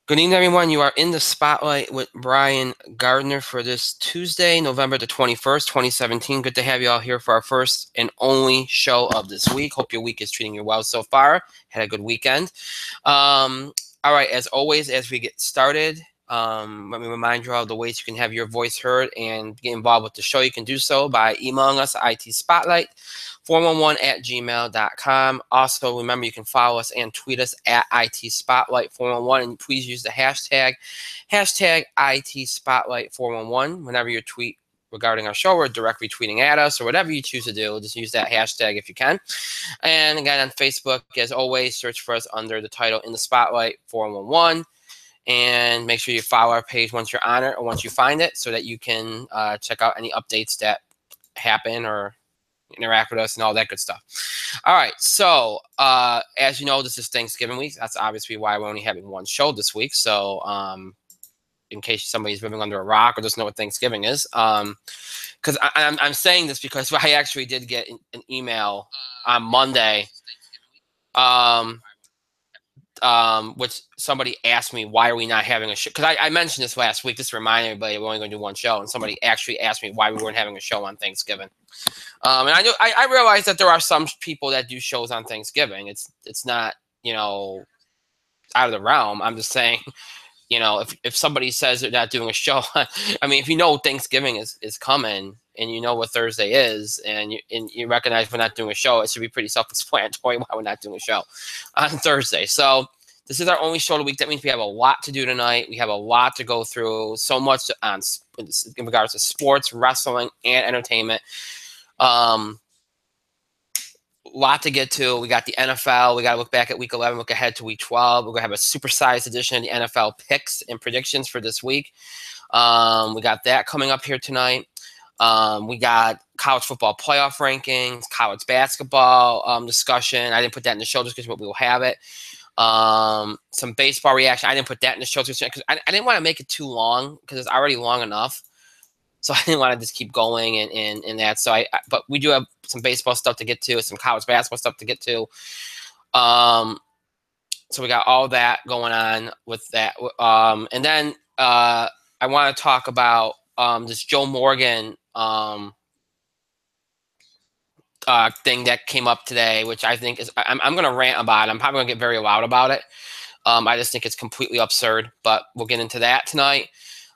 Good evening, everyone. You are in the spotlight with Brian Gardner for this Tuesday, November the 21st, 2017. Good to have you all here for our first and only show of this week. Hope your week is treating you well so far. Had a good weekend. All right, as always, as we get started, let me remind you of the ways you can have your voice heard and get involved with the show. You can do so by emailing us at itspotlight 411@gmail.com. Also, remember you can follow us and tweet us at itspotlight411, and please use the hashtag itspotlight411 whenever you tweet regarding our show or directly tweeting at us or whatever you choose to do. Just use that hashtag if you can. And again, on Facebook, as always, search for us under the title In the Spotlight 411. And make sure you follow our page once you're on it or once you find it so that you can check out any updates that happen or interact with us and all that good stuff. All right, so as you know, this is Thanksgiving week. That's obviously why we're only having one show this week. So in case somebody's living under a rock or doesn't know what Thanksgiving is, because I'm saying this because I actually did get an email on Monday, um, which somebody asked me, why are we not having a show? Because I mentioned this last week. This reminded everybody we're only going to do one show, and somebody actually asked me why we weren't having a show on Thanksgiving. And I realize that there are some people that do shows on Thanksgiving. It's not, out of the realm. I'm just saying, if somebody says they're not doing a show, I mean, if you know Thanksgiving is coming and you know what Thursday is and you recognize we're not doing a show, it should be pretty self-explanatory why we're not doing a show on Thursday. So this is our only show of the week. That means we have a lot to do tonight. We have a lot to go through, so much in regards to sports, wrestling, and entertainment. Lot to get to. We got the NFL. We got to look back at week 11, look ahead to week 12. We're going to have a supersized edition of the NFL picks and predictions for this week. We got that coming up here tonight. We got college football playoff rankings, college basketball discussion. I didn't put that in the show description, but we will have it. Some baseball reaction. I didn't put that in the show description because I didn't want to make it too long because it's already long enough. So I didn't want to just keep going and that. So but we do have some baseball stuff to get to, some college basketball stuff to get to. So we got all that going on with that. And then I want to talk about this Joe Morgan thing that came up today, which I think is, I'm going to rant about it. I'm probably going to get very loud about it. I just think it's completely absurd, but we'll get into that tonight.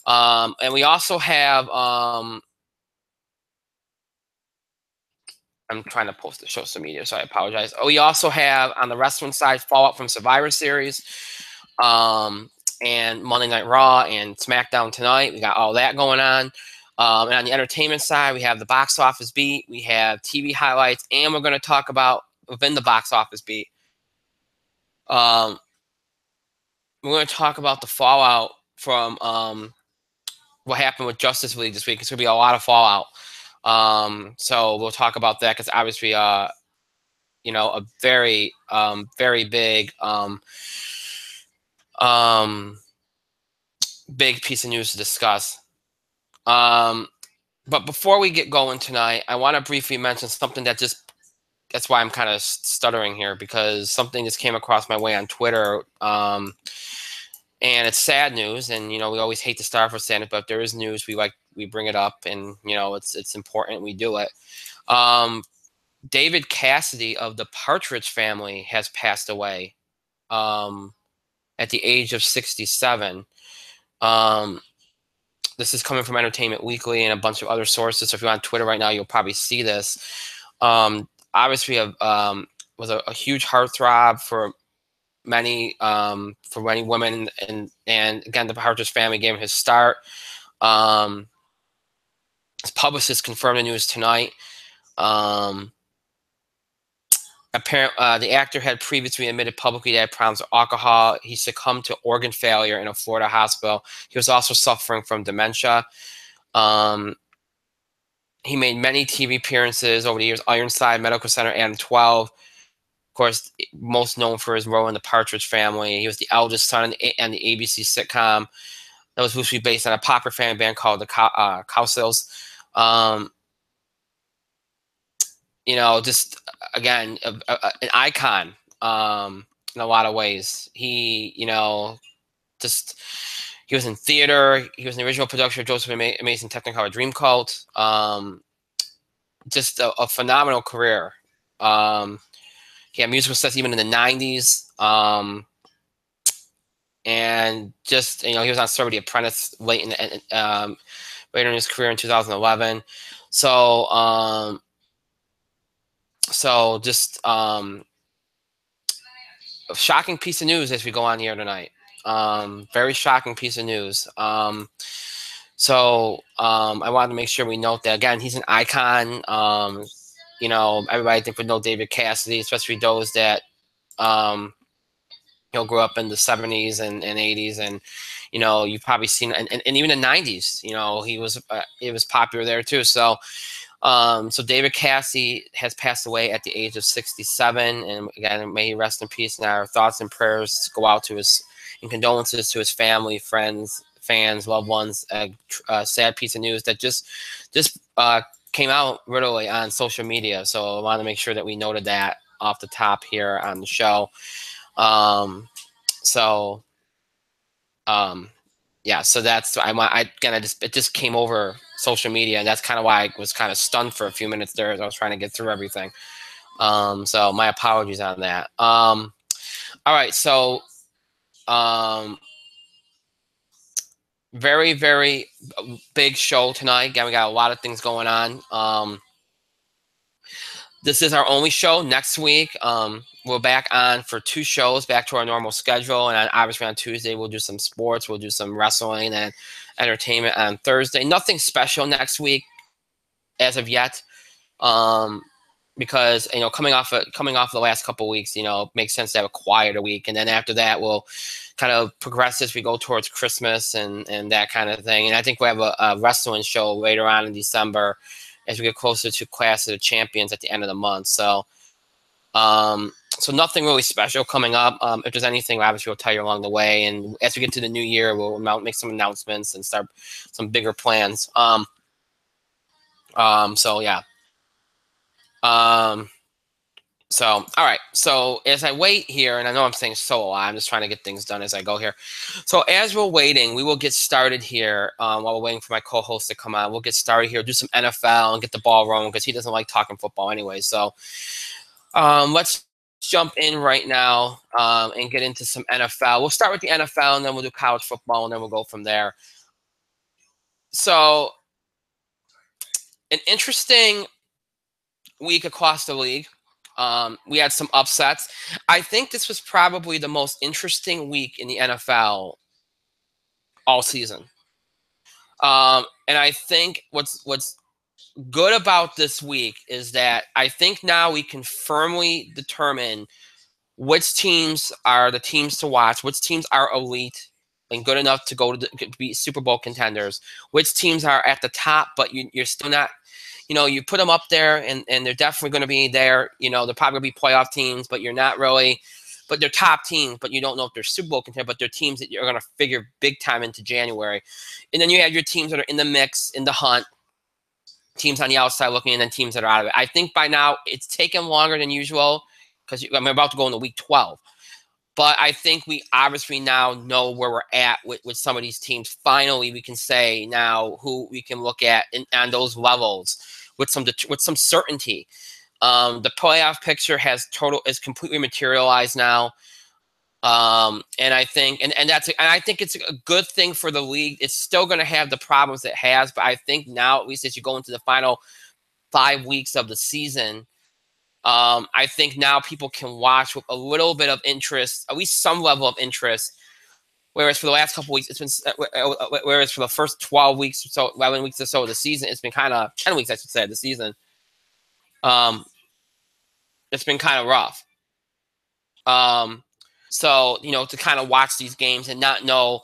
And we also have, I'm trying to post the social media, so I apologize. Oh, we also have on the wrestling side, Fallout from Survivor Series, and Monday Night Raw and SmackDown tonight. We got all that going on. And on the entertainment side, we have the box office beat, we have TV highlights, and we're going to talk about within the box office beat. We're going to talk about the fallout from what happened with Justice League this week. It's going to be a lot of fallout. So we'll talk about that because obviously, a very, very big, big piece of news to discuss. But before we get going tonight, I want to briefly mention something that's why I'm kind of stuttering here, because something just came across my way on Twitter. And it's sad news, and we always hate to start with sad news, but if there is news, we bring it up, and it's important we do it. David Cassidy of the Partridge Family has passed away at the age of 67. This is coming from Entertainment Weekly and a bunch of other sources. So if you're on Twitter right now, you'll probably see this. Obviously, was a huge heartthrob for many women, and again, the Partridge Family gave him his start. His publicist confirmed the news tonight. Apparently, the actor had previously admitted publicly that he had problems with alcohol. He succumbed to organ failure in a Florida hospital. He was also suffering from dementia. He made many TV appearances over the years: Ironside, Medical Center, Adam 12. Of course, most known for his role in The Partridge Family. He was the eldest son in the ABC sitcom that was loosely based on a popular family band called the Cowsills. Just again, an icon in a lot of ways. He, just he was in theater. He was in the original production of Joseph Amazing Technicolor Dreamcoat. Just a phenomenal career. He had musical sets even in the 90s. And just, he was on Celebrity Apprentice later in his career in 2011. So, just a shocking piece of news as we go on here tonight. Very shocking piece of news. I wanted to make sure we note that, again, he's an icon. Everybody I think would know David Cassidy, especially those that grew up in the 70s and 80s, and you've probably seen, and even the 90s, he was it was popular there too. So David Cassidy has passed away at the age of 67, and again, may he rest in peace. And our thoughts and prayers go out to his, and condolences to his family, friends, fans, loved ones. A sad piece of news that just came out literally on social media. So I want to make sure that we noted that off the top here on the show. So that's it just came over social media, and that's kind of why I was kind of stunned for a few minutes there as I was trying to get through everything. So my apologies on that. All right, so very, very big show tonight. Again, we got a lot of things going on. This is our only show. Next week, we're back on for 2 shows, back to our normal schedule. And obviously on Tuesday, we'll do some sports. We'll do some wrestling and entertainment on Thursday. Nothing special next week as of yet, because coming off the last couple of weeks, it makes sense to have a quieter week. And then after that, we'll kind of progress as we go towards Christmas and that kind of thing. And I think we'll have a wrestling show later on in December as we get closer to Clash of the Champions at the end of the month. So nothing really special coming up. If there's anything, obviously we'll tell you along the way. And as we get to the new year, we'll make some announcements and start some bigger plans. All right. So as I wait here, and I know I'm saying so a lot, I'm just trying to get things done as I go here. So as we're waiting, we will get started here while we're waiting for my co-host to come on. We'll get started here, do some NFL and get the ball rolling because he doesn't like talking football anyway. So let's jump in right now and get into some NFL. We'll start with the NFL, and then we'll do college football, and then we'll go from there. So an interesting week across the league. We had some upsets. I think this was probably the most interesting week in the NFL all season. And I think what's good about this week is that I think now we can firmly determine which teams are the teams to watch, which teams are elite and good enough to go to be Super Bowl contenders, which teams are at the top, but you're still not. You put them up there, and they're definitely going to be there. They're probably going to be playoff teams, but you're not really. But they're top teams, but you don't know if they're Super Bowl contenders, but they're teams that you're going to figure big time into January. And then you have your teams that are in the mix, in the hunt, teams on the outside looking, and then teams that are out of it. I think by now it's taken longer than usual because I'm about to go into week 12. But I think we obviously now know where we're at with some of these teams. Finally, we can say now who we can look at on those levels with some certainty. The playoff picture is completely materialized now. And I think I think it's a good thing for the league. It's still going to have the problems it has, but I think now, at least as you go into the final 5 weeks of the season, I think now people can watch with a little bit of interest, at least some level of interest. Whereas for the last couple of weeks, whereas for the first 12 weeks or so, 11 weeks or so of the season, it's been kind of 10 weeks, I should say, of the season. It's been kind of rough. So, to kind of watch these games and not know,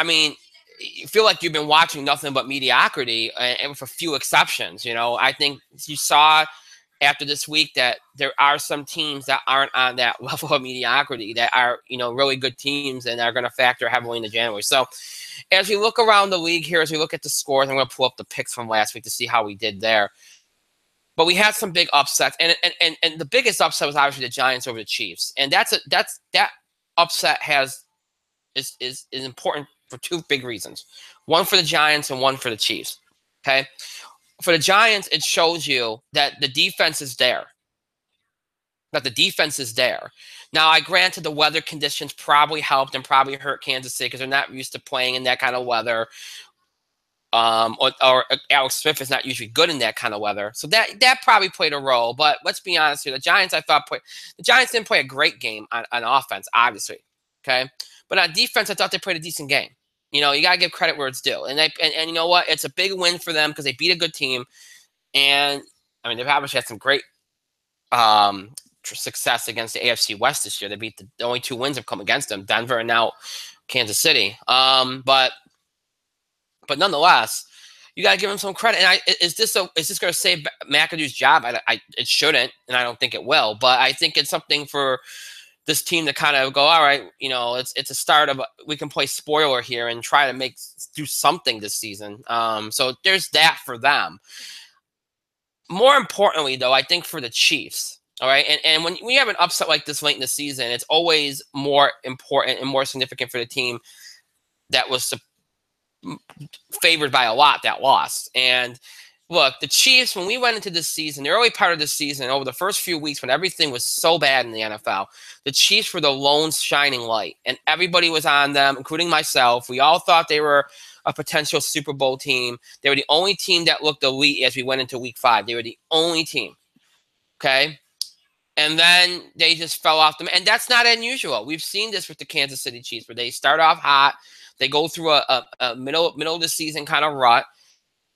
you feel like you've been watching nothing but mediocrity, and with a few exceptions. I think you saw after this week that there are some teams that aren't on that level of mediocrity that are, really good teams and are going to factor heavily into January. So as we look around the league here, as we look at the scores, I'm going to pull up the picks from last week to see how we did there. But we had some big upsets, and the biggest upset was obviously the Giants over the Chiefs. And that upset has is important for two big reasons. One for the Giants and one for the Chiefs. Okay? For the Giants, it shows you that the defense is there. Now, I granted the weather conditions probably helped and probably hurt Kansas City because they're not used to playing in that kind of weather. Or Alex Smith is not usually good in that kind of weather, so that probably played a role. But let's be honest here, the Giants didn't play a great game on offense, obviously. Okay, but on defense, I thought they played a decent game. You gotta give credit where it's due, and you know what? It's a big win for them because they beat a good team, and I mean they've obviously had some great success against the AFC West this year. They beat the only two wins have come against them, Denver and now Kansas City. But nonetheless, you got to give him some credit. And is this going to save McAdoo's job? It shouldn't, and I don't think it will. But I think it's something for this team to kind of go, all right, it's a start of we can play spoiler here and try to do something this season. So there's that for them. More importantly, though, I think for the Chiefs, all right, and when you have an upset like this late in the season, it's always more important and more significant for the team that was favored by a lot that lost. And look, the Chiefs, when we went into this season, the early part of the season, over the first few weeks when everything was so bad in the NFL, the Chiefs were the lone shining light, and everybody was on them, including myself. We all thought they were a potential Super Bowl team. They were the only team that looked elite as we went into week 5. They were the only team. Okay? And then they just fell off them. And that's not unusual. We've seen this with the Kansas City Chiefs, where they start off hot, they go through a middle of the season kind of rut,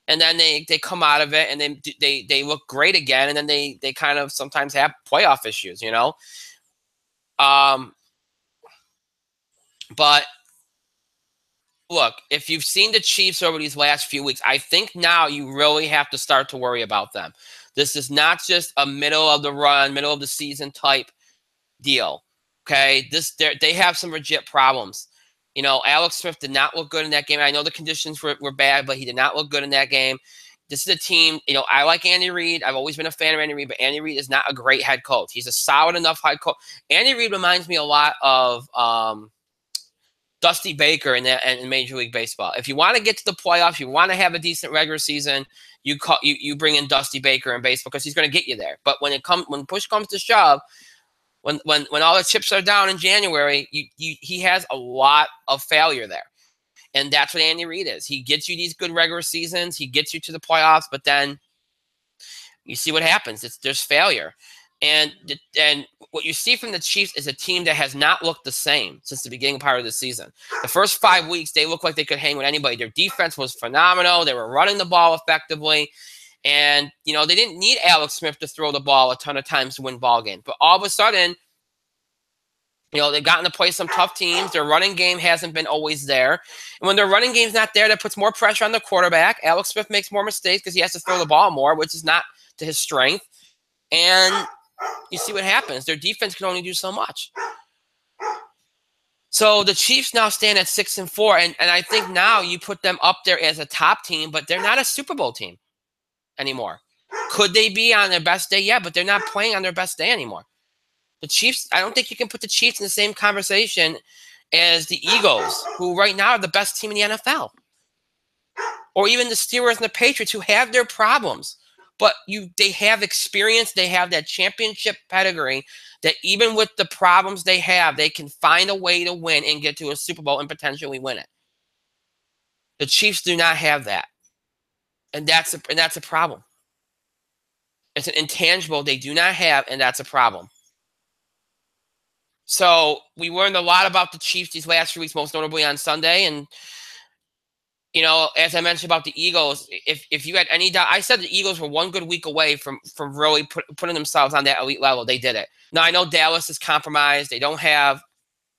and then they come out of it, and then they look great again, and then they kind of sometimes have playoff issues, But look, if you've seen the Chiefs over these last few weeks, I think now you really have to start to worry about them. This is not just a middle of the run, middle of the season type deal. Okay, they have some legit problems. Alex Smith did not look good in that game. I know the conditions were bad, but he did not look good in that game. This is a team, I like Andy Reid. I've always been a fan of Andy Reid, but Andy Reid is not a great head coach. He's a solid enough head coach. Andy Reid reminds me a lot of Dusty Baker in Major League Baseball. If you want to get to the playoffs, you want to have a decent regular season, you bring in Dusty Baker in baseball because he's going to get you there. But when push comes to shove, when all the chips are down in January, he has a lot of failure there. And that's what Andy Reid is. He gets you these good regular seasons. He gets you to the playoffs, but then you see what happens. There's failure. And what you see from the Chiefs is a team that has not looked the same since the beginning part of the season. The first 5 weeks, they looked like they could hang with anybody. Their defense was phenomenal. They were running the ball effectively. And, they didn't need Alex Smith to throw the ball a ton of times to win ball games. But all of a sudden, they've gotten to play some tough teams. Their running game hasn't been always there. And when their running game's not there, that puts more pressure on the quarterback. Alex Smith makes more mistakes because he has to throw the ball more, which is not to his strength. And you see what happens. Their defense can only do so much. So the Chiefs now stand at 6-4, and I think now you put them up there as a top team, but they're not a Super Bowl team anymore. Could they be on their best day? Yeah, but they're not playing on their best day anymore. The Chiefs, I don't think you can put the Chiefs in the same conversation as the Eagles, who right now are the best team in the NFL. Or even the Steelers and the Patriots, who have their problems. But they have experience, they have that championship pedigree that even with the problems they have, they can find a way to win and get to a Super Bowl and potentially win it. The Chiefs do not have that. And that's a problem. It's an intangible they do not have, and that's a problem. So we learned a lot about the Chiefs these last 3 weeks, most notably on Sunday. And, as I mentioned about the Eagles, if you had any doubt, I said the Eagles were one good week away from really putting themselves on that elite level. They did it. Now, I know Dallas is compromised. They don't have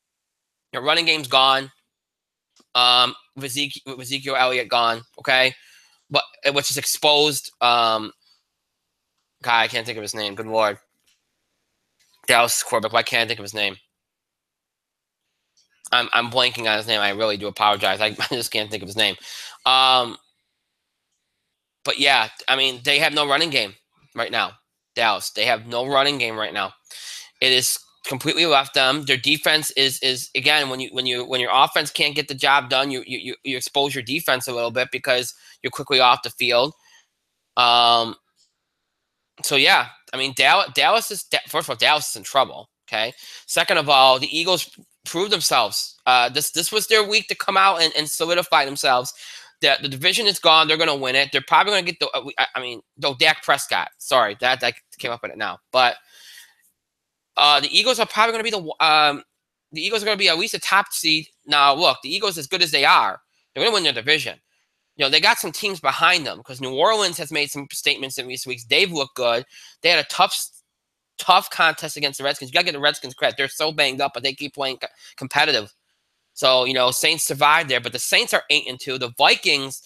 – their running game's gone. With Ezekiel Elliott gone, okay? But which is exposed. God, I can't think of his name. Good Lord. Dallas quarterback. Why can't I think of his name? I'm blanking on his name. I really do apologize. I just can't think of his name. But yeah, I mean, they have no running game right now. Dallas. They have no running game right now. It is completely left them. Their defense is again, when your offense can't get the job done, you expose your defense a little bit because you're quickly off the field. So yeah, I mean, Dallas is first of all, Dallas is in trouble. Okay. Second of all, the Eagles proved themselves. This was their week to come out and solidify themselves. The division is gone. They're going to win it. They're probably going to get the. I mean, though Dak Prescott. Sorry, that came up with it now. But the Eagles are probably going to be the Eagles are going to be at least a top seed. Now, look, the Eagles, as good as they are, they're going to win their division. You know, they got some teams behind them because New Orleans has made some statements in recent weeks. They've looked good. They had a tough contest against the Redskins. You got to get the Redskins credit. They're so banged up, but they keep playing competitive. So, you know, Saints survived there, but the Saints are 8-2. The Vikings,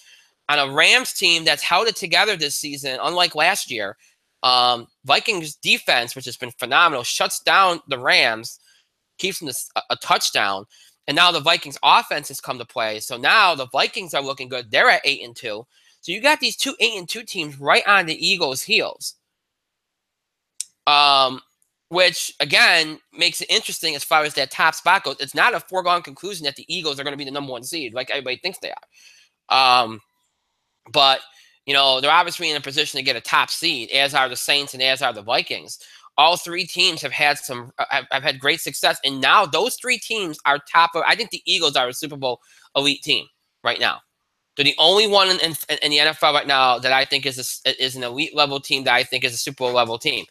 on a Rams team that's held it together this season, unlike last year, Vikings defense, which has been phenomenal, shuts down the Rams, keeps them a touchdown. And now the Vikings offense has come to play. So now the Vikings are looking good. They're at 8-2. So you got these two 8-2 teams right on the Eagles' heels. Which again makes it interesting as far as that top spot goes. It's not a foregone conclusion that the Eagles are going to be the number 1 seed, like everybody thinks they are. But you know, they're obviously in a position to get a top seed, as are the Saints and as are the Vikings. All three teams have had have had great success, and now those three teams are top of. I think the Eagles are a Super Bowl elite team right now. They're the only one in the NFL right now that I think is an elite level team that I think is a Super Bowl level team.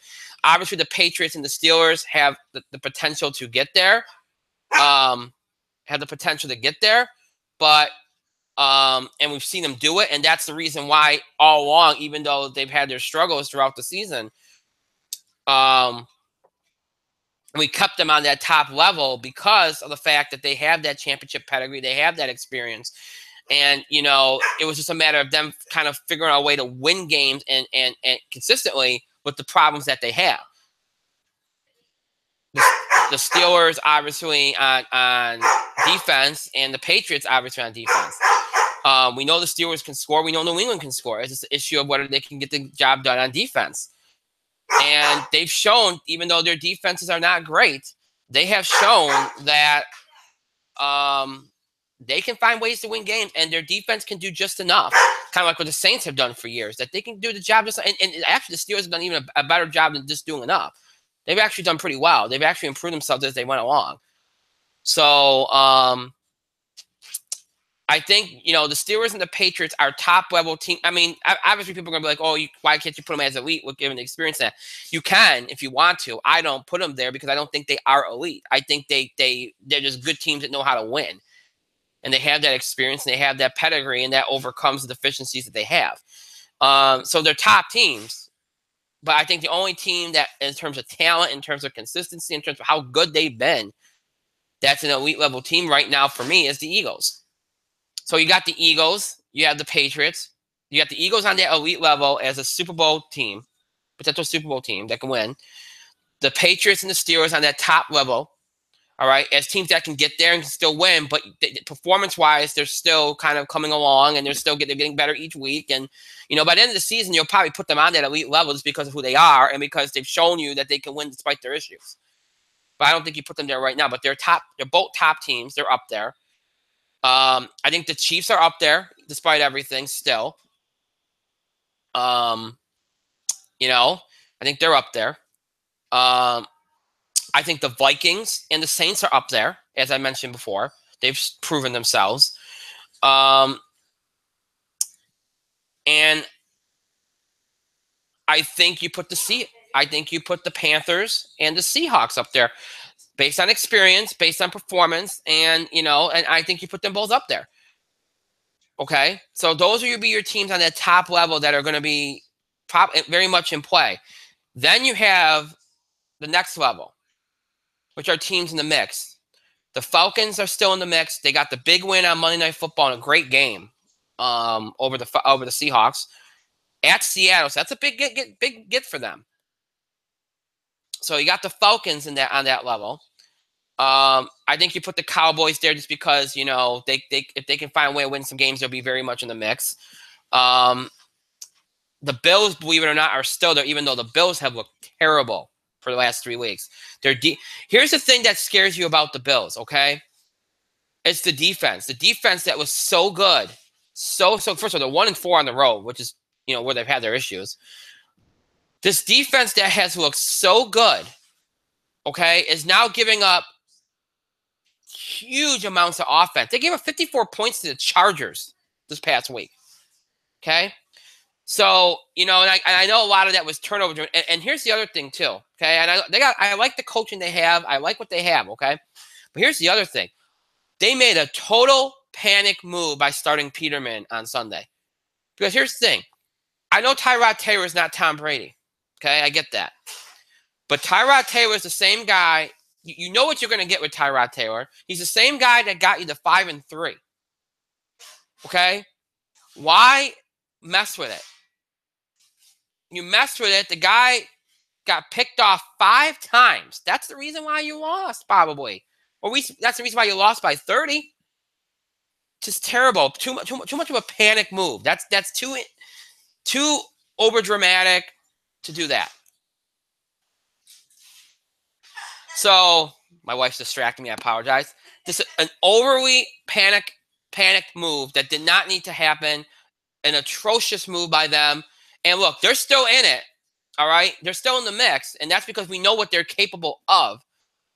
Obviously, the Patriots and the Steelers have the potential to get there. But and we've seen them do it, and that's the reason why all along, even though they've had their struggles throughout the season, we kept them on that top level because of the fact that they have that championship pedigree, they have that experience, and you know, it was just a matter of them kind of figuring out a way to win games and consistently with the problems that they have. The Steelers obviously on defense, and the Patriots obviously on defense. We know the Steelers can score. We know New England can score. It's just an issue of whether they can get the job done on defense. And they've shown, even though their defenses are not great, they have shown that they can find ways to win games, and their defense can do just enough. Kind of like what the Saints have done for years, that they can do the job just. And actually, the Steelers have done even a better job than just doing enough. They've actually done pretty well. They've actually improved themselves as they went along. So I think, you know, the Steelers and the Patriots are top level team. I mean, obviously people are going to be like, oh, why can't you put them as elite given the experience that you can if you want to. I don't put them there because I don't think they are elite. I think they're just good teams that know how to win. And they have that experience and they have that pedigree, and that overcomes the deficiencies that they have. So they're top teams. But I think the only team that, in terms of talent, in terms of consistency, in terms of how good they've been, that's an elite level team right now for me is the Eagles. So you got the Eagles, you have the Patriots, you got the Eagles on that elite level as a Super Bowl team, potential Super Bowl team that can win. The Patriots and the Steelers on that top level, all right, as teams that can get there and can still win, but performance-wise, they're still kind of coming along, and they're getting better each week. And, you know, by the end of the season, you'll probably put them on that elite level just because of who they are and because they've shown you that they can win despite their issues. But I don't think you put them there right now. But they're both top teams. They're up there. I think the Chiefs are up there despite everything still. You know, I think they're up there. I think the Vikings and the Saints are up there, as I mentioned before. They've proven themselves. And I think you put the Panthers and the Seahawks up there based on experience, based on performance, and, you know, and I think you put them both up there. Okay? So those will be your teams on that top level that are going to be very much in play. Then you have the next level, which are teams in the mix. The Falcons are still in the mix. They got the big win on Monday Night Football in a great game over the Seahawks at Seattle. So that's a big get for them. So you got the Falcons on that level. I think you put the Cowboys there just because, you know, if they can find a way to win some games, they'll be very much in the mix. The Bills, believe it or not, are still there, even though the Bills have looked terrible for the last 3 weeks. Here's the thing that scares you about the Bills, okay? It's the defense. The defense that was so good. So first of all, they're 1-4 on the road, which is, where they've had their issues. This defense that has looked so good, okay, is now giving up huge amounts of offense. They gave up 54 points to the Chargers this past week. Okay? So, and I know a lot of that was turnover. And here's the other thing too. Okay? And I like the coaching they have. I like what they have, okay? But here's the other thing. They made a total panic move by starting Peterman on Sunday. Because here's the thing. I know Tyrod Taylor is not Tom Brady. Okay? I get that. But Tyrod Taylor is the same guy. You know what you're going to get with Tyrod Taylor. He's the same guy that got you to 5-3. Okay? Why mess with it? You mess with it. The guy got picked off 5 times. That's the reason why you lost, probably. Or that's the reason why you lost by 30. Just terrible. Too much of a panic move. That's too over dramatic to do that. So my wife's distracting me. I apologize. This is an overly panicked move that did not need to happen. An atrocious move by them. And look, they're still in it. All right, they're still in the mix, and that's because we know what they're capable of.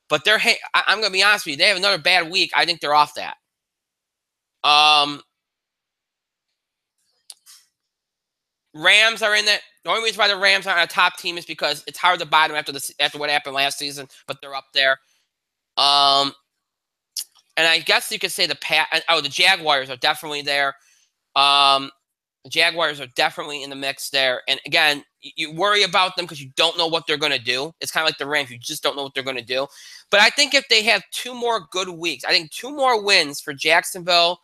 But I'm going to be honest with you. They have another bad week. I think they're off that. Rams are in it. The only reason why the Rams aren't a top team is because it's hard to buy them after what happened last season, but they're up there. And I guess you could say the Jaguars are definitely there. The Jaguars are definitely in the mix there. And again, you worry about them because you don't know what they're going to do. It's kind of like the Rams. You just don't know what they're going to do. But I think if they have 2 more good weeks, I think 2 more wins for Jacksonville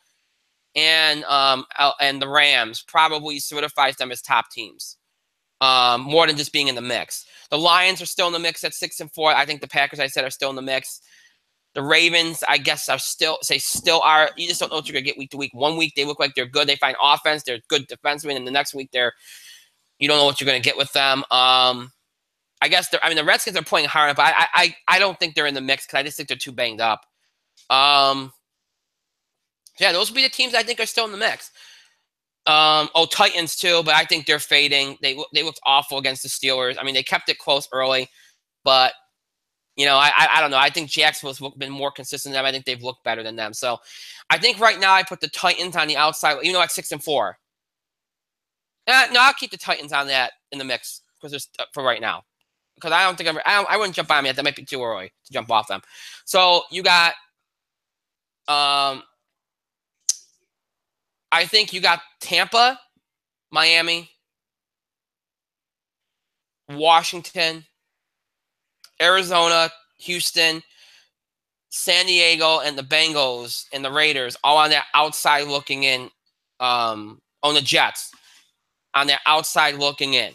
and the Rams probably solidifies them as top teams. More than just being in the mix. The Lions are still in the mix at 6-4. I think the Packers, I said, are still in the mix. The Ravens, I guess, still are. You just don't know what you're going to get week to week. One week, they look like they're good. They find offense. They're good defensemen. And the next week, you don't know what you're going to get with them. I guess the Redskins are playing hard, but I don't think they're in the mix because I just think they're too banged up. Yeah, those would be the teams I think are still in the mix. Titans too, but I think they're fading. They looked awful against the Steelers. I mean, they kept it close early, but I don't know. I think Jacksonville's been more consistent than them. I think they've looked better than them. So I think right now I put the Titans on the outside, at 6-4. No, I'll keep the Titans on that in the mix for right now. Because I don't think I wouldn't jump on them yet. That might be too early to jump off them. So you got I think you got Tampa, Miami, Washington, Arizona, Houston, San Diego, and the Bengals and the Raiders all on that outside looking in, on the Jets on their outside looking in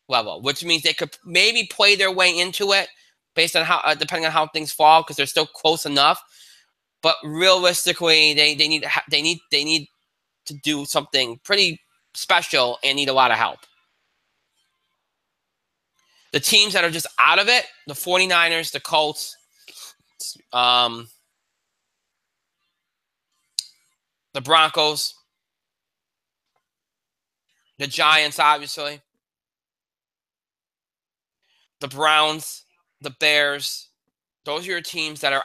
level, which means they could maybe play their way into it based on how, depending on how things fall, because they're still close enough. But realistically, they need to do something pretty special and need a lot of help. The teams that are just out of it, the 49ers, the Colts, the Broncos, the Giants, obviously, the Browns, the Bears. Those are your teams that are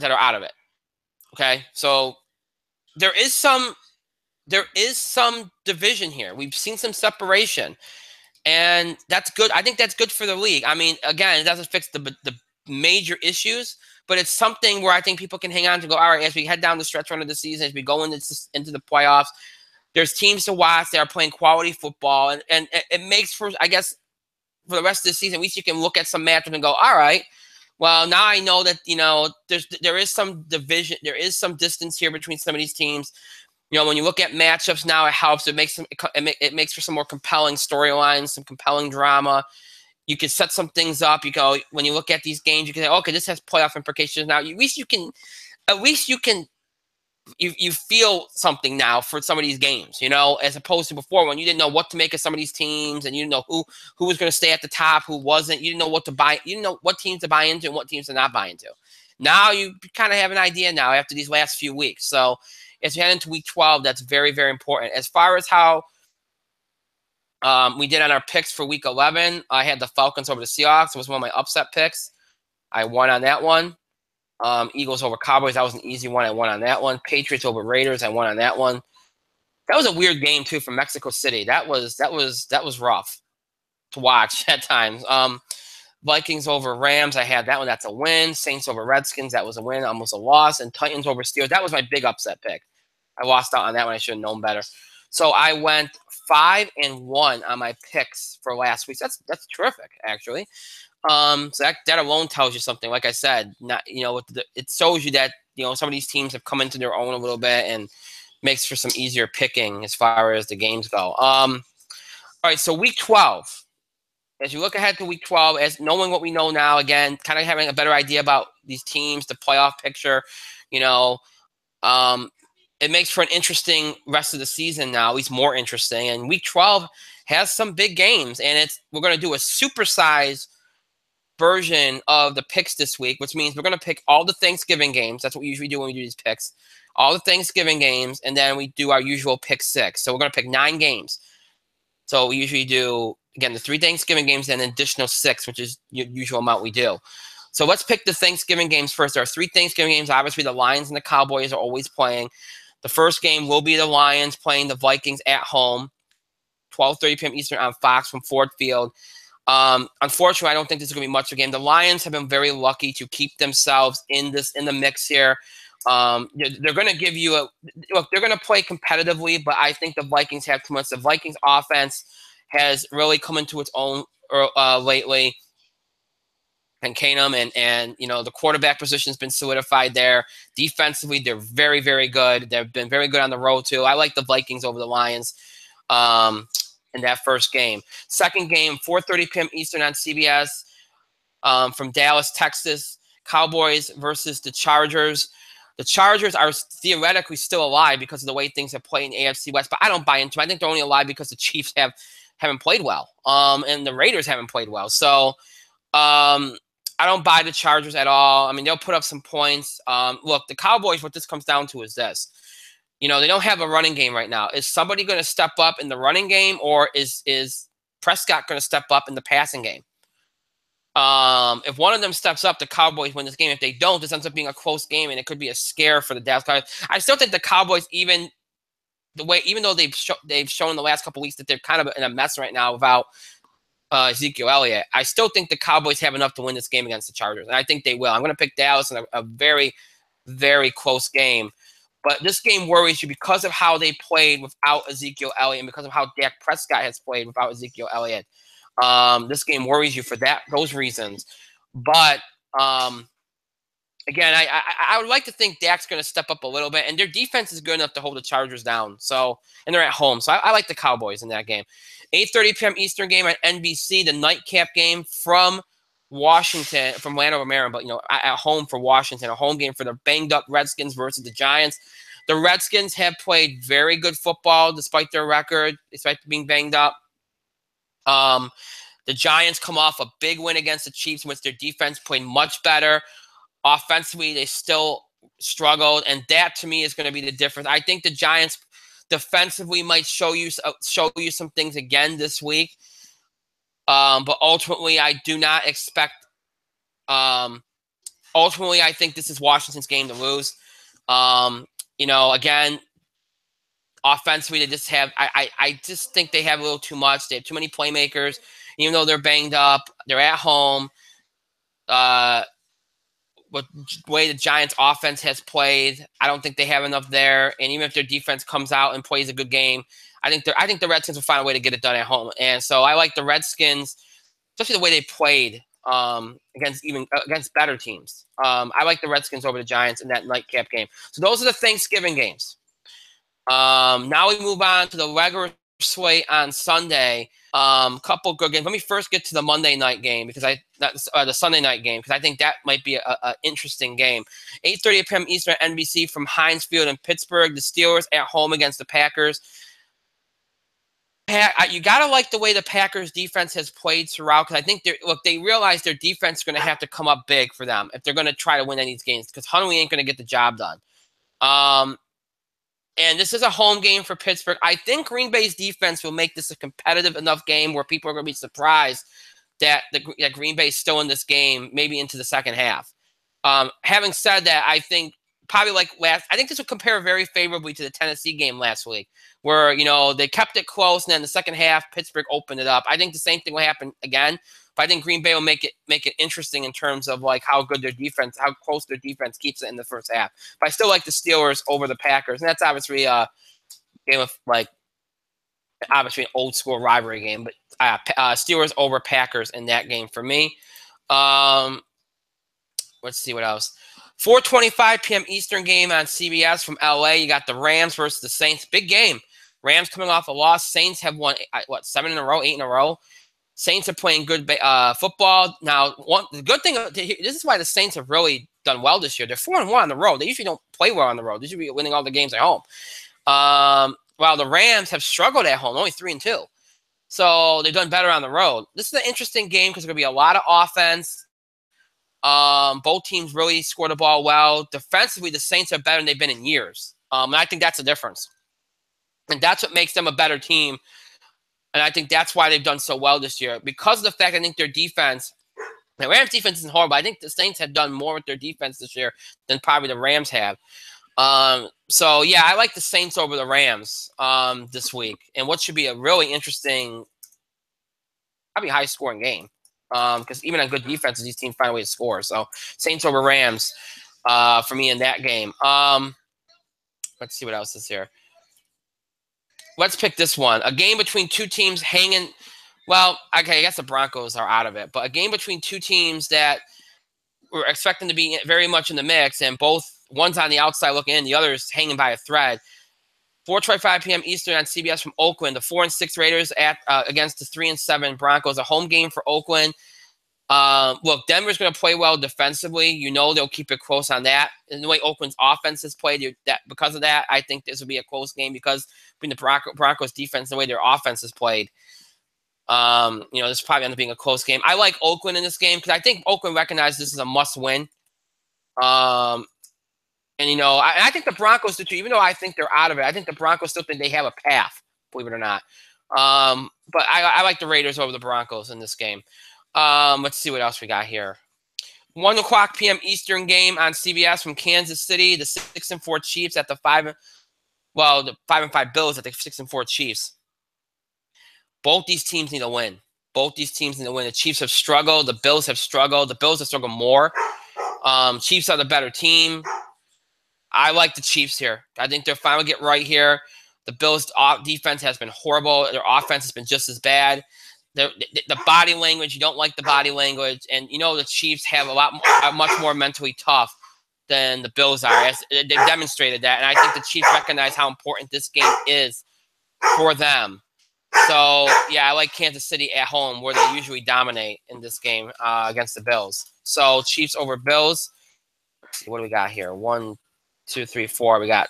out of it. Okay, so there is some division here. We've seen some separation, and that's good. I think that's good for the league. I mean, again, it doesn't fix the major issues, but it's something where I think people can hang on to go, all right, as we head down the stretch run of the season, as we go into the playoffs, there's teams to watch that are playing quality football, and it makes for, I guess, for the rest of the season, at least you can look at some matchups and go, all right, well, now I know that, there is some division, there is some distance here between some of these teams. When you look at matchups now, it helps. It makes for some more compelling storylines, some compelling drama. You can set some things up. When you look at these games, you can say, okay, this has playoff implications now. At least you can you feel something now for some of these games, you know, as opposed to before when you didn't know what to make of some of these teams and you didn't know who was going to stay at the top, who wasn't. You didn't know what to buy. You didn't know what teams to buy into and what teams to not buy into. Now you kind of have an idea now after these last few weeks. So as we head into week 12, that's very, very important. As far as how we did on our picks for week 11, I had the Falcons over the Seahawks. It was one of my upset picks. I won on that one. Eagles over Cowboys, that was an easy one. I won on that one. Patriots over Raiders, I won on that one. That was a weird game too from Mexico City. That was rough to watch at times. Vikings over Rams, I had that one. That's a win. Saints over Redskins, that was a win, almost a loss. And Titans over Steelers, that was my big upset pick. I lost out on that one. I should have known better. So I went 5-1 on my picks for last week. That's terrific, actually. So that alone tells you something. Like I said, not it shows you that some of these teams have come into their own a little bit and makes for some easier picking as far as the games go. All right, so week 12. As you look ahead to week 12, as knowing what we know now, again, kind of having a better idea about these teams, the playoff picture, it makes for an interesting rest of the season now, at least more interesting. And week 12 has some big games, and we're going to do a supersize version of the picks this week, which means we're going to pick all the Thanksgiving games. That's what we usually do when we do these picks. All the Thanksgiving games, and then we do our usual pick 6. So we're going to pick 9 games. So we usually do, again, the 3 Thanksgiving games and an additional 6, which is the usual amount we do. So let's pick the Thanksgiving games first. There are 3 Thanksgiving games. Obviously, the Lions and the Cowboys are always playing. The first game will be the Lions playing the Vikings at home, 12:30 p.m. Eastern on Fox from Ford Field. Unfortunately, I don't think this is going to be much of a game. The Lions have been very lucky to keep themselves in the mix here. They're going to give you look. They're going to play competitively, but I think the Vikings have too much. The Vikings offense has really come into its own lately. And Keenum and the quarterback position has been solidified there. Defensively, they're very, very good. They've been very good on the road too. I like the Vikings over the Lions. In that first game. Second game, 4:30 p.m. Eastern on CBS from Dallas, Texas. Cowboys versus the Chargers. The Chargers are theoretically still alive because of the way things have played in AFC West, but I don't buy into it. I think they're only alive because the Chiefs haven't played well, and the Raiders haven't played well. So I don't buy the Chargers at all. I mean, they'll put up some points. Look, the Cowboys, what this comes down to is this. They don't have a running game right now. Is somebody going to step up in the running game, or is Prescott going to step up in the passing game? If one of them steps up, the Cowboys win this game. If they don't, this ends up being a close game, and it could be a scare for the Dallas Cowboys. I still think the Cowboys, even though they've shown the last couple of weeks that they're kind of in a mess right now without Ezekiel Elliott, I still think the Cowboys have enough to win this game against the Chargers, and I think they will. I'm going to pick Dallas in a very, very close game. But this game worries you because of how they played without Ezekiel Elliott and because of how Dak Prescott has played without Ezekiel Elliott. This game worries you for those reasons. But, again, I would like to think Dak's going to step up a little bit. And their defense is good enough to hold the Chargers down. And they're at home. So I like the Cowboys in that game. 8:30 p.m. Eastern game on NBC, the nightcap game from Washington, from Landover, Maryland, but at home for Washington, a home game for the banged up Redskins versus the Giants. The Redskins have played very good football despite their record, despite being banged up. The Giants come off a big win against the Chiefs, in which their defense played much better. Offensively, they still struggled, and that to me is going to be the difference. I think the Giants defensively might show you some things again this week. But ultimately, I do not expect. Ultimately, I think this is Washington's game to lose. Again, offensively, they just have. I just think they have a little too much. They have too many playmakers. Even though they're banged up, they're at home. But the way the Giants' offense has played, I don't think they have enough there. And even if their defense comes out and plays a good game, I think the Redskins will find a way to get it done at home. And so I like the Redskins, especially the way they played against better teams. I like the Redskins over the Giants in that nightcap game. So those are the Thanksgiving games. Now we move on to the regular slate on Sunday. Couple good games. Let me first get to the Monday night game because the Sunday night game because I think that might be a interesting game. 8:30 p.m. Eastern NBC from Heinz Field in Pittsburgh. The Steelers at home against the Packers. You gotta like the way the Packers defense has played throughout because I think they realize their defense is going to have to come up big for them if they're going to try to win any of these games because Huntley ain't going to get the job done. And this is a home game for Pittsburgh. I think Green Bay's defense will make this a competitive enough game where people are going to be surprised that Green Bay is still in this game, maybe into the second half. Having said that, I think probably I think this will compare very favorably to the Tennessee game last week, where they kept it close, and then the second half Pittsburgh opened it up. I think the same thing will happen again, but I think Green Bay will make it interesting in terms of how good their defense, how close their defense keeps it in the first half. But I still like the Steelers over the Packers, and that's obviously a game of obviously an old school rivalry game. But Steelers over Packers in that game for me. Let's see what else. 4:25 p.m. Eastern game on CBS from LA. You got the Rams versus the Saints. Big game. Rams coming off a loss. Saints have won 7 in a row, 8 in a row. Saints are playing good football. Now, the good thing, this is why the Saints have really done well this year. They're 4-1 on the road. They usually don't play well on the road. They should be winning all the games at home. While the Rams have struggled at home, only 3-2. So they've done better on the road. This is an interesting game because there's going to be a lot of offense. Both teams really score the ball well. Defensively, the Saints are better than they've been in years. And I think that's the difference. And that's what makes them a better team. And I think that's why they've done so well this year. Because of the fact I think their defense, the Rams defense isn't horrible. I think the Saints have done more with their defense this year than probably the Rams have. So, yeah, I like the Saints over the Rams this week. And what should be a really interesting, probably high-scoring game. Because even on good defenses, these teams find a way to score. So, Saints over Rams for me in that game. Let's see what else is here. Let's pick this one. A game between two teams hanging. Well, okay, I guess the Broncos are out of it. But a game between two teams that we're expecting to be very much in the mix. And one's on the outside looking in. The other's hanging by a thread. 4:25 p.m. Eastern on CBS from Oakland. The 4-6 Raiders against the 3-7 Broncos. A home game for Oakland. Look, Denver's going to play well defensively. They'll keep it close on that. And the way Oakland's offense has played, because of that, I think this will be a close game because between the Broncos defense and the way their offense is played, this probably end up being a close game. I like Oakland in this game because I think Oakland recognizes this is a must-win. I think the Broncos do too. Even though I think they're out of it, I think the Broncos still think they have a path, believe it or not. But I like the Raiders over the Broncos in this game. Let's see what else we got here. 1:00 p.m. Eastern game on CBS from Kansas City. The 6-4 Chiefs at the 5-5 Bills at the 6-4 Chiefs. Both these teams need to win. The Chiefs have struggled. The Bills have struggled. The Bills have struggled more. Chiefs are the better team. I like the Chiefs here. I think they're finally get right here. The Bills' defense has been horrible. Their offense has been just as bad. The body language, you don't like the body language. And, the Chiefs have much more mentally tough than the Bills are. They've demonstrated that. And I think the Chiefs recognize how important this game is for them. So, yeah, I like Kansas City at home where they usually dominate in this game against the Bills. So, Chiefs over Bills. Let's see, what do we got here? 1, 2, 3, 4. We got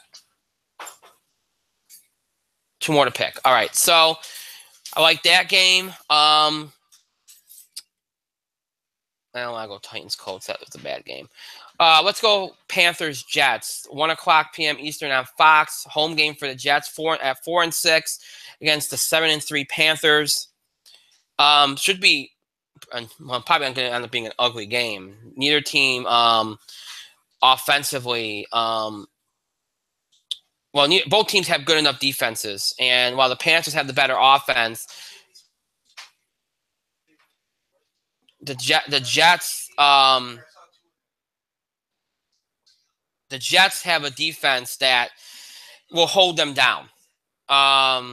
2 more to pick. All right, so I like that game. I don't want to go Titans-Colts. That was a bad game. Let's go Panthers-Jets. 1:00 p.m. Eastern on Fox. Home game for the Jets. 4-6 against the 7-3 Panthers. Should be probably going to end up being an ugly game. Neither team offensively. Both teams have good enough defenses, and while the Panthers have the better offense, the Jets have a defense that will hold them down.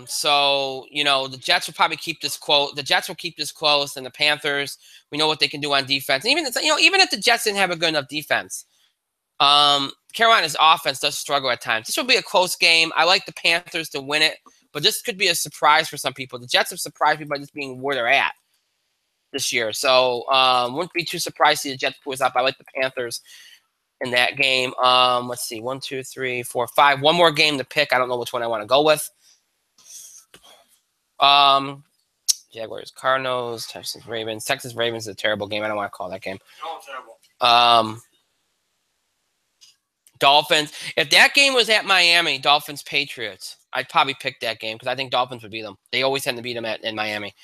So the Jets will probably keep this close. The Jets will keep this close, and the Panthers, we know what they can do on defense. And even if the Jets didn't have a good enough defense, Carolina's offense does struggle at times. This will be a close game. I like the Panthers to win it but this could be a surprise for some people. The Jets have surprised me by just being where they're at this year. So wouldn't be too surprised to see the Jets pull us up. I like the Panthers in that game. Let's see, 1, 2, 3, 4, 5. One more game to pick. I don't know which one I want to go with. Jaguars, Cardinals, Texans, Ravens. Texas Ravens is a terrible game. I don't want to call that game. Oh, terrible. Dolphins. If that game was at Miami, Dolphins Patriots, I'd probably pick that game because I think Dolphins would beat them. They always tend to beat them in Miami.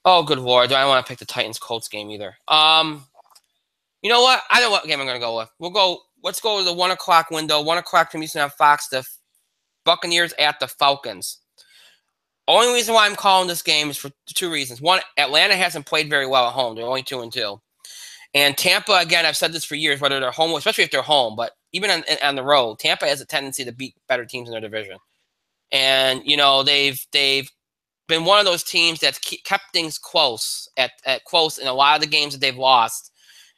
Oh, good Lord. Do I want to pick the Titans Colts game either? You know what? I know what game I'm going to go with. Let's go to the 1 o'clock window. 1 o'clock from Eastern on Fox. The Buccaneers at the Falcons. Only reason why I'm calling this game is for 2 reasons. One, Atlanta hasn't played very well at home. They're only 2-2. And Tampa, again, I've said this for years, whether they're home, especially if they're home, but even on the road, Tampa has a tendency to beat better teams in their division. And, you know, they've been one of those teams that's kept things close at close in a lot of the games that they've lost.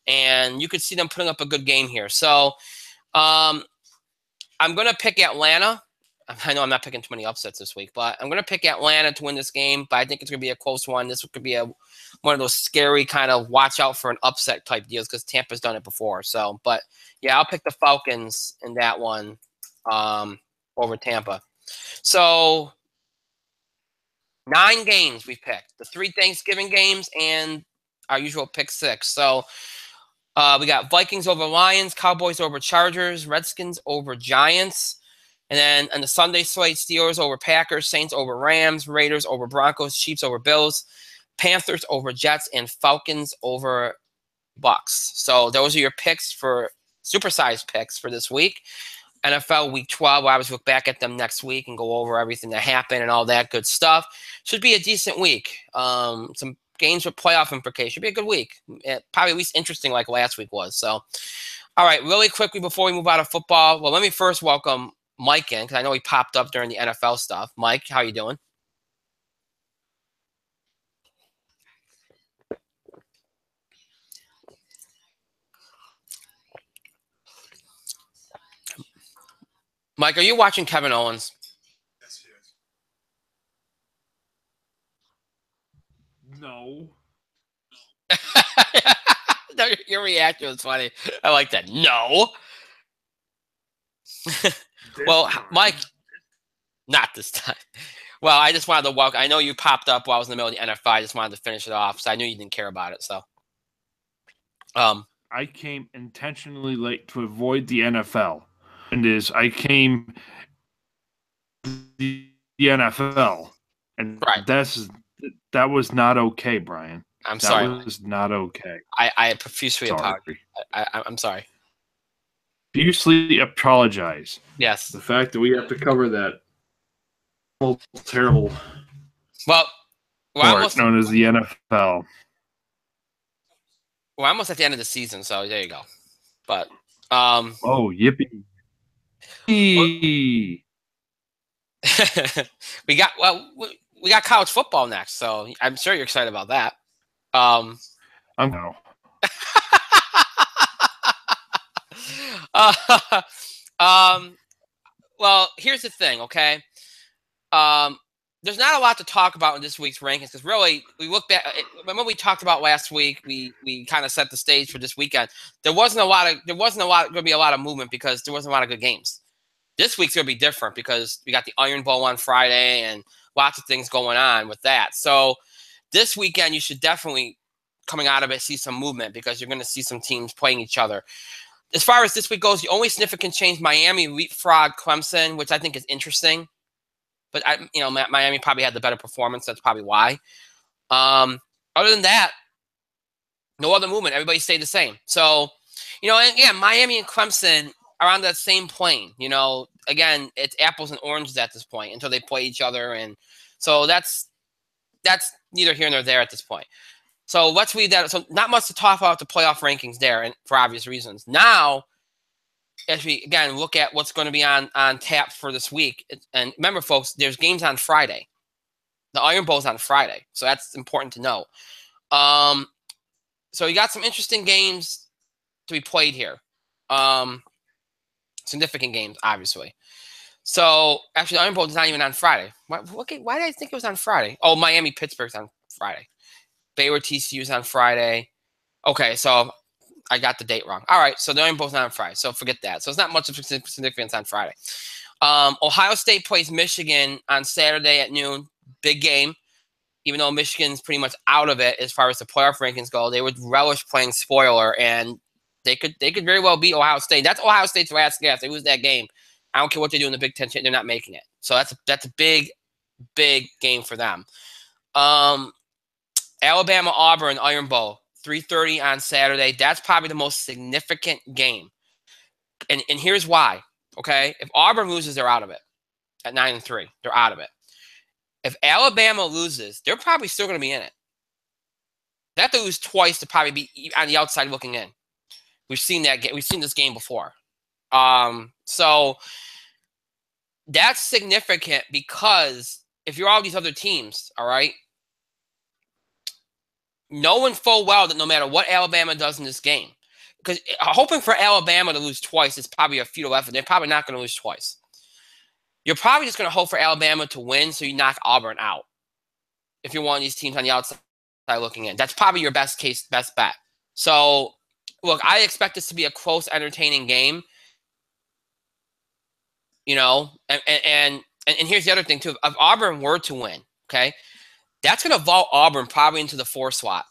And you could see them putting up a good game here. So I'm going to pick Atlanta. I know I'm not picking too many upsets this week, but I'm going to pick Atlanta to win this game. But I think it's going to be a close one. This could be one of those scary kind of watch out for an upset type deals because Tampa's done it before. So, but yeah, I'll pick the Falcons in that one over Tampa. So 9 games we picked. The 3 Thanksgiving games and our usual pick 6. So we got Vikings over Lions, Cowboys over Chargers, Redskins over Giants. And then on the Sunday slate, Steelers over Packers, Saints over Rams, Raiders over Broncos, Chiefs over Bills, Panthers over Jets, and Falcons over Bucks. So those are your picks for supersized picks for this week. NFL Week 12, I always look back at them next week and go over everything that happened and all that good stuff. Should be a decent week. Some games with playoff implications. Should be a good week. Probably at least interesting like last week was. So, all right, really quickly before we move out of football, well, let me first welcome Mike in because I know he popped up during the NFL stuff. Mike, how you doing? Mike, are you watching Kevin Owens? Yes, yes. No. Your reaction was funny. I like that. No. Well, Mike, not this time. Well, I just wanted to welcome. I know you popped up while I was in the middle of the NFL. I just wanted to finish it off, so I knew you didn't care about it. So, I came intentionally late to avoid the NFL, and I came the NFL, and right. That was not okay, Brian. I'm sorry. That was not okay. I profusely apologize. I'm sorry. Profusely apologize. Yes. The fact that we have to cover that terrible well sport known as the NFL. We're almost at the end of the season, so there you go. But oh, yippee! we got college football next, so I'm sure you're excited about that. I'm no. Well, here's the thing, okay? There's not a lot to talk about in this week's rankings because really, we look back. Remember we talked about last week. We kind of set the stage for this weekend. There wasn't going to be a lot of movement because there wasn't a lot of good games. This week's going to be different because we got the Iron Bowl on Friday and lots of things going on with that. So this weekend, you should definitely, coming out of it, see some movement because you're going to see some teams playing each other. As far as this week goes, the only significant change, Miami leapfrog Clemson, which I think is interesting. But Miami probably had the better performance. That's probably why. Other than that, no other movement. Everybody stayed the same. So, and yeah, Miami and Clemson are on that same plane. Again, it's apples and oranges at this point until they play each other, and so that's neither here nor there at this point. So let's leave that. So not much to talk about the playoff rankings there, and for obvious reasons. Now, as we again look at what's going to be on tap for this week, and remember, folks, there's games on Friday. The Iron Bowl's on Friday, so that's important to know. So you got some interesting games to be played here. Significant games, obviously. So actually, the Iron Bowl is not even on Friday. Why did I think it was on Friday? Oh, Miami Pittsburgh's on Friday. Baylor TCU is on Friday. Okay, so I got the date wrong. All right, so the Iron Bowl's not on Friday, so forget that. So it's not much of significance on Friday. Ohio State plays Michigan on Saturday at noon. Big game. Even though Michigan's pretty much out of it as far as the playoff rankings go, they would relish playing spoiler, and they could very well beat Ohio State. That's Ohio State's last gasp. They lose that game, I don't care what they do in the Big Ten. They're not making it. So that's a big game for them. Alabama Auburn Iron Bowl 3:30 on Saturday. That's probably the most significant game, and here's why. Okay, if Auburn loses, they're out of it at 9-3. They're out of it. If Alabama loses, they're probably still going to be in it. They have to lose twice to probably be on the outside looking in. We've seen that. We've seen this game before. So that's significant because if you're all these other teams, all right, knowing full well that no matter what Alabama does in this game, because hoping for Alabama to lose twice is probably a futile effort. They're probably not going to lose twice. You're probably just going to hope for Alabama to win so you knock Auburn out. If you're one of these teams on the outside looking in, that's probably your best bet. So, look, I expect this to be a close, entertaining game. You know, and here's the other thing too. If Auburn were to win, okay, that's going to vault Auburn probably into the 4 slot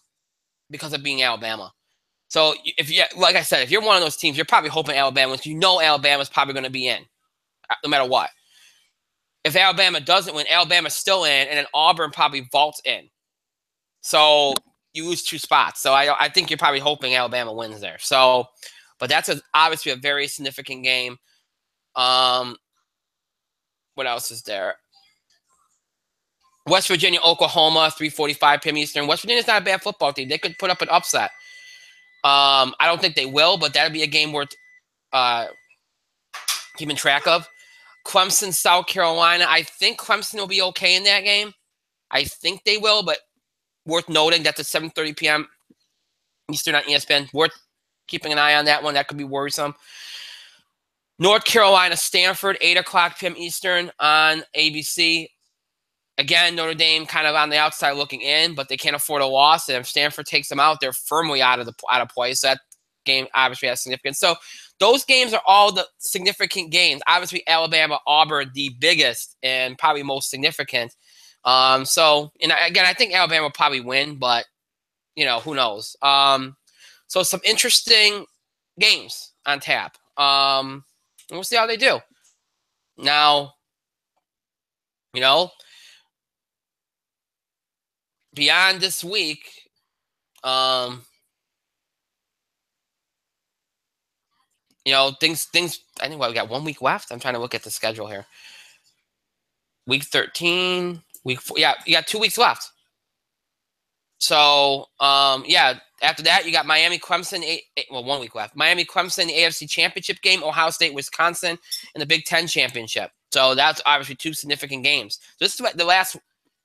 because of being Alabama. So if you, like I said, if you're one of those teams, you're probably hoping Alabama wins. You know Alabama's probably going to be in, no matter what. If Alabama doesn't win, Alabama's still in, and then Auburn probably vaults in. So you lose 2 spots. So I think you're probably hoping Alabama wins there. So, but that's obviously a very significant game. What else is there? West Virginia, Oklahoma, 3:45 p.m. Eastern. West Virginia's not a bad football team. They could put up an upset. I don't think they will, but that'd be a game worth keeping track of. Clemson, South Carolina. I think Clemson will be okay in that game. I think they will, but worth noting that's at 7:30 p.m. Eastern on ESPN. Worth keeping an eye on that one. That could be worrisome. North Carolina, Stanford, 8 o'clock p.m. Eastern on ABC. Again, Notre Dame kind of on the outside looking in, but they can't afford a loss. And if Stanford takes them out, they're firmly out of play. So that game obviously has significance. So those games are all the significant games. Obviously, Alabama, Auburn, the biggest and probably most significant. So, and again, I think Alabama will probably win, but, you know, who knows? So some interesting games on tap. And we'll see how they do. Now, you know, beyond this week, you know, things. I think we got 1 week left. I'm trying to look at the schedule here. Week 13, week 4. Yeah, you got 2 weeks left. So, yeah. After that, you got Miami, Clemson. 1 week left. Miami, Clemson, the AFC Championship game. Ohio State, Wisconsin, and the Big Ten Championship. So that's obviously 2 significant games. This is the last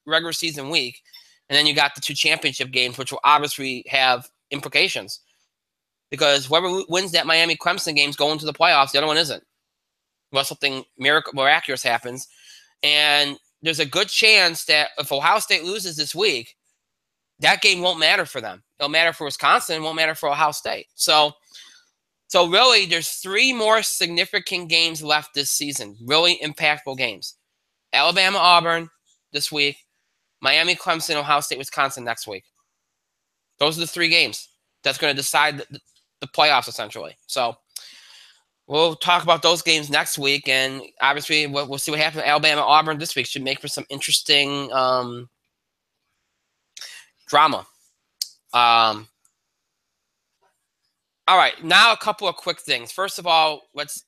regular season week, and then you got the 2 championship games, which will obviously have implications. Because whoever wins that Miami Clemson game is going to the playoffs. The other one isn't. Unless something miraculous happens. And there's a good chance that if Ohio State loses this week, that game won't matter for them. It'll matter for Wisconsin. It won't matter for Ohio State. So really, there's 3 more significant games left this season. Really impactful games. Alabama, Auburn this week. Miami, Clemson, Ohio State, Wisconsin next week. Those are the 3 games that's going to decide the playoffs, essentially. So we'll talk about those games next week, and obviously we'll see what happens. Alabama, Auburn this week should make for some interesting drama. All right, now a couple of quick things. First of all, let's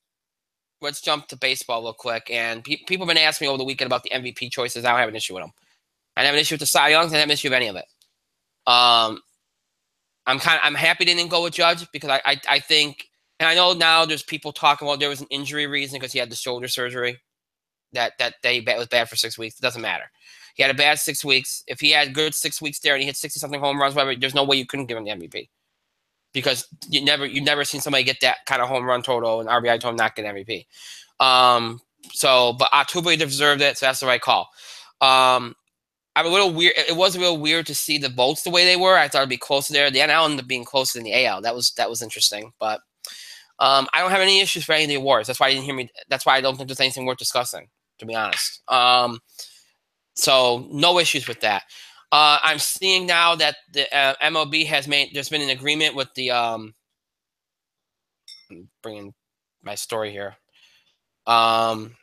jump to baseball real quick. And people have been asking me over the weekend about the MVP choices. I don't have an issue with them. I don't have an issue with the Cy Youngs. I don't have an issue with any of it. I'm happy they didn't go with Judge because I think, and I know now there's people talking about there was an injury reason because he had the shoulder surgery that was bad for 6 weeks. It doesn't matter. He had a bad 6 weeks. If he had good 6 weeks there and he hit 60-something home runs, whatever, there's no way you couldn't give him the MVP because you've never seen somebody get that kind of home run total and RBI total not get MVP. So, but Altuve deserved it, so that's the right call. I'm a little weird. It was real weird to see the votes the way they were. I thought it'd be closer there. The NL ended up being closer than the AL. That was interesting. But I don't have any issues for any of the awards. That's why you didn't hear me. That's why I don't think there's anything worth discussing, to be honest. So no issues with that. I'm seeing now that the MLB there's been an agreement with the I'm bringing my story here. Trying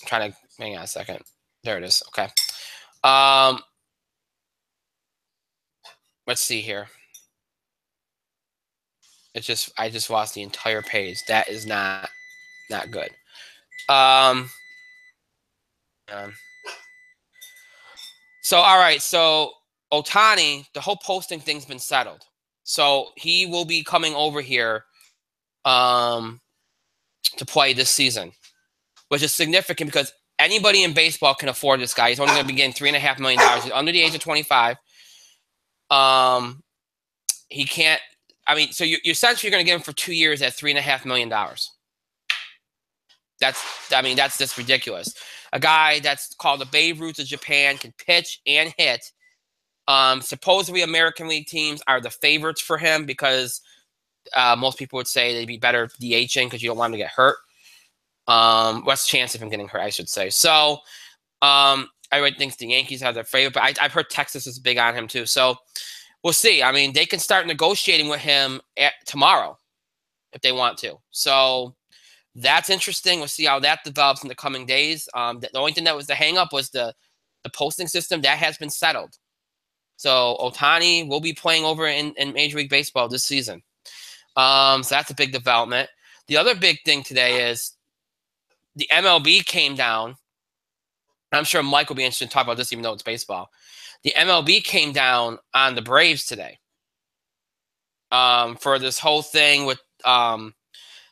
to hang on a second. There it is. Okay. Let's see here. I just lost the entire page. That is not good. So all right, so Ohtani, the whole posting thing's been settled. So he will be coming over here to play this season, which is significant because anybody in baseball can afford this guy. He's only going to be getting $3.5 million. He's under the age of 25. He can't. I mean, so you're essentially going to get him for 2 years at $3.5 million. That's just ridiculous. A guy that's called the Babe Ruth of Japan, can pitch and hit. Supposedly American League teams are the favorites for him because most people would say they'd be better DHing because you don't want him to get hurt. Less chance of him getting hurt, I should say. So everybody thinks the Yankees are their favorite, but I've heard Texas is big on him too. So we'll see. I mean, they can start negotiating with him tomorrow if they want to. So that's interesting. We'll see how that develops in the coming days. The only thing that was the hang-up was the posting system. That has been settled. So Ohtani will be playing over in Major League Baseball this season. So that's a big development. The other big thing today is the MLB came down. I'm sure Mike will be interested to talk about this even though it's baseball. The MLB came down on the Braves today for this whole thing with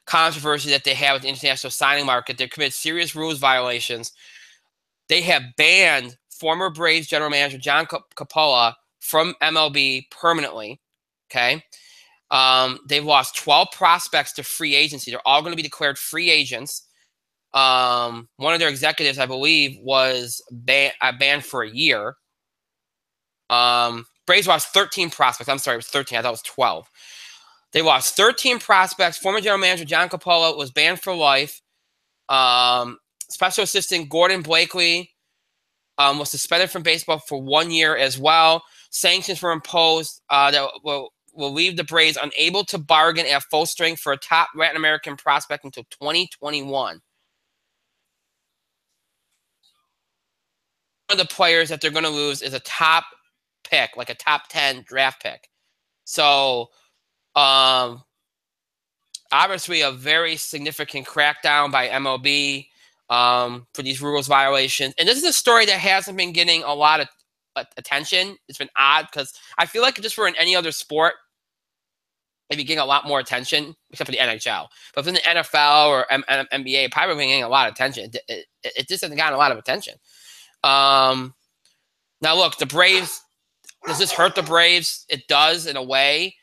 controversy that they have with the international signing market. They committed serious rules violations. They have banned former Braves general manager John Coppola from MLB permanently. Okay. They've lost 12 prospects to free agency. They're all going to be declared free agents. One of their executives, I believe, was banned for a year. Braves lost 13 prospects. I'm sorry, it was 13. I thought it was 12. They lost 13 prospects. Former general manager John Coppola was banned for life. Special assistant Gordon Blakely was suspended from baseball for 1 year as well. Sanctions were imposed that will leave the Braves unable to bargain at full strength for a top Latin American prospect until 2021. One of the players that they're going to lose is a top pick, like a top 10 draft pick. So obviously a very significant crackdown by MLB for these rules violations. And this is a story that hasn't been getting a lot of attention. It's been odd because I feel like if this were in any other sport, it'd be getting a lot more attention, except for the NHL. But if in the NFL or NBA, it probably been getting a lot of attention. It just hasn't gotten a lot of attention. Now, look, the Braves, does this hurt the Braves? It does in a way.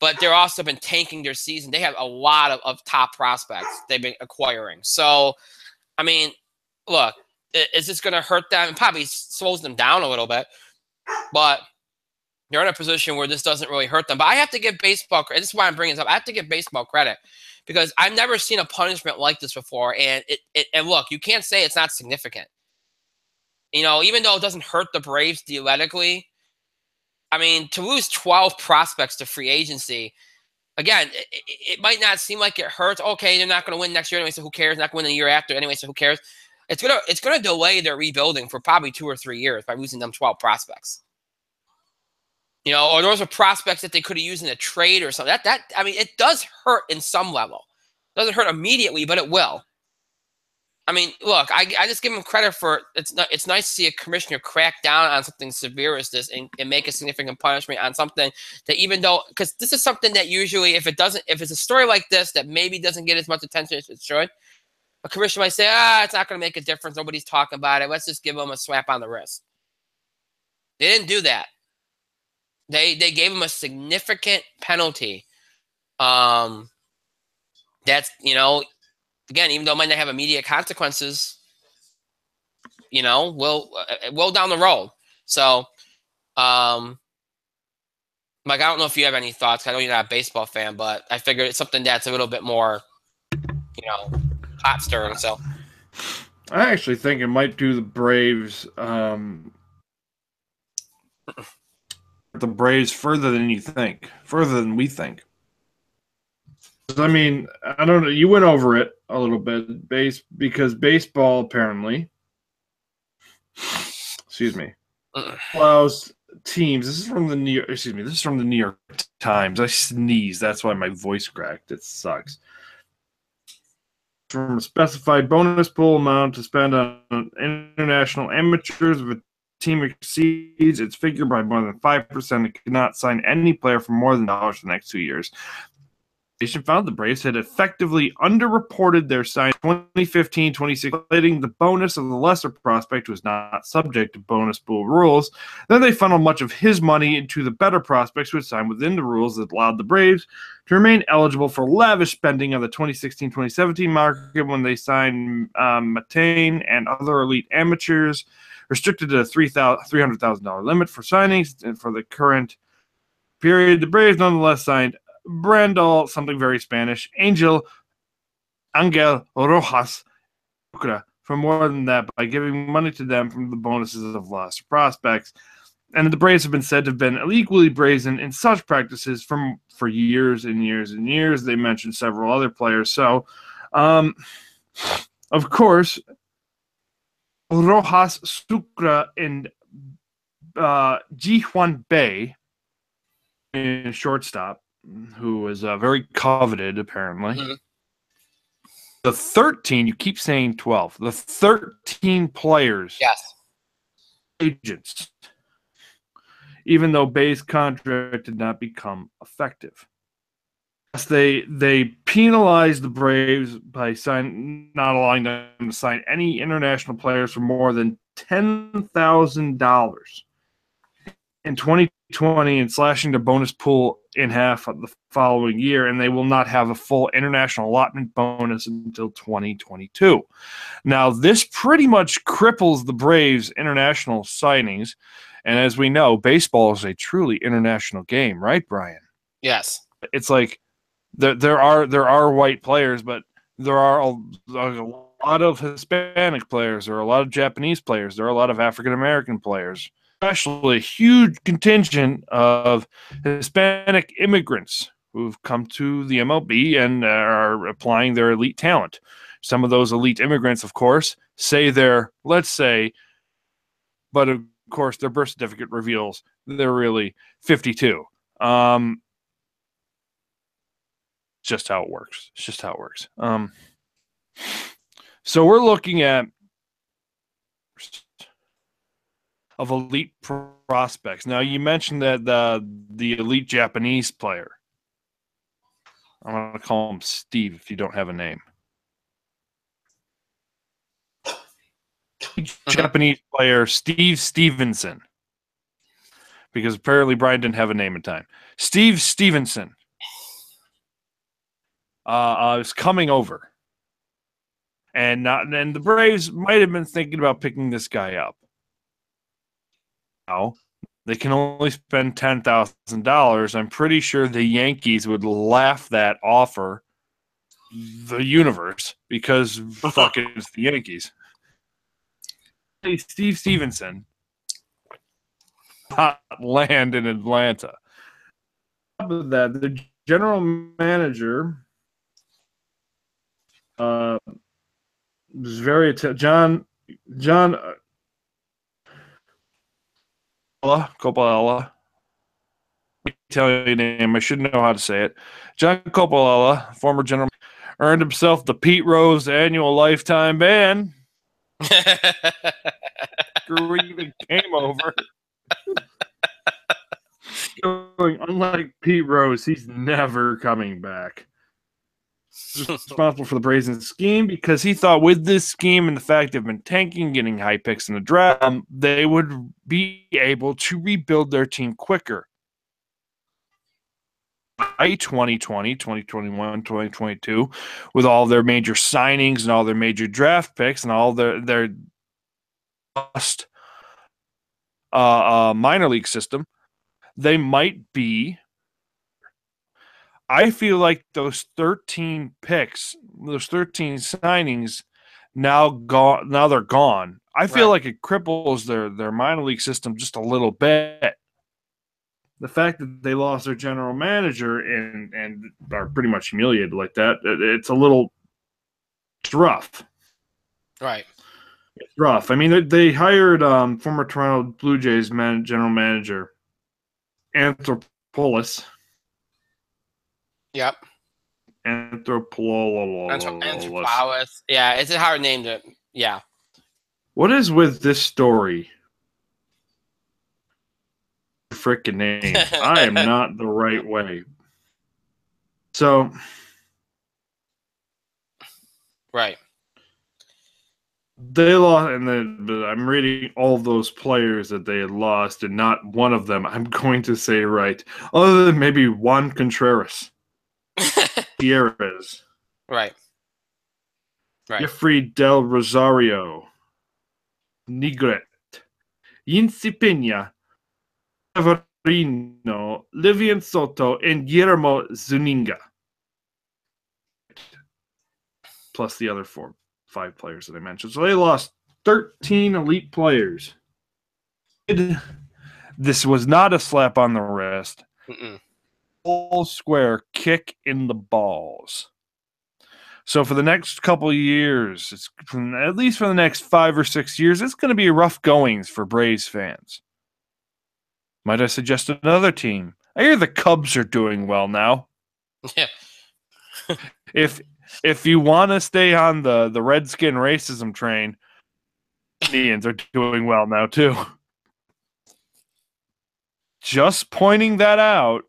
But they're also been tanking their season. They have a lot of top prospects they've been acquiring. So, I mean, look, is this going to hurt them? It probably slows them down a little bit. But they're in a position where this doesn't really hurt them. But I have to give baseball credit. This is why I'm bringing this up. I have to give baseball credit because I've never seen a punishment like this before. And and look, you can't say it's not significant. You know, even though it doesn't hurt the Braves theoretically, I mean, to lose 12 prospects to free agency, again, it might not seem like it hurts. Okay, they're not going to win next year anyway, so who cares? They're not going to win the year after anyway, so who cares? It's gonna delay their rebuilding for probably 2 or 3 years by losing them 12 prospects. You know, or those are prospects that they could have used in a trade or something. I mean, it does hurt in some level. It doesn't hurt immediately, but it will. I mean, look, I just give him credit for it's nice to see a commissioner crack down on something severe as this and make a significant punishment on something that even though because this is something that usually if it's a story like this that maybe doesn't get as much attention as it should, a commissioner might say, it's not going to make a difference. Nobody's talking about it. Let's just give them a slap on the wrist. They didn't do that. They gave him a significant penalty. That's, you know, again, even though it might not have immediate consequences, will down the road. So, Mike, I don't know if you have any thoughts. I know you're not a baseball fan, but I figured it's something that's a little bit more, hot stirring. So, I actually think it might do the Braves further than you think, further than we think. I mean, I don't know. You went over it a little bit, because baseball apparently, excuse me, allows teams. This is from the New York Times. I sneezed. That's why my voice cracked. It sucks. From a specified bonus pool amount to spend on international amateurs, if a team exceeds its figure by more than 5%, it cannot sign any player for more than $1 for the next 2 years. Found the Braves had effectively underreported their sign 2015-2016, letting the bonus of the lesser prospect who was not subject to bonus pool rules. Then they funneled much of his money into the better prospects who had signed within the rules that allowed the Braves to remain eligible for lavish spending on the 2016-2017 market when they signed Matane and other elite amateurs, restricted to a $300,000 limit for signings. And for the current period, the Braves nonetheless signed Brandel, something very Spanish, Angel Rojas for more than that by giving money to them from the bonuses of lost prospects. And the Braves have been said to have been equally brazen in such practices for years and years and years. They mentioned several other players. So, of course, Rojas, Sucre, and Ji-hwan Bae, in shortstop, who was very coveted, apparently. Mm-hmm. The 13, you keep saying 12. The 13 players, yes, agents, even though Bay's contract did not become effective. They penalized the Braves by not allowing them to sign any international players for more than $10,000 in 2020 and slashing the bonus pool in half of the following year, and they will not have a full international allotment bonus until 2022. Now, this pretty much cripples the Braves' international signings, and as we know, baseball is a truly international game, right, Brian? Yes. It's like there are white players, but there are a lot of Hispanic players, there are a lot of Japanese players, there are a lot of African American players, especially a huge contingent of Hispanic immigrants who've come to the MLB and are applying their elite talent. Some of those elite immigrants, of course, let's say, but of course their birth certificate reveals they're really 52. Just how it works. It's just how it works. So we're looking at of elite prospects. Now, you mentioned that the elite Japanese player. I'm going to call him Steve if you don't have a name. Japanese player Steve Stevenson. Because apparently Brian didn't have a name in time. Steve Stevenson is coming over. And the Braves might have been thinking about picking this guy up. Now, they can only spend $10,000. I'm pretty sure the Yankees would laugh that offer the universe because fuck it's the Yankees. Hey, Steve Stevenson, not land in Atlanta. On top of that, the general manager was very John Coppolella. Tell you your name. I should know how to say it. John Coppolella, former general, earned himself the Pete Rose annual lifetime ban. Screw even came over. Unlike Pete Rose, he's never coming back. He's responsible for the brazen scheme because he thought with this scheme and the fact they've been tanking, getting high picks in the draft, they would be able to rebuild their team quicker. 2020, 2021, 2022, with all their major signings and all their major draft picks and all their lost minor league system, they might be. I feel like those 13 picks, those 13 signings now gone. Now they're gone. I feel like it cripples their minor league system just a little bit. The fact that they lost their general manager and are pretty much humiliated like that, it's a little rough. Right. It's rough. I mean, they hired former Toronto Blue Jays general manager Anthopoulos. Yep. Anthopoulos. Yeah, it's a hard name to. Yeah. What is with this story? Freaking name. I am not the right way. So. Right. They lost, and I'm reading all those players that they had lost, and not one of them I'm going to say right, other than maybe Juan Contreras. Gutierrez. Right. Jeffrey Del Rosario. Nigret. Yinsi Pena. Severino. Livian Soto. And Guillermo Zuniga. Plus the other 5 players that I mentioned. So they lost 13 elite players. This was not a slap on the wrist. Full square kick in the balls. So for the next couple of years, at least for the next 5 or 6 years, it's going to be rough goings for Braves fans. Might I suggest another team? I hear the Cubs are doing well now. Yeah. If you want to stay on the Redskin racism train, Indians are doing well now too. Just pointing that out.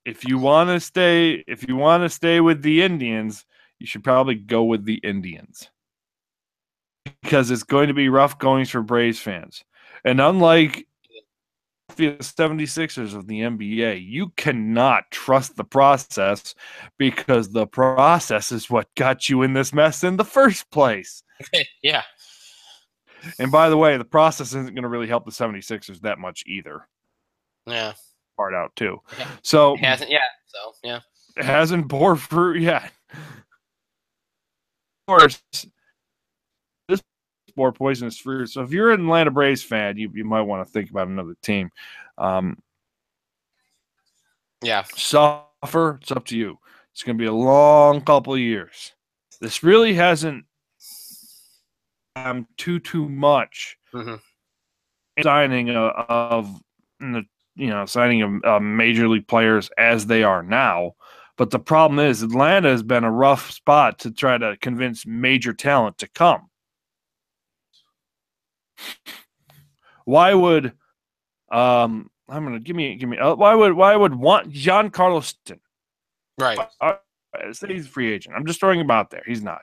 If you want to stay with the Indians, you should probably go with the Indians. Because it's going to be rough goings for Braves fans. And unlike the 76ers of the NBA, you cannot trust the process, because the process is what got you in this mess in the first place. Yeah. And by the way, the process isn't going to really help the 76ers that much either. Yeah. Part out too. Yeah. So it hasn't yet. So yeah. It hasn't bore fruit yet. Of course, this more poisonous fruit. So if you're an Atlanta Braves fan, you might want to think about another team. Yeah. Suffer. It's up to you. It's going to be a long couple of years. This really hasn't too much signing signing of major league players as they are now. But the problem is Atlanta has been a rough spot to try to convince major talent to come. Why would why would want Giancarlo Stanton? Right. Say he's a free agent. I'm just throwing him out there. He's not.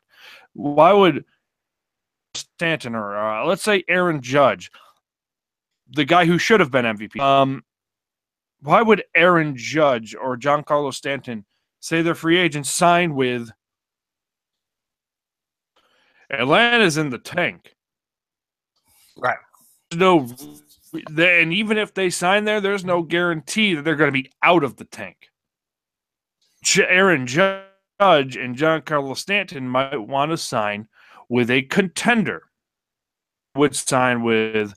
Why would Stanton or let's say Aaron Judge, the guy who should have been MVP, why would Aaron Judge or Giancarlo Stanton say they're free agents, sign with Atlanta's in the tank? Right. And even if they sign there, there's no guarantee that they're going to be out of the tank. Aaron Judge and Giancarlo Stanton might want to sign with a contender. Would sign with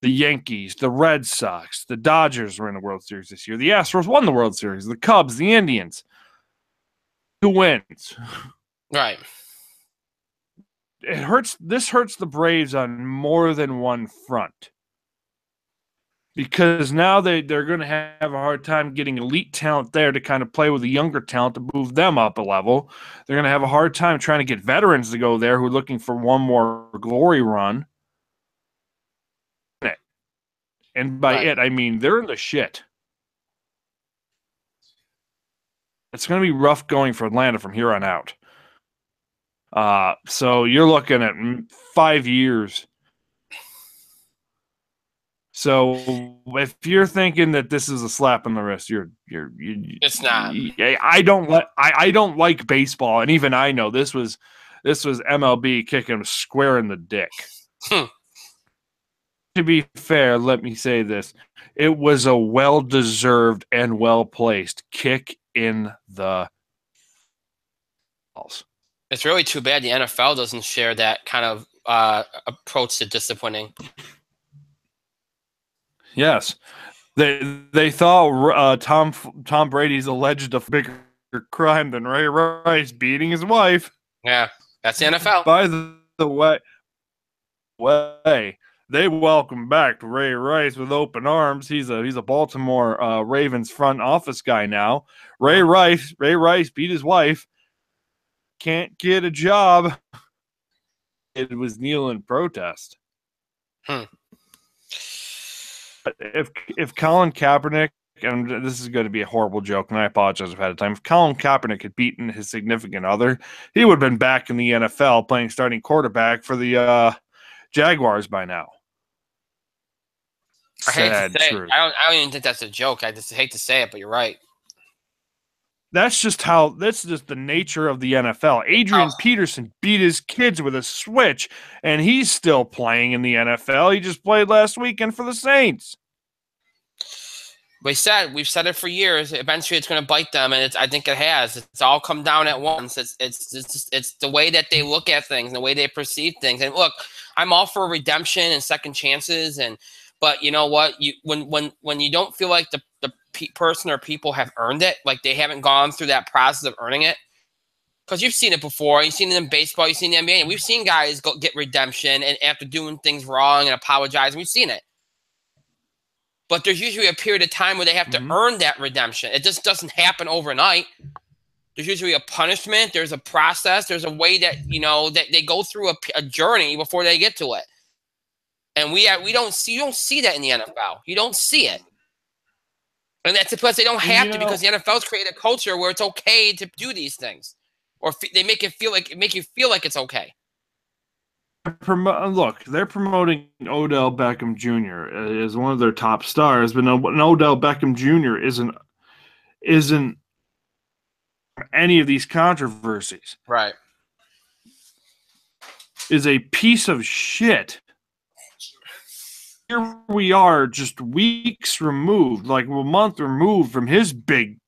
the Yankees, the Red Sox, the Dodgers were in the World Series this year. The Astros won the World Series. The Cubs, the Indians. Who wins? Right. This hurts the Braves on more than one front. Because now they're going to have a hard time getting elite talent there to kind of play with the younger talent to move them up a level. They're going to have a hard time trying to get veterans to go there who are looking for one more glory run. And by it, I mean they're in the shit. It's going to be rough going for Atlanta from here on out. So you're looking at 5 years So if you're thinking that this is a slap on the wrist, It's not. I don't like baseball, and even I know this was MLB kicking him square in the dick. To be fair, let me say this. It was a well-deserved and well-placed kick in the balls. It's really too bad the NFL doesn't share that kind of approach to disciplining. Yes. They thought Tom Brady's alleged a bigger crime than Ray Rice beating his wife. Yeah, that's the NFL. By the way, they welcome back Ray Rice with open arms. He's a Baltimore Ravens front office guy now. Ray Rice beat his wife. Can't get a job. It was kneel in protest. If Colin Kaepernick, and this is going to be a horrible joke, and I apologize ahead of time. If Colin Kaepernick had beaten his significant other, he would have been back in the NFL playing starting quarterback for the Jaguars by now. I don't even think that's a joke. I just hate to say it, but you're right. That's just the nature of the NFL. Adrian Peterson beat his kids with a switch, and he's still playing in the NFL. He just played last weekend for the Saints. We've said it for years. Eventually, it's going to bite them, and I think it has. It's all come down at once. It's the way that they look at things, and the way they perceive things. And look, I'm all for redemption and second chances, but you know what? When you don't feel like the person or people have earned it, like they haven't gone through that process of earning it, because you've seen it before. You've seen it in baseball. You've seen the NBA. And we've seen guys get redemption and after doing things wrong and apologizing. We've seen it. But there's usually a period of time where they have to earn that redemption. It just doesn't happen overnight. There's usually a punishment. There's a process. There's a way that, that they go through a journey before they get to it. And you don't see that in the NFL. You don't see it. And that's because they don't have to, because the NFL's created a culture where it's okay to do these things, or they make you feel like it's okay. Look, they're promoting Odell Beckham Jr. as one of their top stars, but Odell Beckham Jr. isn't any of these controversies. Right. Is a piece of shit. Here we are, just weeks removed, like a month removed from his big,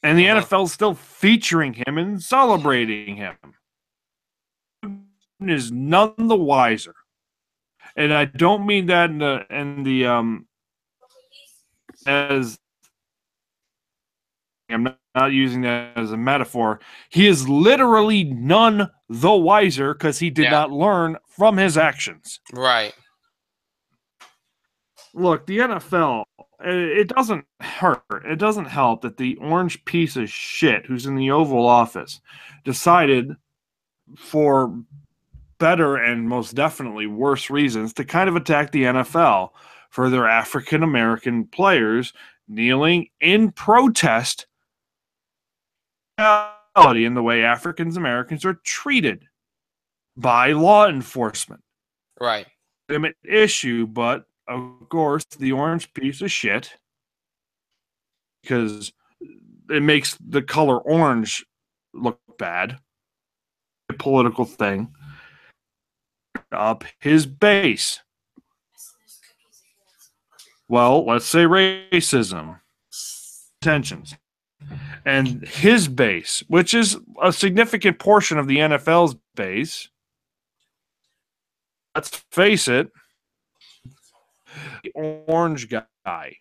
and the NFL is still featuring him and celebrating him. Is none the wiser, and I don't mean that as I'm not using that as a metaphor. He is literally none the wiser because he did not learn from his actions. Right. Look, the NFL, it doesn't hurt. It doesn't help that the orange piece of shit who's in the Oval Office decided, for better and most definitely worse reasons, to kind of attack the NFL for their African American players kneeling in protest in the way African Americans are treated by law enforcement. Right. Legitimate issue, but of course the orange piece of shit, because it makes the color orange look bad, a political thing, up his base. Well, let's say racism, tensions, and his base, which is a significant portion of the NFL's base. Let's face it, the orange guy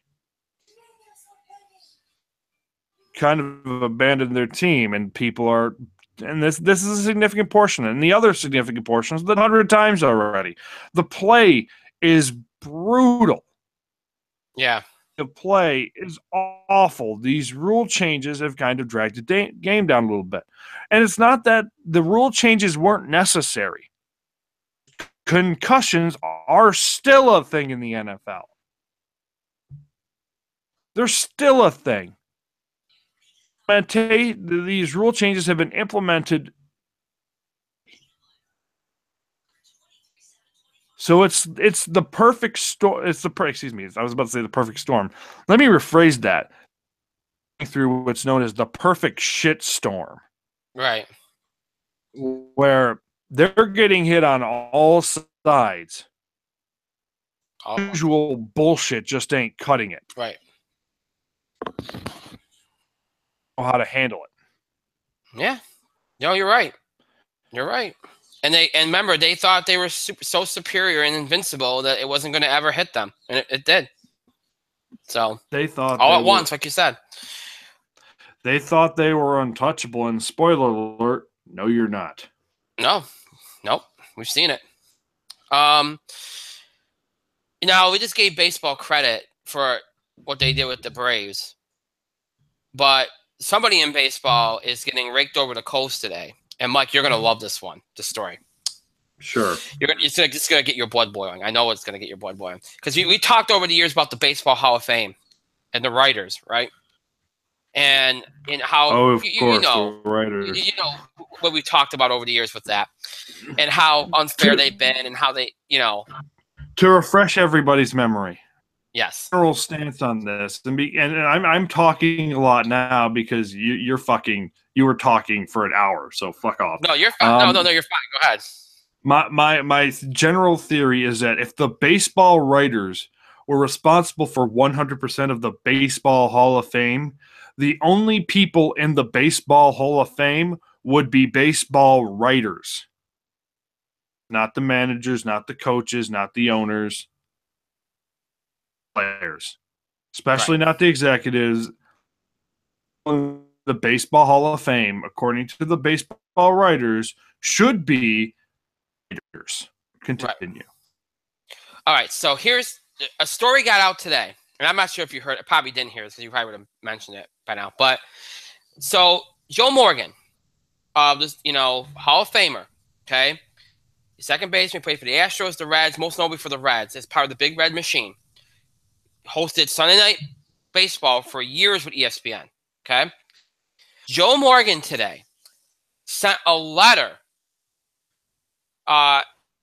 kind of abandoned their team, and people are, and this is a significant portion, and the other significant portion is 100 times already. The play is brutal. Yeah. The play is awful. These rule changes have kind of dragged the game down a little bit. And it's not that the rule changes weren't necessary. Concussions are still a thing in the NFL. They're still a thing. These rule changes have been implemented So it's the perfect storm. Excuse me. I was about to say the perfect storm. Let me rephrase that. Through what's known as the perfect shit storm, Right. where they're getting hit on all sides. Usual bullshit just ain't cutting it. Right. Know how to handle it. Yeah. No, you're right. You're right. And remember, they thought they were so superior and invincible that it wasn't going to ever hit them, and it did. So they thought all at once, like you said. They thought they were untouchable, and spoiler alert, no, you're not. No, nope. We've seen it. Now we just gave baseball credit for what they did with the Braves, but somebody in baseball is getting raked over the coals today. And Mike, you're gonna love this story. Sure. It's just gonna get your blood boiling. I know it's gonna get your blood boiling because we talked over the years about the Baseball Hall of Fame and the writers, right? And how of course, the writers. You know what we've talked about over the years with that, and how unfair they've been, and how they, to refresh everybody's memory. Yes. General stance on this, and I'm talking a lot now because you were talking for an hour, so fuck off. No, you're fine. No, you're fine. Go ahead. My general theory is that if the baseball writers were responsible for 100% of the Baseball Hall of Fame, the only people in the Baseball Hall of Fame would be baseball writers. Not the managers, not the coaches, not the owners. Players. Especially not the executives. The Baseball Hall of Fame, according to the baseball writers, should be writers. Continue. Right. All right, so here's a story got out today. And I'm not sure if you heard it. Probably didn't hear it because you probably would have mentioned it by now. But so Joe Morgan, this Hall of Famer, okay, second baseman, played for the Astros, the Reds, most notably for the Reds, as part of the Big Red Machine. Hosted Sunday Night Baseball for years with ESPN. Okay, Joe Morgan today sent a letter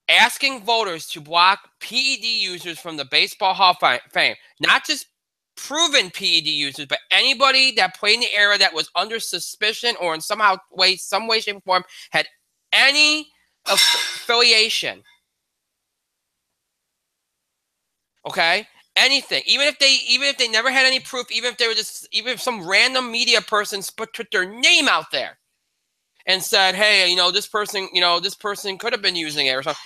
asking voters to block PED users from the Baseball Hall of Fame. Not just proven PED users, but anybody that played in the era that was under suspicion or in some way, shape, or form had any affiliation. Okay? Anything. Even if they never had any proof, even if some random media person put their name out there and said, hey, this person could have been using it or something.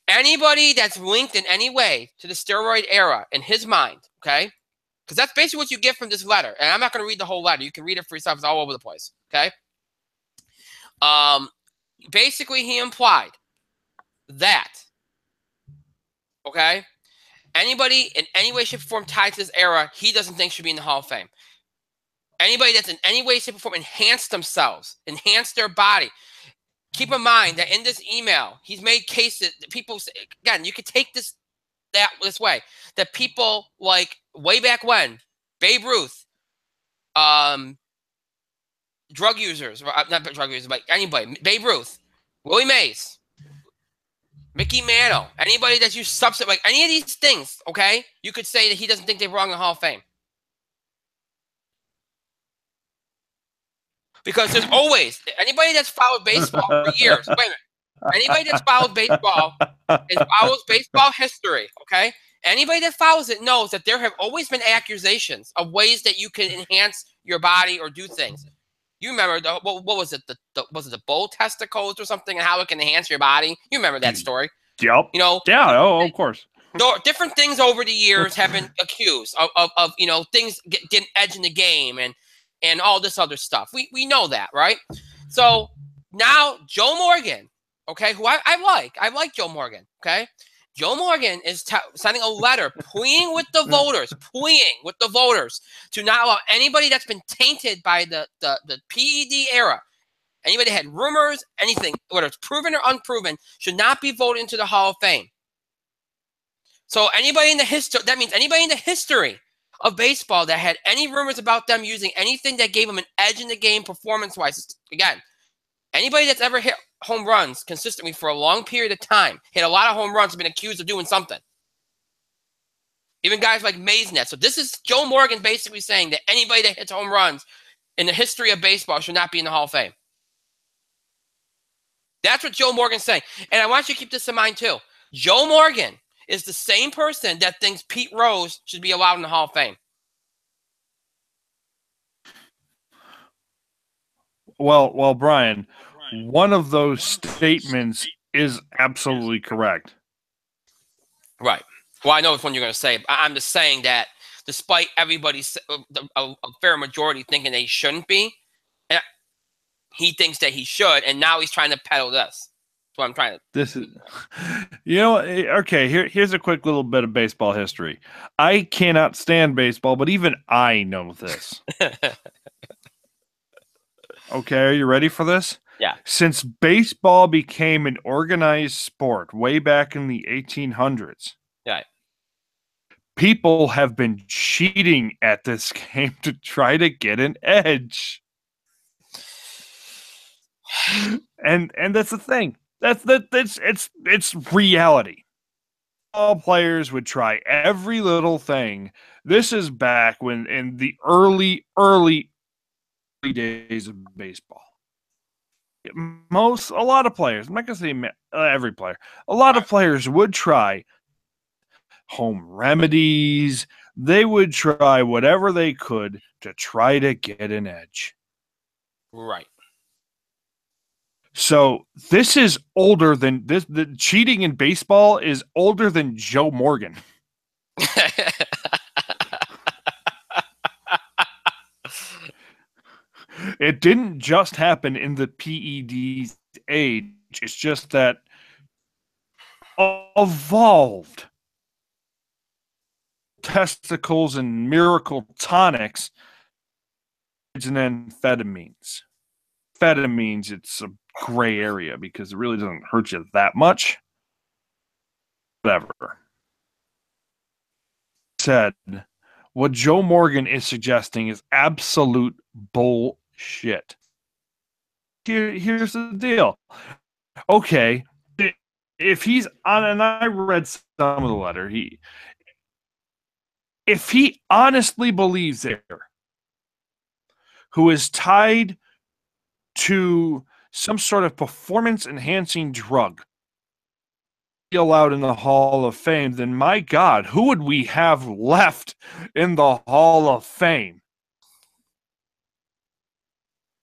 Anybody that's linked in any way to the steroid era in his mind, okay? Because that's basically what you get from this letter. And I'm not going to read the whole letter. You can read it for yourself. It's all over the place, okay? Basically, he implied that, okay, anybody in any way, shape, or form tied to this era, he doesn't think should be in the Hall of Fame. Anybody that's in any way, shape, or form enhanced themselves, enhanced their body. Keep in mind that in this email, he's made cases that people, again, you could take this way, that people like way back when, Babe Ruth, drug users, not drug users, but anybody, Babe Ruth, Willie Mays, Mickey Mantle, anybody that's used substance, like any of these things, okay, you could say that he doesn't think they belong in the Hall of Fame. Because there's always, anybody that's followed baseball for years, wait a minute, anybody that's followed baseball and follows baseball history, okay, anybody that follows it knows that there have always been accusations of ways that you can enhance your body or do things. You remember, what was it, was it the bull testicles or something, and how it can enhance your body? You remember that story. Yep. Yeah, of course. Different things over the years have been accused of things getting edge in the game and all this other stuff. We know that, right? So now Joe Morgan, okay, who I like Joe Morgan, okay? Joe Morgan is sending a letter pleading with the voters to not allow anybody that's been tainted by the PED era, anybody that had rumors, anything, whether it's proven or unproven, should not be voted into the Hall of Fame. So anybody in the history, that means anybody in the history of baseball that had any rumors about them using anything that gave them an edge in the game performance-wise, again, Anybody that's ever hit home runs consistently for a long period of time, hit a lot of home runs, have been accused of doing something. Even guys like Maysnet. So this is Joe Morgan basically saying that anybody that hits home runs in the history of baseball should not be in the Hall of Fame. That's what Joe Morgan's saying. And I want you to keep this in mind too. Joe Morgan is the same person that thinks Pete Rose should be allowed in the Hall of Fame. Well, Brian, one of those statements is absolutely correct. Right. Well, I know which one you're going to say. I'm just saying that despite everybody's a fair majority thinking that he shouldn't be, he thinks that he should, and now he's trying to peddle this. That's what I'm trying to. This is, okay. Here's a quick little bit of baseball history. I cannot stand baseball, but even I know this. Okay, are you ready for this? Yeah. Since baseball became an organized sport way back in the 1800s, Right. People have been cheating at this game to try to get an edge. And that's the thing. It's reality. All players would try every little thing. This is back when in the early days of baseball. A lot of players, I'm not going to say every player, a lot of players would try home remedies. They would try whatever they could to try to get an edge. Right. So this is older than this. The cheating in baseball is older than Joe Morgan. It didn't just happen in the PED's age. It's just that evolved testicles and miracle tonics and amphetamines. Amphetamines, it's a gray area because it really doesn't hurt you that much. Whatever. Said, what Joe Morgan is suggesting is absolute bullshit. Here's the deal. Okay, if he's on, and I read some of the letter, if he honestly believes there, who is tied to some sort of performance-enhancing drug, be allowed in the Hall of Fame, then my God, who would we have left in the Hall of Fame?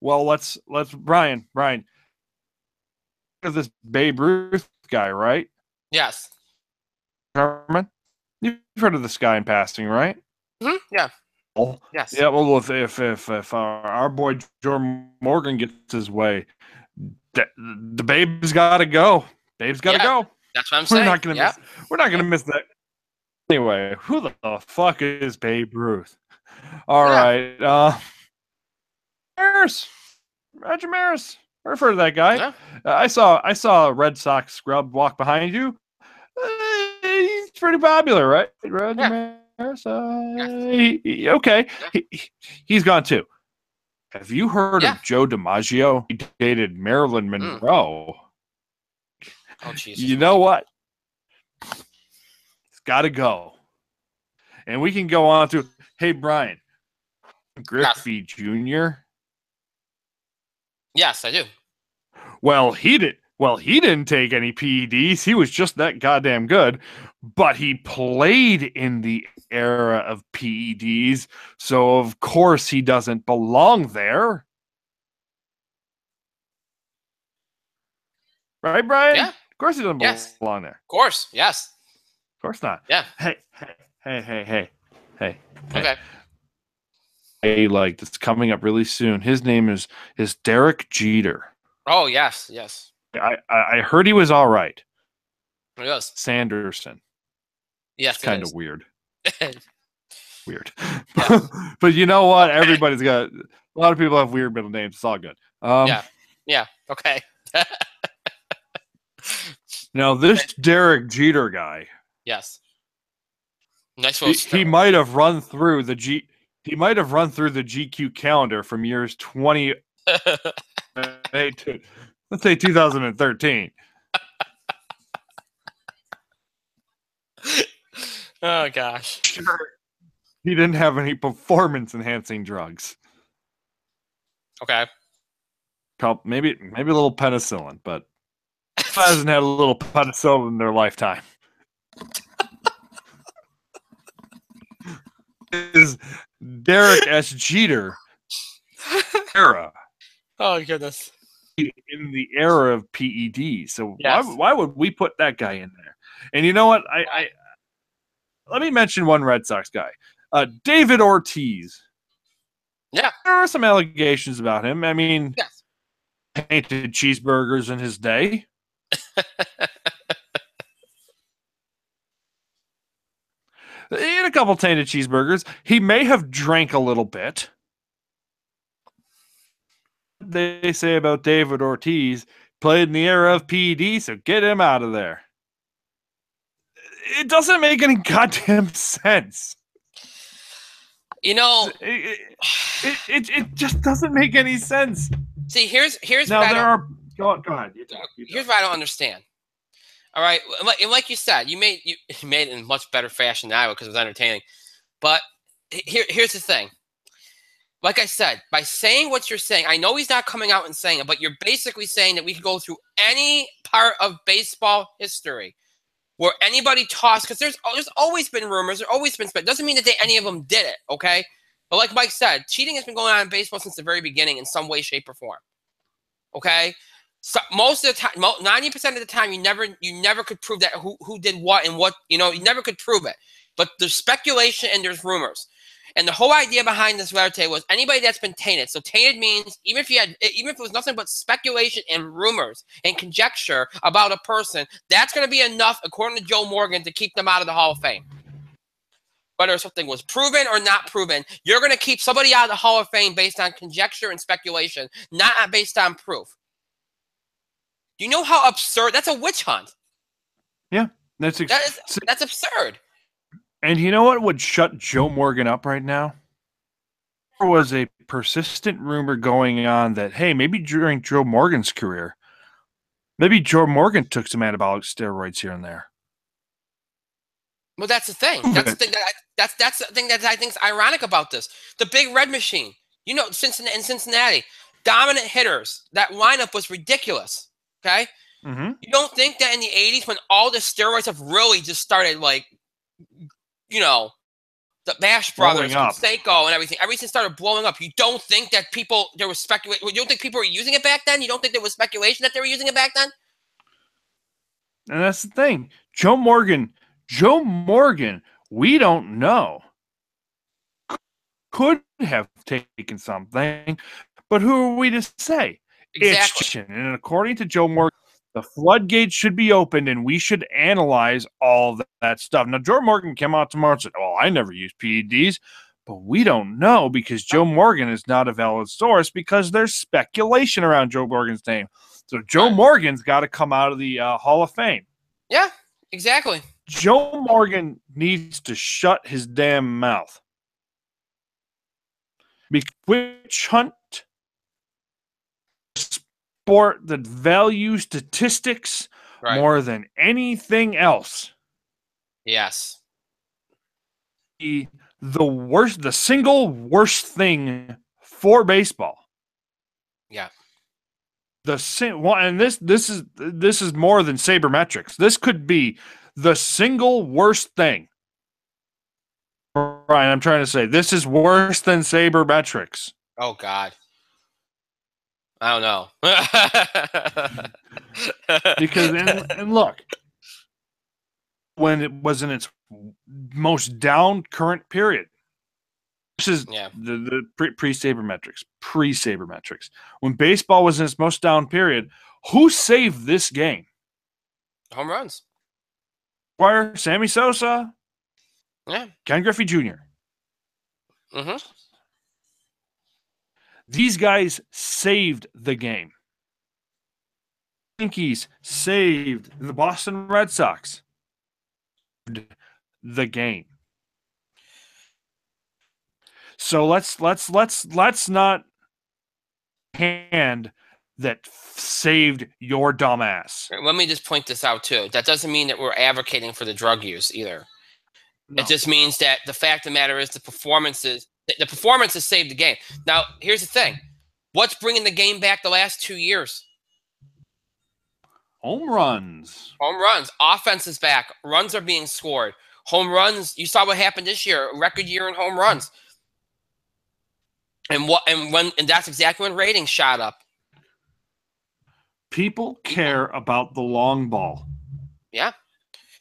Well, let's Brian, this Babe Ruth guy, right? Yes. Herman, you've heard of this guy in passing, right? Mm-hmm. Yeah. Well, yes. Yeah. Well, if our boy Joe Morgan gets his way, the Babe's got to go. Babe's got to go. That's what I'm saying. We're not gonna miss that. Anyway, who the fuck is Babe Ruth? All right. Maris. Roger Maris. I refer to that guy. Yeah. I saw a Red Sox scrub walk behind you. He's pretty popular, right? Roger Maris. Okay. Yeah. He's gone too. Have you heard of Joe DiMaggio? He dated Marilyn Monroe. Oh, Jesus. You know what? It's got to go. And we can go on to, hey, Brian, Griffey Jr. Yes, I do. Well, he didn't take any PEDs. He was just that goddamn good. But he played in the era of PEDs, so of course he doesn't belong there. Right, Brian? Yeah. Of course he doesn't belong there. Of course, yes. Of course not. Yeah. Hey. Okay. Hey, like, it's coming up really soon. His name is Derek Jeter. Oh, yes. I heard he was all right. Yes. Sanderson. Yes, it's kind of weird. Weird. Yeah. But you know what? Everybody's got, a lot of people have weird middle names. It's all good. Yeah. Okay. Now, this Derek Jeter guy. Yes. Nice little he might have run through the GQ calendar from years 20 Let's say 2013. Oh gosh. Sure, he didn't have any performance-enhancing drugs. Okay. Maybe a little penicillin, but hasn't had a little penicillin in their lifetime. Is Derek S. Jeter era. Oh goodness. In the era of PED. So Yes. why would we put that guy in there? And you know what? I let me mention one Red Sox guy. David Ortiz. Yeah. There are some allegations about him. I mean, Yes. tainted cheeseburgers in his day. He had a couple tainted cheeseburgers. He may have drank a little bit. They say about David Ortiz, played in the era of PED, so get him out of there. It doesn't make any goddamn sense. You know, it just doesn't make any sense. see, here's Now what there are. Go ahead. Here's what I don't understand. All right, like you said, you made it in much better fashion than I would because it was entertaining. But here's the thing. Like I said, by saying what you're saying, I know he's not coming out and saying it, but you're basically saying that we can go through any part of baseball history where anybody tossed, because there's always been rumors, there's always been, but it doesn't mean that any of them did it, okay? But like Mike said, cheating has been going on in baseball since the very beginning in some way, shape, or form, okay? So most of the time, 90% of the time, you never could prove that who did what and what, you never could prove it. But there's speculation and there's rumors. And the whole idea behind this Verte was anybody that's been tainted. So tainted means even if it was nothing but speculation and rumors and conjecture about a person, that's going to be enough, according to Joe Morgan, to keep them out of the Hall of Fame. Whether something was proven or not proven, you're going to keep somebody out of the Hall of Fame based on conjecture and speculation, not based on proof. Do you know how absurd? That's a witch hunt. Yeah, that's absurd. And you know what would shut Joe Morgan up right now? There was a persistent rumor going on that, hey, maybe during Joe Morgan's career, maybe Joe Morgan took some anabolic steroids here and there. Well, that's the thing. That's the thing that's the thing that I think is ironic about this. The Big Red Machine, in Cincinnati, dominant hitters. That lineup was ridiculous. Okay, mm-hmm. You don't think that in the '80s, when all the steroids have really just started, like, the Bash Brothers, Seiko, and everything started blowing up. You don't think that there was speculation? You don't think people were using it back then? You don't think there was speculation that they were using it back then? And that's the thing. Joe Morgan, we don't know. Could have taken something, but who are we to say? Exactly. And according to Joe Morgan, the floodgates should be opened and we should analyze all that stuff. Now, Joe Morgan came out tomorrow and said, well, I never used PEDs, but we don't know because Joe Morgan is not a valid source because there's speculation around Joe Morgan's name. So Joe Morgan's got to come out of the Hall of Fame. Yeah, exactly. Joe Morgan needs to shut his damn mouth. Witch hunt sport that values statistics more than anything else. Yes. The single worst thing for baseball. Yeah. And this is more than sabermetrics. This could be the single worst thing. Brian, I'm trying to say this is worse than sabermetrics. Oh God. I don't know. Because and look, when it was in its most down current period, this is the pre-sabermetrics. When baseball was in its most down period, who saved this game? Home runs. Squire, Sammy Sosa, Ken Griffey Jr. Mm-hmm. These guys saved the game. Yankees saved the Boston Red Sox. The game. So let's not hand that saved your dumb ass. Let me just point this out too. That doesn't mean that we're advocating for the drug use either. No. It just means that the fact of the matter is the performances saved the game. Now, here's the thing. What's bringing the game back the last 2 years? Home runs. Home runs. Offense is back. Runs are being scored. Home runs. You saw what happened this year. A record year in home runs. And that's exactly when ratings shot up. People care about the long ball. Yeah.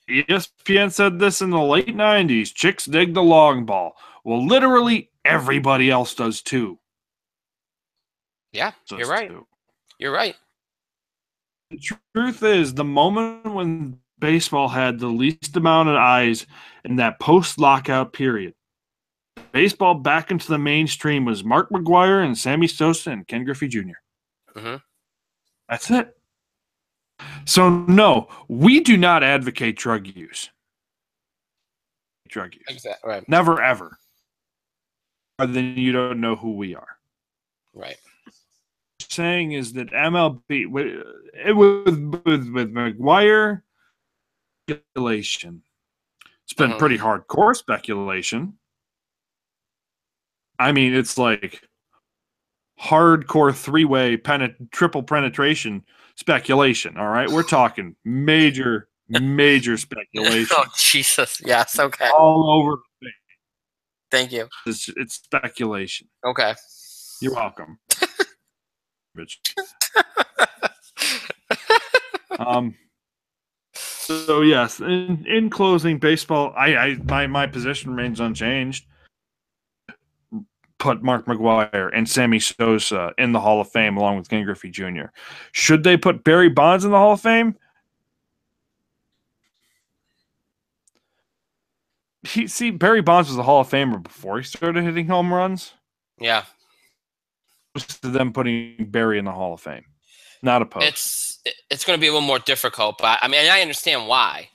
ESPN said this in the late 90s. Chicks dig the long ball. Well, literally everybody else does too. Yeah, you're right. You're right. The truth is, the moment when baseball had the least amount of eyes in that post-lockout period, baseball back into the mainstream was Mark McGwire and Sammy Sosa and Ken Griffey Jr. Mm-hmm. That's it. So, no, we do not advocate drug use. Exactly. Right. Never, ever. Other than you don't know who we are. Right. Saying is that MLB with McGwire speculation. It's been pretty hardcore speculation. I mean, it's like hardcore three-way triple penetration speculation. All right, we're talking major speculation. Oh Jesus! Yes. Okay. All over the thing. Thank you. It's speculation. Okay. You're welcome. Rich. So yes, in closing, baseball. My position remains unchanged. Put Mark McGwire and Sammy Sosa in the Hall of Fame along with Ken Griffey Jr. Should they put Barry Bonds in the Hall of Fame? Barry Bonds was a Hall of Famer before he started hitting home runs. Yeah. To them putting Barry in the Hall of Fame. Not opposed. It's going to be a little more difficult, but I mean, I understand why.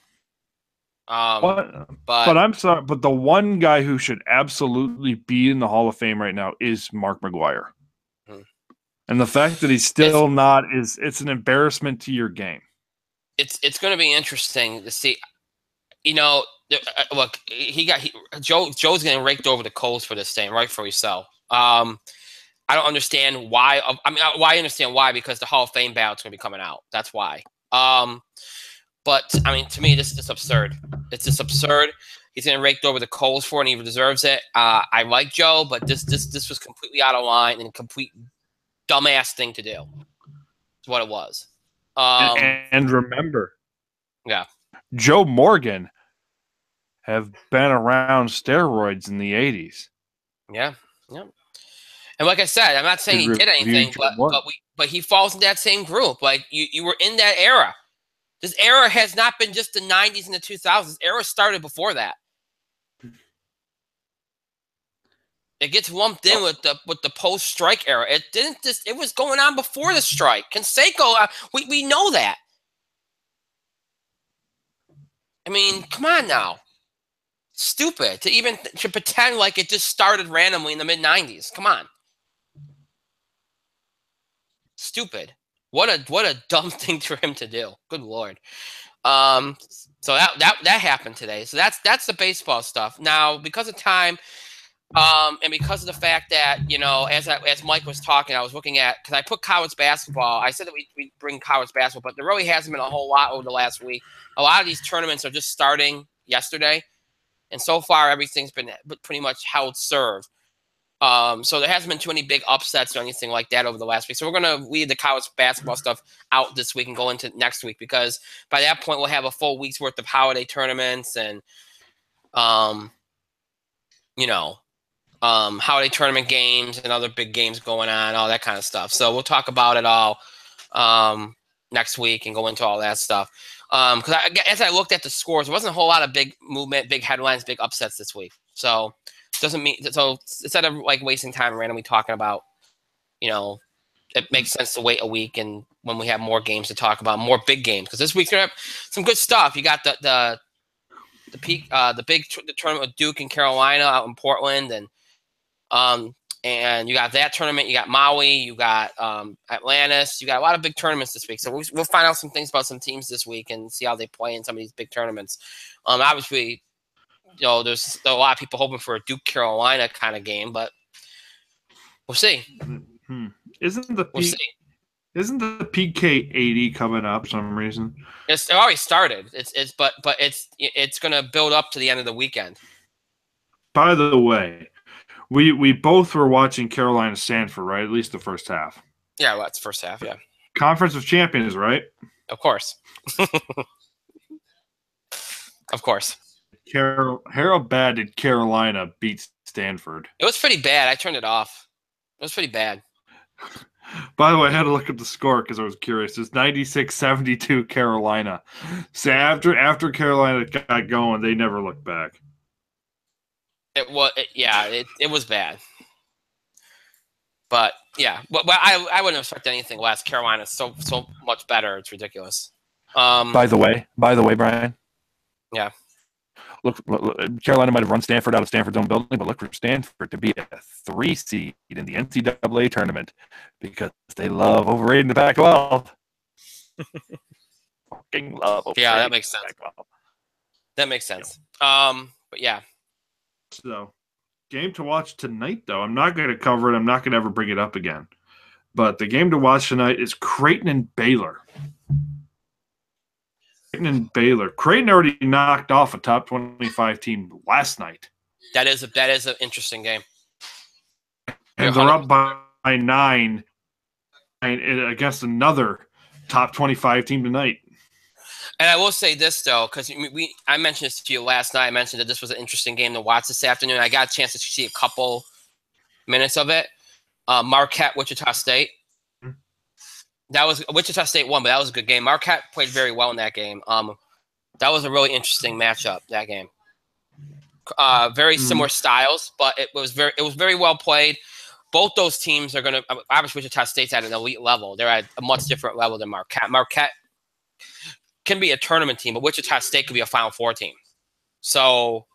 But I'm sorry, but the one guy who should absolutely be in the Hall of Fame right now is Mark McGwire. And the fact that he's still not it's an embarrassment to your game. It's going to be interesting to see. You know, look, Joe's getting raked over the coals for this thing, rightfully so. I don't understand why. I understand why, because the Hall of Fame ballot's going to be coming out. That's why. But I mean, to me, this is just absurd. It's just absurd. He's getting raked over the coals for it, and he deserves it. I like Joe, but this was completely out of line and a complete dumbass thing to do. That's what it was. And remember, yeah, Joe Morgan have been around steroids in the 80s. Yeah. And like I said, I'm not saying he did anything, but he falls in that same group. Like you were in that era. This era has not been just the 90s and the 2000s. This era started before that. It gets lumped in with the post-strike era. It didn't just. It was going on before the strike. Canseco, we know that. I mean, come on now. Stupid to pretend like it just started randomly in the mid-90s. Come on. Stupid. What a dumb thing for him to do. Good Lord. So that happened today. So that's the baseball stuff. Now, because of time, and because of the fact that, you know, as Mike was talking, I was looking at, because I put college basketball. I said that we bring college basketball, but there really hasn't been a whole lot over the last week. A lot of these tournaments are just starting yesterday, and so far everything's been pretty much held served. So there hasn't been too many big upsets or anything like that over the last week. So we're going to leave the college basketball stuff out this week and go into next week, because by that point we'll have a full week's worth of holiday tournaments and, holiday tournament games and other big games going on, all that kind of stuff. So we'll talk about it all next week and go into all that stuff. Because as I looked at the scores, there wasn't a whole lot of big movement, big headlines, big upsets this week. So doesn't mean so instead of like wasting time randomly talking about, it makes sense to wait a week and when we have more games to talk about, more big games, because this week's gonna have some good stuff. You got the tournament with Duke and Carolina out in Portland, and And you got that tournament. You got Maui. You got Atlantis. You got a lot of big tournaments this week. So we'll find out some things about some teams this week and see how they play in some of these big tournaments. Obviously, there's a lot of people hoping for a Duke Carolina kind of game, but we'll see. Isn't the PK 80 coming up for some reason? It already started. But it's going to build up to the end of the weekend. By the way, we both were watching Carolina Stanford, right? At least the first half. Yeah, well, that's the first half. Yeah. Conference of Champions, right? Of course. Of course. How bad did Carolina beat Stanford? It was pretty bad. I turned it off. It was pretty bad. By the way, I had to look up the score because I was curious. It's 96-72 Carolina. So after Carolina got going, they never looked back. It was bad. But yeah, but I wouldn't expect anything less. Carolina's so much better. It's ridiculous. By the way, Brian. Yeah. Look, Carolina might have run Stanford out of Stanford's own building, but look for Stanford to be a 3 seed in the NCAA tournament because they love overrating the Pac-12. Fucking love. Yeah, that makes sense. That makes sense. But yeah. So, game to watch tonight, though. I'm not going to cover it. I'm not going to ever bring it up again. But the game to watch tonight is Creighton and Baylor. Creighton already knocked off a top 25 team last night. That is an interesting game. And they're up by 9 against another top 25 team tonight. And I will say this, though, because I mentioned this to you last night. I mentioned that this was an interesting game to watch this afternoon. I got a chance to see a couple minutes of it. Marquette, Wichita State. That was Wichita State won, but that was a good game. Marquette played very well in that game. That was a really interesting matchup. That game, very similar styles, but it was very well played. Both those teams are going to. Obviously, Wichita State's at an elite level. They're at a much different level than Marquette. Marquette can be a tournament team, but Wichita State could be a Final Four team. So,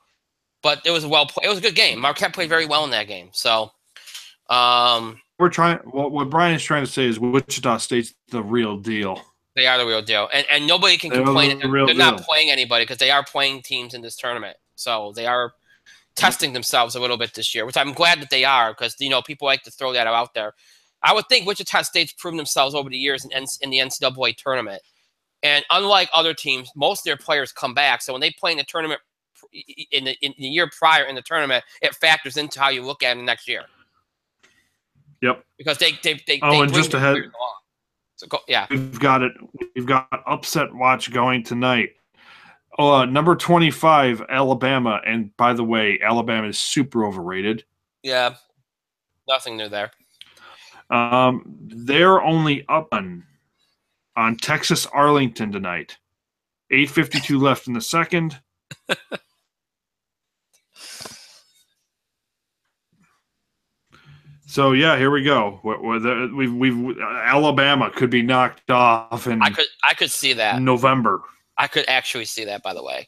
but it was well played. It was a good game. Marquette played very well in that game. So, what Brian is trying to say is Wichita State's the real deal. They are the real deal, and nobody can complain that they're not playing anybody because they are playing teams in this tournament. So they are testing themselves a little bit this year, which I'm glad that they are because people like to throw that out there. I would think Wichita State's proven themselves over the years in the NCAA tournament, and unlike other teams, most of their players come back. So when they play in the tournament in the year prior in the tournament, it factors into how you look at them next year. Yep. Because they and just ahead. So yeah. We've got upset watch going tonight. Number 25, Alabama. And by the way, Alabama is super overrated. Yeah. Nothing new there. They're only up on Texas Arlington tonight. 8:52 left in the second. So yeah, here we go. We've Alabama could be knocked off in. I could see that November. I could actually see that. By the way,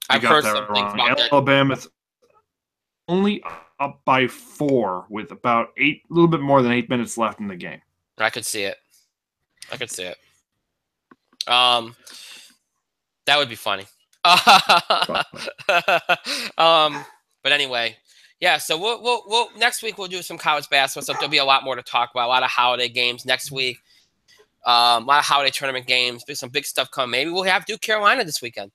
I've heard some things about Alabama's only up by 4 with about a little bit more than 8 minutes left in the game. I could see it. That would be funny. But anyway. Yeah, so we'll next week we'll do some college basketball stuff. There'll be a lot more to talk about. A lot of holiday games next week. A lot of holiday tournament games. Some big stuff coming. Maybe we'll have Duke Carolina this weekend.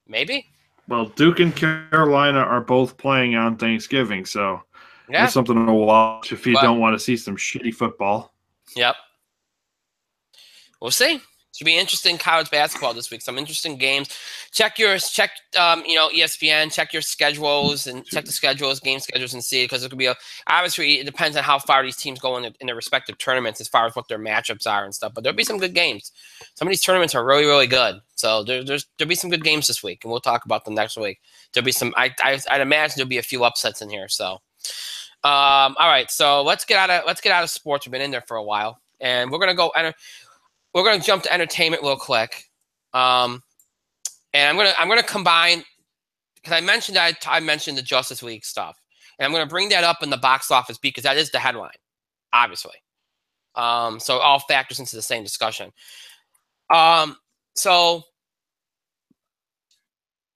Maybe. Well, Duke and Carolina are both playing on Thanksgiving, so that's something to watch if you don't want to see some shitty football. Yep. We'll see. Should be interesting college basketball this week. Some interesting games. Check ESPN. Check your schedules and check the schedules, game schedules, and see because it could be obviously it depends on how far these teams go in their respective tournaments as far as what their matchups are and stuff. But there'll be some good games. Some of these tournaments are really really good. So there'll be some good games this week, and we'll talk about them next week. There'll be some. I'd imagine there'll be a few upsets in here. So, all right. So let's get out of sports. We've been in there for a while, and we're gonna go. We're going to jump to entertainment real quick, and I'm going to combine because I mentioned the Justice League stuff. And I'm going to bring that up in the box office because that is the headline, obviously. So all factors into the same discussion. So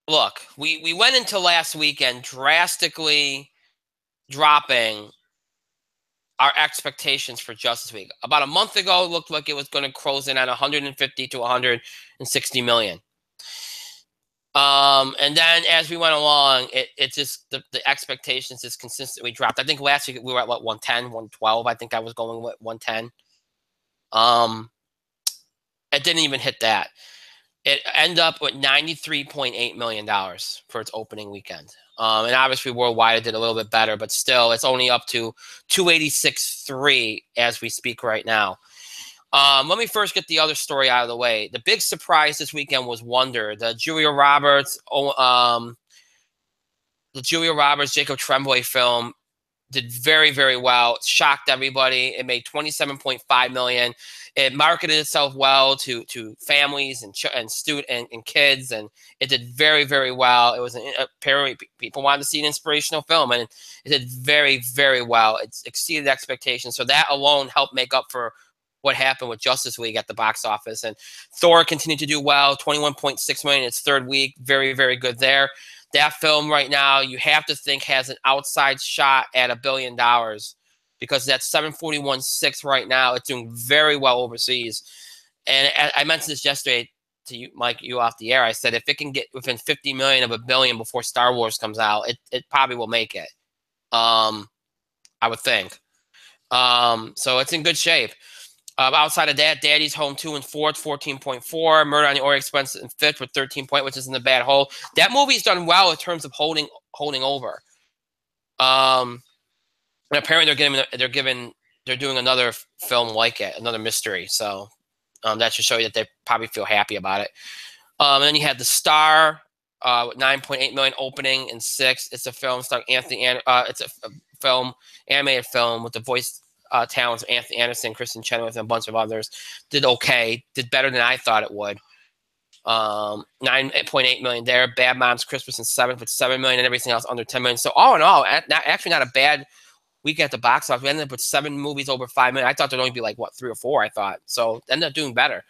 look, we went into last weekend drastically dropping our expectations for Justice League. About a month ago, it looked like it was going to close in at 150 to 160 million. And then as we went along, it just the expectations just consistently dropped. I think last week we were at what 110, 112. I think I was going with 110. It didn't even hit that. It ended up with $93.8 million for its opening weekend. And obviously worldwide it did a little bit better, but still it's only up to 286.3 as we speak right now. Let me first get the other story out of the way. The big surprise this weekend was Wonder, the Julia Roberts, Jacob Tremblay film. Did very, very well. It shocked everybody. It made $27.5 million. It marketed itself well to families and student and kids, and it did very, very well. It was apparently people wanted to see an inspirational film, and it did very, very well. It exceeded expectations. So that alone helped make up for what happened with Justice League at the box office. And Thor continued to do well, 21.6 million its third week. Very, very good there. That film right now, you have to think has an outside shot at $1 billion because that's 741.6 right now. It's doing very well overseas. And I mentioned this yesterday to you, Mike, you off the air. I said if it can get within 50 million of $1 billion before Star Wars comes out, it probably will make it. I would think. So it's in good shape. Outside of that, Daddy's Home 2 and 4, 14.4. Murder on the Orient Express in 5th with 13 point, which is in the bad hole. That movie's done well in terms of holding over. And apparently they're doing another film like it, another mystery. So that should show you that they probably feel happy about it. And then you had The Star, with 9.8 million opening in 6th. It's a film starring it's a film, animated film with the voice talents of Anthony Anderson, Kristen Chenoweth, and a bunch of others. Did okay. Did better than I thought it would. 9.8 million there. Bad Moms Christmas in 7th with 7 million, and everything else under 10 million. So all in all, actually not a bad week at the box office. We ended up with 7 movies over 5 million. I thought there'd only be like 3 or 4. I thought so. Ended up doing better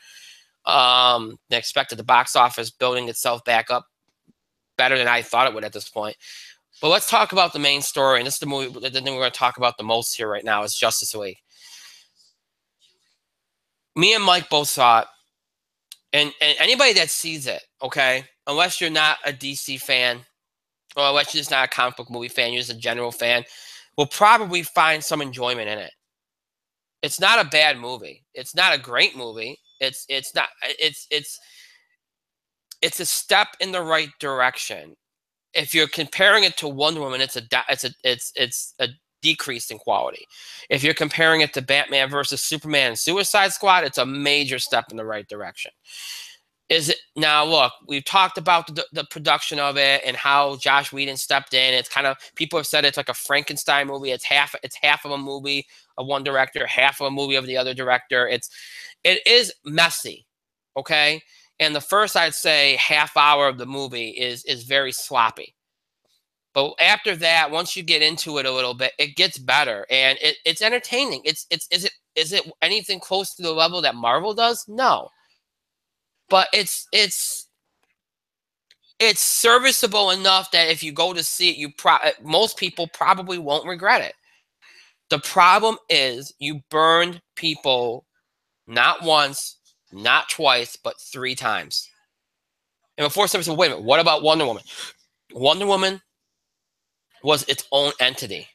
than expected. The box office building itself back up better than I thought it would at this point. But let's talk about the main story, and this is the movie that we're going to talk about the most here right now is Justice League. Me and Mike both saw it, and anybody that sees it, okay, unless you're not a DC fan, or unless you're just not a comic book movie fan, you're just a general fan, will probably find some enjoyment in it. It's not a bad movie. It's not a great movie. It's a step in the right direction. If you're comparing it to Wonder Woman, it's a decrease in quality. If you're comparing it to Batman versus Superman and Suicide Squad, it's a major step in the right direction. Is it now? Look, we've talked about the production of it and how Joss Whedon stepped in. It's kind of, people have said it's like a Frankenstein movie. It's half of a movie of one director, half of a movie of the other director. It is messy, okay. And the first, I'd say, half hour of the movie is very sloppy. But after that, once you get into it a little bit, it gets better and it's entertaining. Is it anything close to the level that Marvel does? No. But it's serviceable enough that if you go to see it, most people probably won't regret it. The problem is you burned people not once, not twice, but 3 times. And before somebody said, wait a minute, what about Wonder Woman? Wonder Woman was its own entity.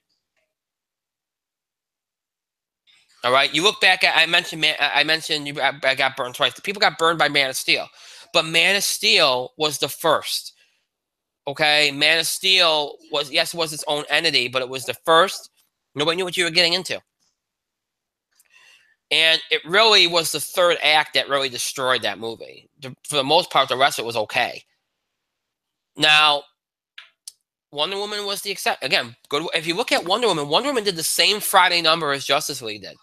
All right, you look back at, I mentioned I got burned twice. People got burned by Man of Steel, but Man of Steel was the first. Okay, Man of Steel was its own entity, but it was the first. Nobody knew what you were getting into. And it really was the third act that really destroyed that movie. For the most part, the rest of it was okay. Now, Wonder Woman was the exception. Again, good. If you look at Wonder Woman did the same Friday number as Justice League did.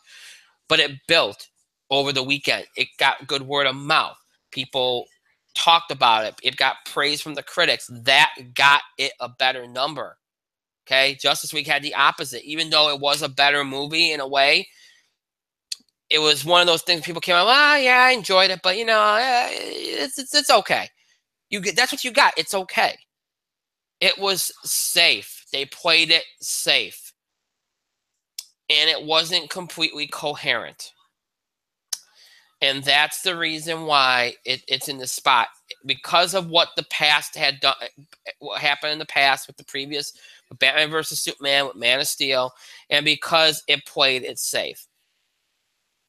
But it built over the weekend. It got good word of mouth. People talked about it. It got praise from the critics. That got it a better number. Okay, Justice League had the opposite. Even though it was a better movie in a way, it was one of those things people came out, yeah, I enjoyed it, but it's okay. That's what you got. It's okay. It was safe. They played it safe. And it wasn't completely coherent. And that's the reason why it's in the spot. Because of what the past had done, what happened in the past with the previous with Batman versus Superman, with Man of Steel, and because it played it safe.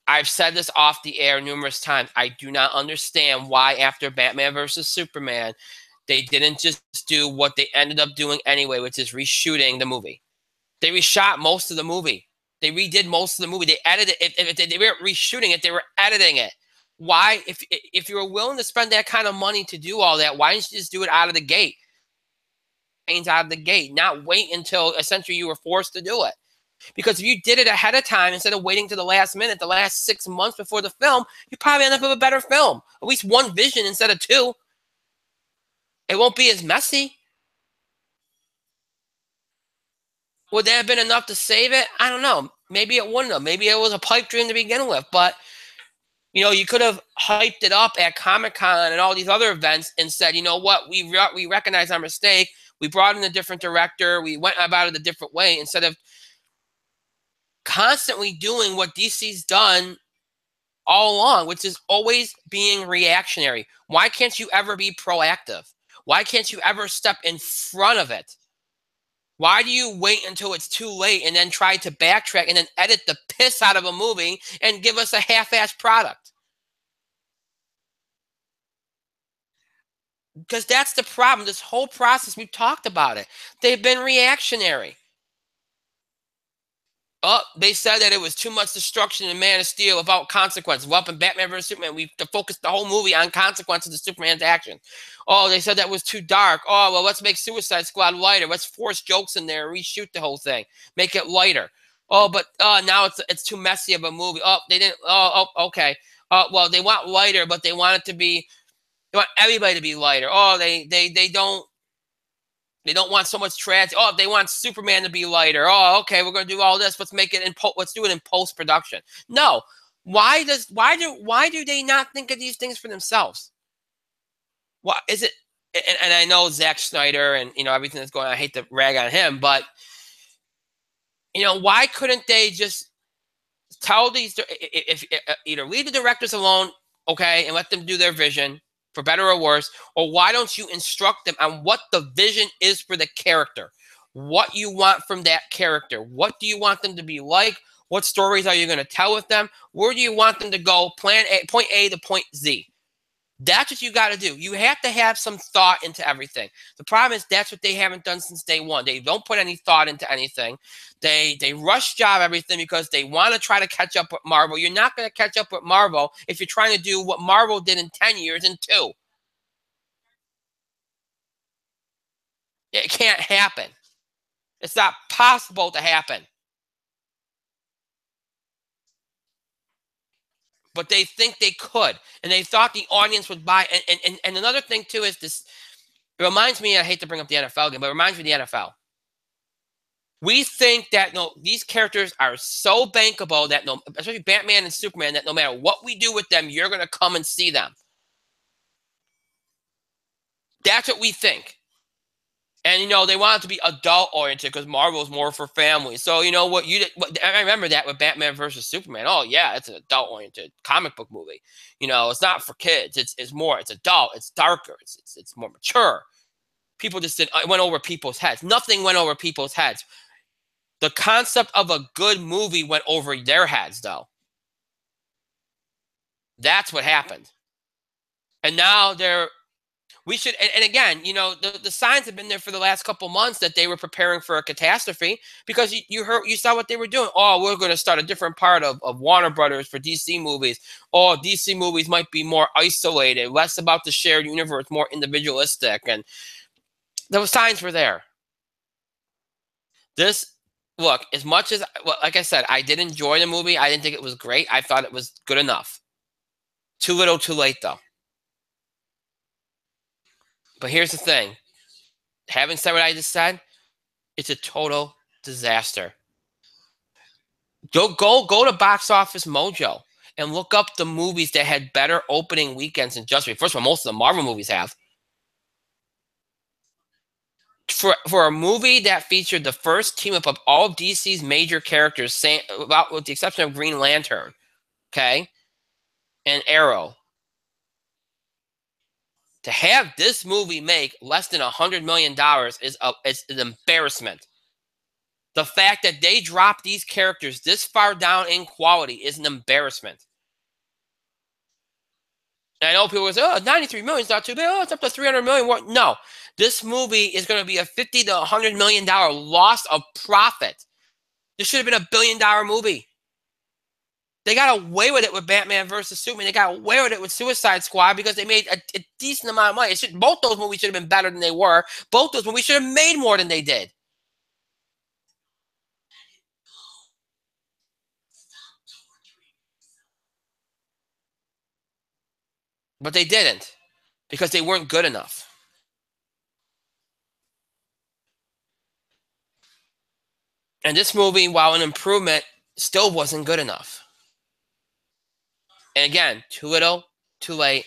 I've said this off the air numerous times. I do not understand why after Batman versus Superman, they didn't just do what they ended up doing anyway, which is reshooting the movie. They reshot most of the movie. They redid most of the movie. They edited it. If they weren't reshooting it, they were editing it. Why? If you were willing to spend that kind of money to do all that, why didn't you just do it out of the gate? Out of the gate, not wait until essentially you were forced to do it. Because if you did it ahead of time instead of waiting to the last minute, the last 6 months before the film, you probably end up with a better film. At least one vision instead of two. It won't be as messy. Would that have been enough to save it? I don't know. Maybe it wouldn't have. Maybe it was a pipe dream to begin with. But, you could have hyped it up at Comic-Con and all these other events and said, you know what, we recognize our mistake. We brought in a different director. We went about it a different way instead of constantly doing what DC's done all along, which is always being reactionary. Why can't you ever be proactive? Why can't you ever step in front of it? Why do you wait until it's too late and then try to backtrack and then edit the piss out of a movie and give us a half-assed product? Because that's the problem. This whole process, we've talked about it. They've been reactionary. Oh, they said that it was too much destruction in Man of Steel without consequences. Well, in Batman vs. Superman, we focused the whole movie on consequences of Superman's action. Oh, they said that was too dark. Oh, well, let's make Suicide Squad lighter. Let's force jokes in there and reshoot the whole thing. Make it lighter. Oh, but now it's too messy of a movie. Oh, they didn't. Oh, okay. Well, they want lighter, but they want it to be. They want everybody to be lighter. Oh, they don't. They don't want so much tragedy. Oh, they want Superman to be lighter. Oh, okay, we're going to do all this. Let's make it let's do it in post production. No, why do they not think of these things for themselves? Why is it? And I know Zack Snyder and everything that's going on. I hate to rag on him, but why couldn't they just tell these if either leave the directors alone, okay, and let them do their vision, for better or worse, or why don't you instruct them on what the vision is for the character? What you want from that character? What do you want them to be like? What stories are you going to tell with them? Where do you want them to go? Point A to point Z. That's what you got to do. You have to have some thought into everything. The problem is that's what they haven't done since day one. They don't put any thought into anything. They rush job everything because they want to try to catch up with Marvel. You're not going to catch up with Marvel if you're trying to do what Marvel did in 10 years in 2. It can't happen. It's not possible to happen. But they think they could, and they thought the audience would buy. And another thing too is this. It reminds me. I hate to bring up the NFL again, but it reminds me of the NFL. We think that these characters are so bankable that especially Batman and Superman, that no matter what we do with them, you're going to come and see them. That's what we think. And, they want it to be adult-oriented because Marvel is more for families. So, you know what? I remember that with Batman versus Superman. Oh, yeah, it's an adult-oriented comic book movie. It's not for kids. It's adult. It's darker. It's more mature. People just it went over people's heads. Nothing went over people's heads. The concept of a good movie went over their heads, though. That's what happened. And now we should, and again, the signs have been there for the last couple months that they were preparing for a catastrophe because you saw what they were doing. Oh, we're going to start a different part of Warner Brothers for DC movies. Oh, DC movies might be more isolated, less about the shared universe, more individualistic. And those signs were there. Look, as much as, like I said, I did enjoy the movie. I didn't think it was great. I thought it was good enough. Too little, too late, though. But here's the thing. Having said what I just said, It's a total disaster. Go to Box Office Mojo and look up the movies that had better opening weekends than Justice League. First of all, most of the Marvel movies have. For a movie that featured the first team up of all of DC's major characters, with the exception of Green Lantern, okay, and Arrow, to have this movie make less than $100 million is an embarrassment. The fact that they dropped these characters this far down in quality is an embarrassment. And I know people say, oh, 93 million is not too bad. Oh, it's up to 300 million. No, this movie is going to be a $50 to $100 million loss of profit. This should have been $1 billion movie. They got away with it with Batman versus Superman. They got away with it with Suicide Squad because they made a decent amount of money. Both those movies should have been better than they were. Both those movies should have made more than they did. But they didn't because they weren't good enough. And this movie, while an improvement, still wasn't good enough. And again, too little, too late.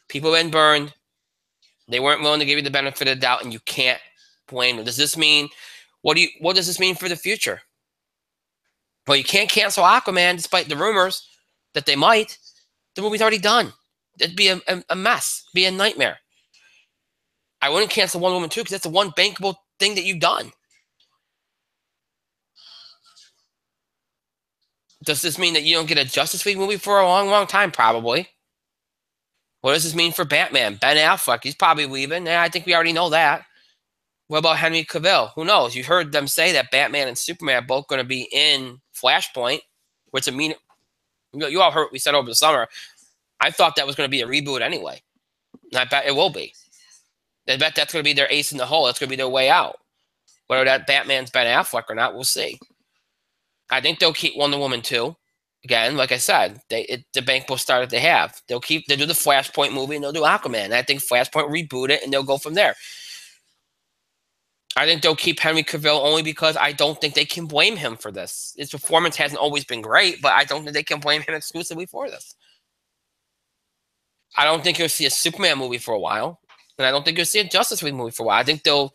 People have been burned. They weren't willing to give you the benefit of the doubt, and you can't blame them. Does this mean what does this mean for the future? Well, you can't cancel Aquaman despite the rumors that they might. The movie's already done. It'd be a mess. It'd be a nightmare. I wouldn't cancel Wonder Woman 2 because that's the one bankable thing that you've done. Does this mean that you don't get a Justice League movie for a long, long time? Probably. What does this mean for Batman? Ben Affleck, he's probably leaving. Yeah, I think we already know that. What about Henry Cavill? Who knows? You heard them say that Batman and Superman are both going to be in Flashpoint, which you all heard what we said over the summer. I thought that was going to be a reboot anyway. And I bet it will be. I bet that's going to be their ace in the hole. That's going to be their way out. Whether that Batman's Ben Affleck or not, we'll see. I think they'll keep Wonder Woman 2. Again, like I said, the bankable star that they have. They'll do the Flashpoint movie and they'll do Aquaman. And I think Flashpoint reboot it and they'll go from there. I think they'll keep Henry Cavill only because I don't think they can blame him for this. His performance hasn't always been great, but I don't think they can blame him exclusively for this. I don't think you'll see a Superman movie for a while. And I don't think you'll see a Justice League movie for a while. I think they'll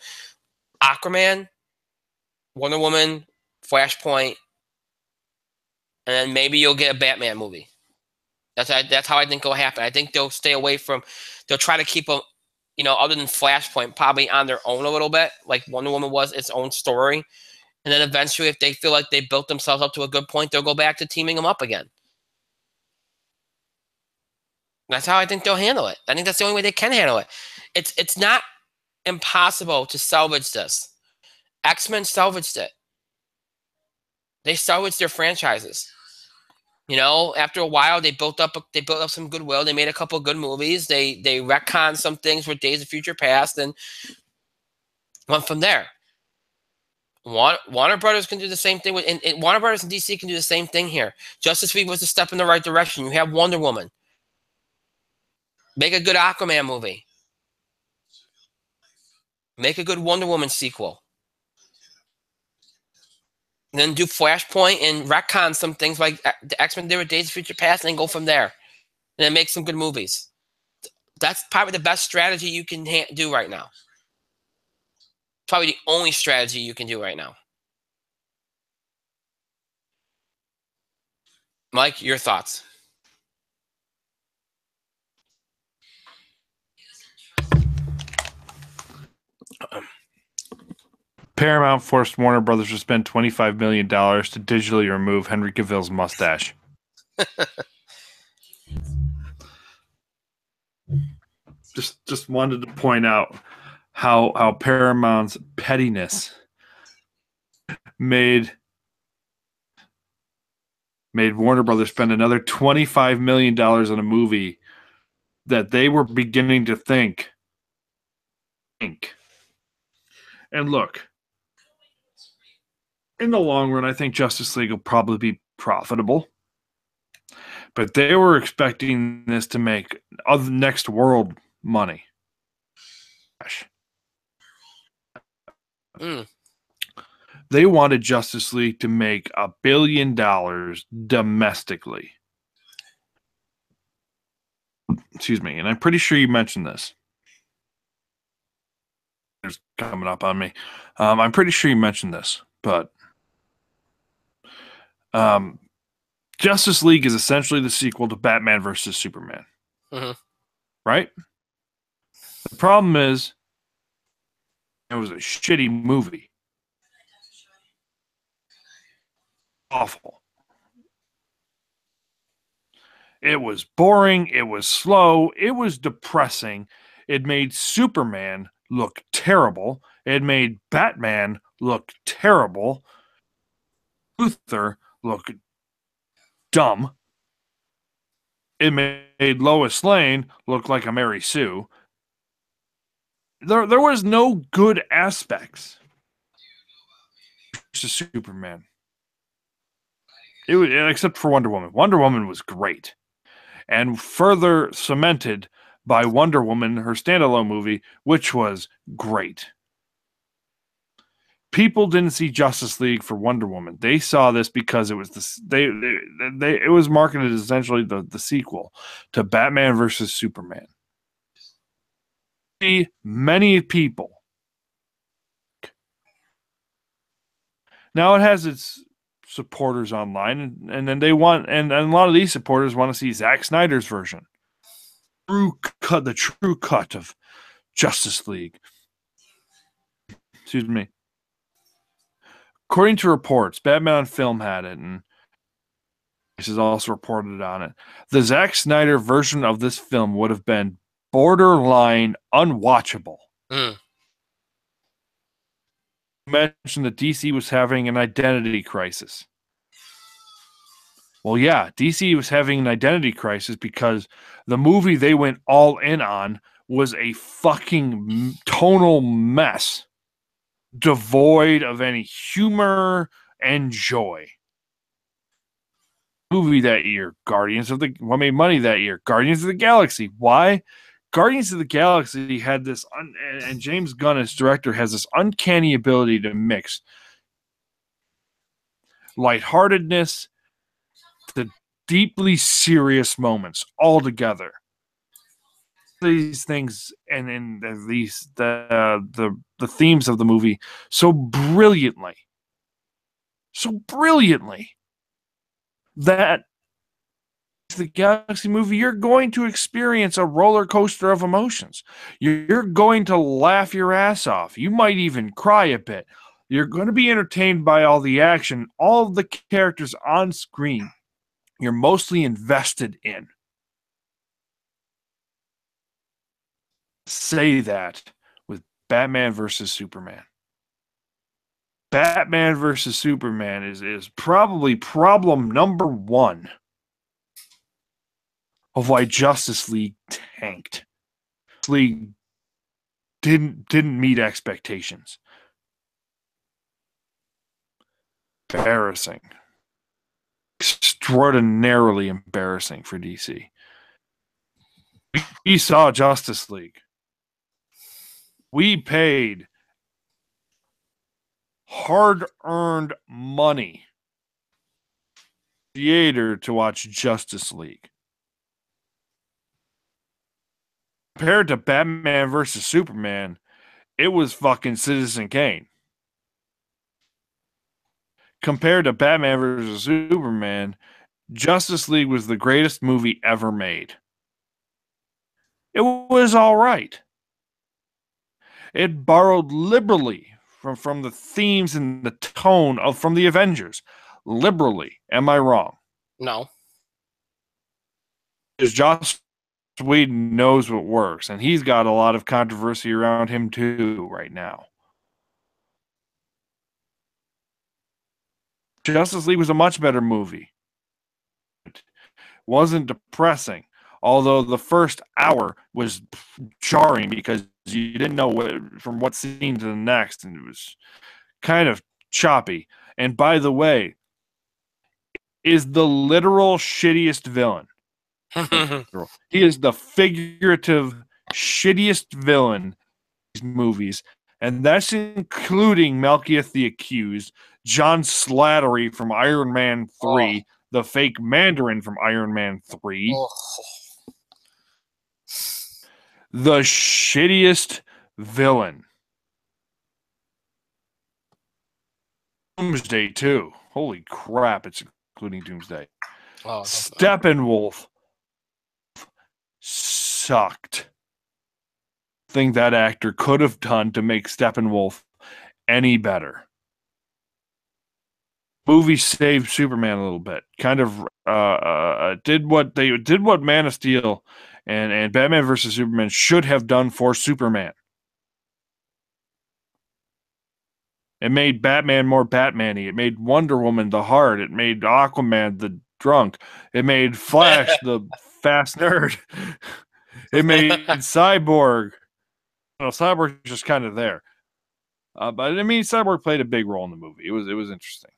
Aquaman, Wonder Woman, Flashpoint, and then maybe you'll get a Batman movie. That's how I think it'll happen. I think they'll stay away from. They'll try to keep them, other than Flashpoint, probably on their own a little bit, like Wonder Woman was its own story. And then eventually, if they feel like they built themselves up to a good point, they'll go back to teaming them up again. That's how I think they'll handle it. I think that's the only way they can handle it. It's not impossible to salvage this. X-Men salvaged it. They salvaged their franchises. After a while, they built up some goodwill. They made a couple of good movies. They retconned some things with Days of Future Past and went from there. Warner Brothers can do the same thing and Warner Brothers and DC can do the same thing here. Justice League was a step in the right direction. You have Wonder Woman. Make a good Aquaman movie. Make a good Wonder Woman sequel. And then do Flashpoint and retcon some things like the X-Men did with Days of Future Past and then go from there. And then make some good movies. That's probably the best strategy you can do right now. Probably the only strategy you can do right now. Mike, your thoughts? Paramount forced Warner Brothers to spend $25 million to digitally remove Henry Cavill's mustache. Just wanted to point out how Paramount's pettiness made Warner Brothers spend another $25 million on a movie that they were beginning to think. And look, in the long run, I think Justice League will probably be profitable. But they were expecting this to make next world money. They wanted Justice League to make $1 billion domestically. Excuse me, and I'm pretty sure you mentioned this. It's coming up on me. I'm pretty sure you mentioned this, but Justice League is essentially the sequel to Batman versus Superman. Mhm. Right? The problem is, it was a shitty movie. Awful. It was boring. It was slow. It was depressing. It made Superman look terrible. It made Batman look terrible. Luthor look dumb. It made Lois Lane look like a Mary Sue. There was no good aspects to Superman. It was, except for Wonder Woman. Wonder Woman was great, and further cemented by Wonder Woman, her standalone movie, which was great. People didn't see Justice League for Wonder Woman. They saw this because it was it was marketed as essentially the sequel to Batman versus Superman. Many people. Now it has its supporters online, and then they want, and a lot of these supporters want to see Zack Snyder's version. The true cut of Justice League. Excuse me. According to reports, Batman on Film had it, and this is also reported on it. The Zack Snyder version of this film would have been borderline unwatchable. Mm. You mentioned that DC was having an identity crisis. Well, yeah, DC was having an identity crisis because the movie they went all in on was a fucking tonal mess, devoid of any humor and joy. Movie that year, what made money that year? Guardians of the Galaxy. Why? Guardians of the Galaxy had this, and James Gunn as director has this uncanny ability to mix lightheartedness to deeply serious moments all together. These things and the themes of the movie so brilliantly that the Galaxy movie, you're going to experience a roller coaster of emotions. You're going to laugh your ass off. You might even cry a bit. You're going to be entertained by all the action, all of the characters on screen. You're mostly invested in. Say that with Batman versus Superman. Batman versus Superman is probably problem number one of why Justice League tanked. League didn't meet expectations. Embarrassing. Extraordinarily embarrassing for DC. We saw Justice League. We paid hard-earned money theater to watch Justice League. Compared to Batman versus Superman, it was fucking Citizen Kane. Compared to Batman versus Superman, Justice League was the greatest movie ever made. It was all right. It borrowed liberally from the themes and the tone from the Avengers. Liberally. Am I wrong? No. Because Joss Whedon knows what works, and he's got a lot of controversy around him too right now. Justice League was a much better movie. It wasn't depressing, although the first hour was jarring because you didn't know from what scene to the next, and it was kind of choppy. And by the way, is the literal shittiest villain. He is the figurative shittiest villain in these movies, And that's including Malekith the Accused, John Slattery from Iron Man 3, the fake Mandarin from Iron Man 3, the shittiest villain. Doomsday, too. Holy crap, it's including Doomsday. Steppenwolf sucked. Thing that actor could have done to make Steppenwolf any better. Movie saved Superman a little bit. Kind of did what Man of Steel and Batman vs. Superman should have done for Superman. It made Batman more Batman-y. It made Wonder Woman the hard. It made Aquaman the drunk. It made Flash the fast nerd. It made Cyborg. Well, Cyborg's just kind of there. But I mean, Cyborg played a big role in the movie. It was interesting.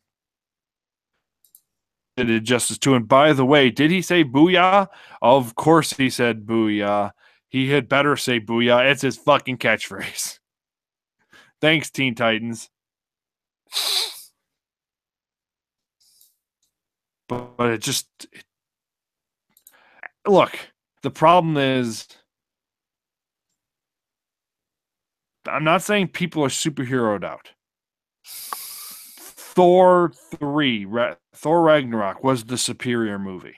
It did justice to him. By the way, did he say booyah? Of course he said booyah. He had better say booyah. It's his fucking catchphrase. Thanks, Teen Titans. But it just... Look, the problem is... I'm not saying people are superheroed out. Thor 3, Thor Ragnarok was the superior movie.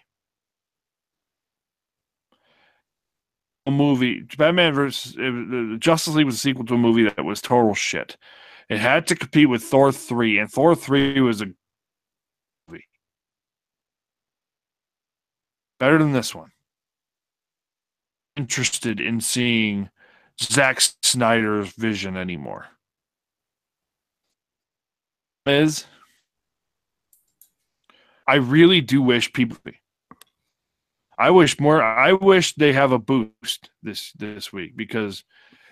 A movie, Batman versus Justice League was a sequel to a movie that was total shit. It had to compete with Thor 3, and Thor 3 was a movie. Better than this one. Interested in seeing Zack Snyder's vision anymore. I really do wish people... I wish they have a boost this week, because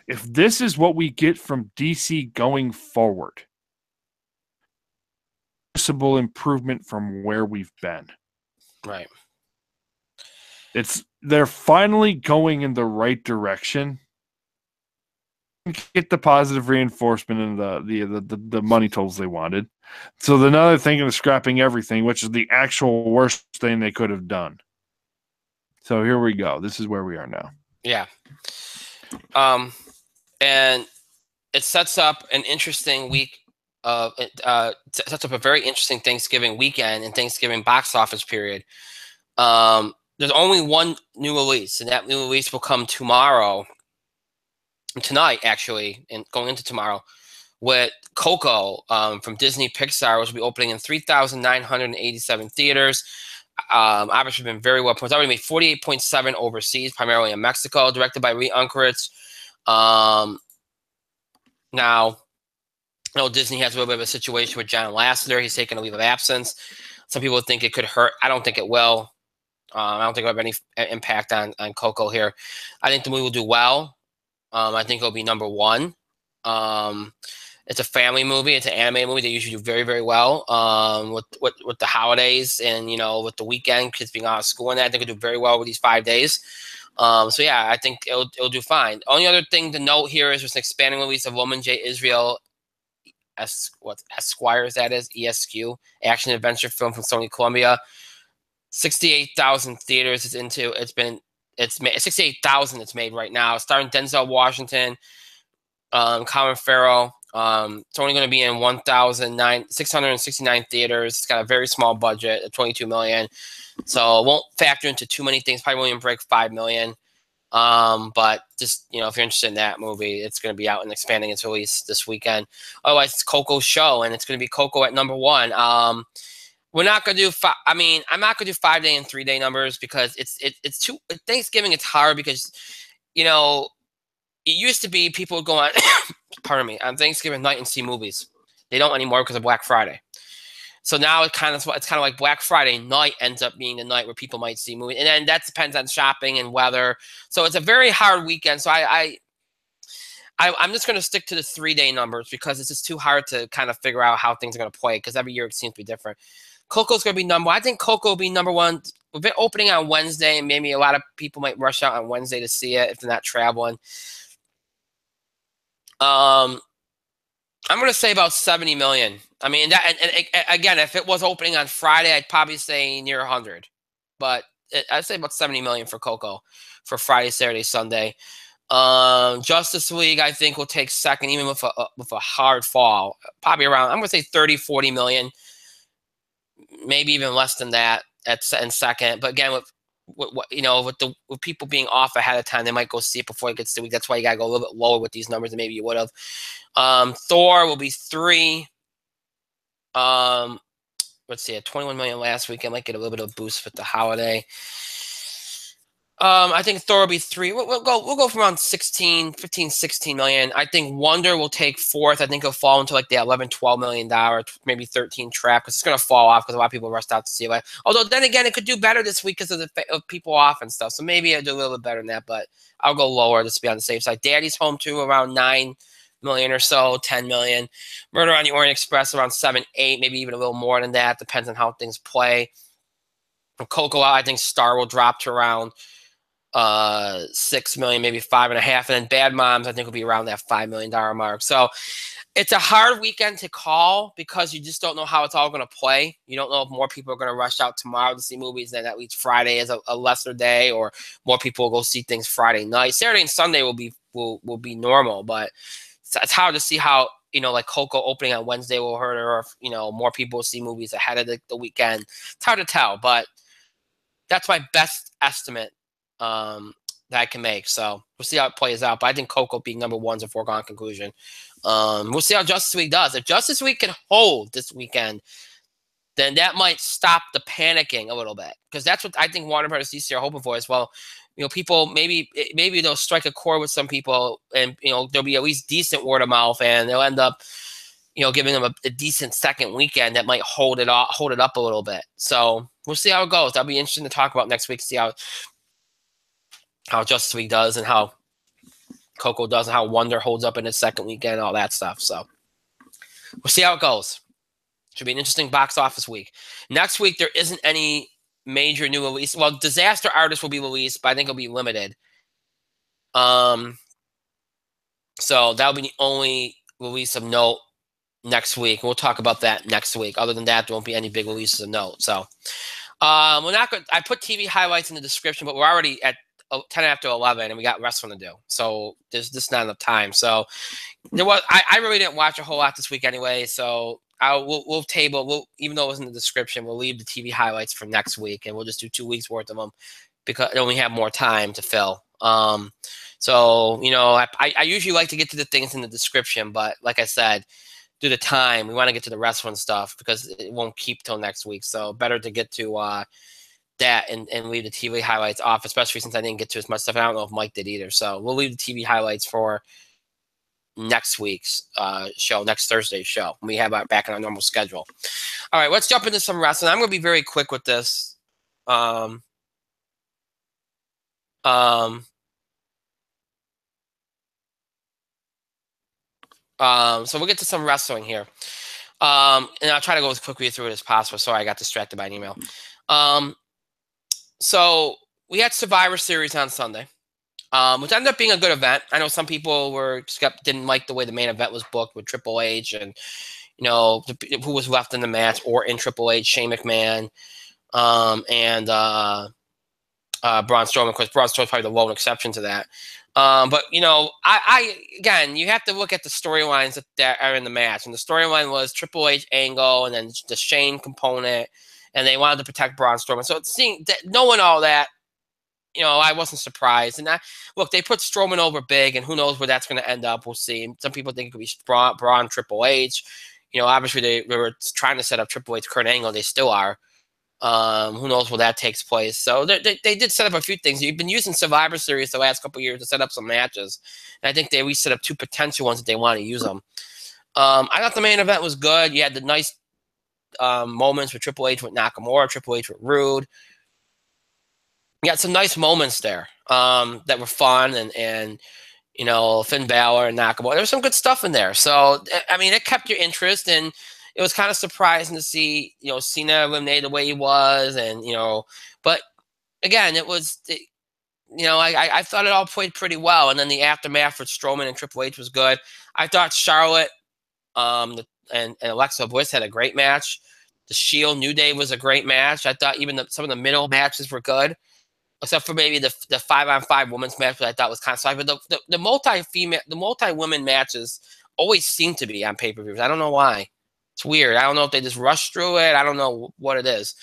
if this is what we get from DC going forward, noticeable improvement from where we've been. Right. They're finally going in the right direction. Get the positive reinforcement and the money totals they wanted. So now they're thinking of scrapping everything, which is the actual worst thing they could have done. So here we go. This is where we are now. Yeah. And it sets up an interesting week of it sets up a very interesting Thanksgiving weekend and Thanksgiving box office period. There's only one new release, and that new release will come tonight, actually, and going into tomorrow, with Coco from Disney Pixar, which will be opening in 3,987 theaters. Obviously been very well. It's already made 48.7 overseas, primarily in Mexico. Directed by Lee Unkrich. Now, I know Disney has a little bit of a situation with John Lasseter. He's taking a leave of absence. Some people think it could hurt. I don't think it will. I don't think it'll have any impact on Coco here. I think the movie will do well. I think it'll be number one. It's a family movie. It's an anime movie. They usually do very, very well with the holidays and, with the weekend, kids being out of school and that. I think it'll do very well with these 5 days. So, yeah, I think it'll do fine. Only other thing to note here is there's an expanding release of Roman J. Israel Esquires, that is, ESQ, action adventure film from Sony Columbia. 68,000 theaters it's made 68,000 it's made right now, starring Denzel Washington, Colin Farrell. It's only going to be in 1,669 theaters. It's got a very small budget of $22 million, so it won't factor into too many things. Probably won't even break $5 million. But just, if you're interested in that movie, it's going to be out and expanding its release this weekend. Otherwise, it's Coco's show, and it's going to be Coco at number one. We're not going to do I'm not going to do 5-day and 3-day numbers, because it's too Thanksgiving. It's hard because, it used to be people would go on, pardon me, on Thanksgiving night and see movies. They don't anymore because of Black Friday. So now it's kind of like Black Friday night ends up being the night where people might see movies, and then that depends on shopping and weather. So it's a very hard weekend. So I'm just going to stick to the 3-day numbers, because it's just too hard to kind of figure out how things are going to play, because every year it seems to be different. Coco's going to be number one. I think Coco will be number one. With it opening on Wednesday, and maybe a lot of people might rush out on Wednesday to see it if they're not traveling. I'm going to say about 70 million. I mean, that, and again, if it was opening on Friday, I'd probably say near 100. But I'd say about 70 million for Coco for Friday, Saturday, Sunday. Justice League, I think, will take second, even with a hard fall. Probably around, I'm going to say 30, 40 million, maybe even less than that in second. But again, with people being off ahead of time, they might go see it before it gets to the week. That's why you got to go a little bit lower with these numbers than maybe you would have. Thor will be 3. Let's see, at 21 million last week. I might get a little bit of a boost with the holiday. I think Thor will be 3. We'll go from around 15, 16 million. I think Wonder will take 4th. I think he'll fall into like the 11, 12 million dollar, maybe 13 trap, because it's gonna fall off because a lot of people rushed out to see it. Although then again, it could do better this week because of people off and stuff. So maybe I'll do a little bit better than that, but I'll go lower just to be on the safe side. Daddy's Home 2 around 9 million or so, 10 million. Murder on the Orient Express around 7, 8, maybe even a little more than that. Depends on how things play. Coco, I think Star will drop to around 6 million, maybe 5.5, and then Bad Moms I think will be around that $5 million mark. So it's a hard weekend to call because you just don't know how it's all going to play. You don't know if more people are going to rush out tomorrow to see movies than at least Friday is a lesser day, or more people will go see things Friday night. Saturday and Sunday will be normal, but it's hard to see how, like Coco opening on Wednesday will hurt, or if, more people will see movies ahead of the weekend. It's hard to tell, but that's my best estimate that I can make. So we'll see how it plays out. But I think Coco being number 1's a foregone conclusion. We'll see how Justice League does. If Justice League can hold this weekend, then that might stop the panicking a little bit, because that's what I think Warner Brothers DC are hoping for as well. People maybe they'll strike a chord with some people, and there'll be at least decent word of mouth, and they'll end up giving them a decent second weekend that might hold it up a little bit. So we'll see how it goes. That'll be interesting to talk about next week. See how Justice League does, and how Coco does, and how Wonder holds up in his second weekend, all that stuff. So we'll see how it goes. Should be an interesting box office week. Next week, there isn't any major new release. Well, Disaster Artist will be released, but I think it'll be limited. So that'll be the only release of note next week. We'll talk about that next week. Other than that, there won't be any big releases of note. So we're not going. I put TV highlights in the description, but we're already at 10 after 11, and we got wrestling to do. So there's just not enough time. So I really didn't watch a whole lot this week anyway. So we'll table. Even though it was in the description, we'll leave the TV highlights for next week, and we'll just do 2 weeks worth of them, because then we have more time to fill. So I usually like to get to the things in the description, but like I said, due to time, we want to get to the wrestling stuff because it won't keep till next week. So better to get to that and leave the TV highlights off, especially since I didn't get to as much stuff. I don't know if Mike did either. So we'll leave the TV highlights for next week's show, next Thursday's show, when we have back on our normal schedule. All right, let's jump into some wrestling. I'm going to be very quick with this. So we'll get to some wrestling here. And I'll try to go as quickly through it as possible. Sorry, I got distracted by an email. So we had Survivor Series on Sunday, which ended up being a good event. I know some people didn't like the way the main event was booked with Triple H and, who was left in the match or in Triple H, Shane McMahon, and Braun Strowman. Of course, Braun Strowman's probably the lone exception to that. But again, you have to look at the storylines that are in the match. And the storyline was Triple H angle, and then the Shane component, and they wanted to protect Braun Strowman. So knowing all that, I wasn't surprised. And look, they put Strowman over big, and who knows where that's going to end up. We'll see. Some people think it could be Braun, Triple H. Obviously they were trying to set up Triple H, Kurt Angle. They still are. Who knows where that takes place. So they did set up a few things. You've been using Survivor Series the last couple of years to set up some matches. And I think they set up 2 potential ones that they want to use them. I thought the main event was good. You had the nice moments with Triple H with Nakamura, Triple H with Rude. You got some nice moments there that were fun, and Finn Balor and Nakamura. There was some good stuff in there. So, I mean, it kept your interest, and it was kind of surprising to see, Cena eliminated the way he was, and, but again, it was, I thought it all played pretty well. And then the aftermath for Strowman and Triple H was good. I thought Charlotte And Alexa Bliss had a great match. The Shield New Day was a great match. I thought even some of the middle matches were good, except for maybe the 5-on-5 women's match, that I thought was kind of slow. But the multi-women matches always seem to be on pay-per-views. I don't know why. It's weird. I don't know if they just rush through it. I don't know what it is.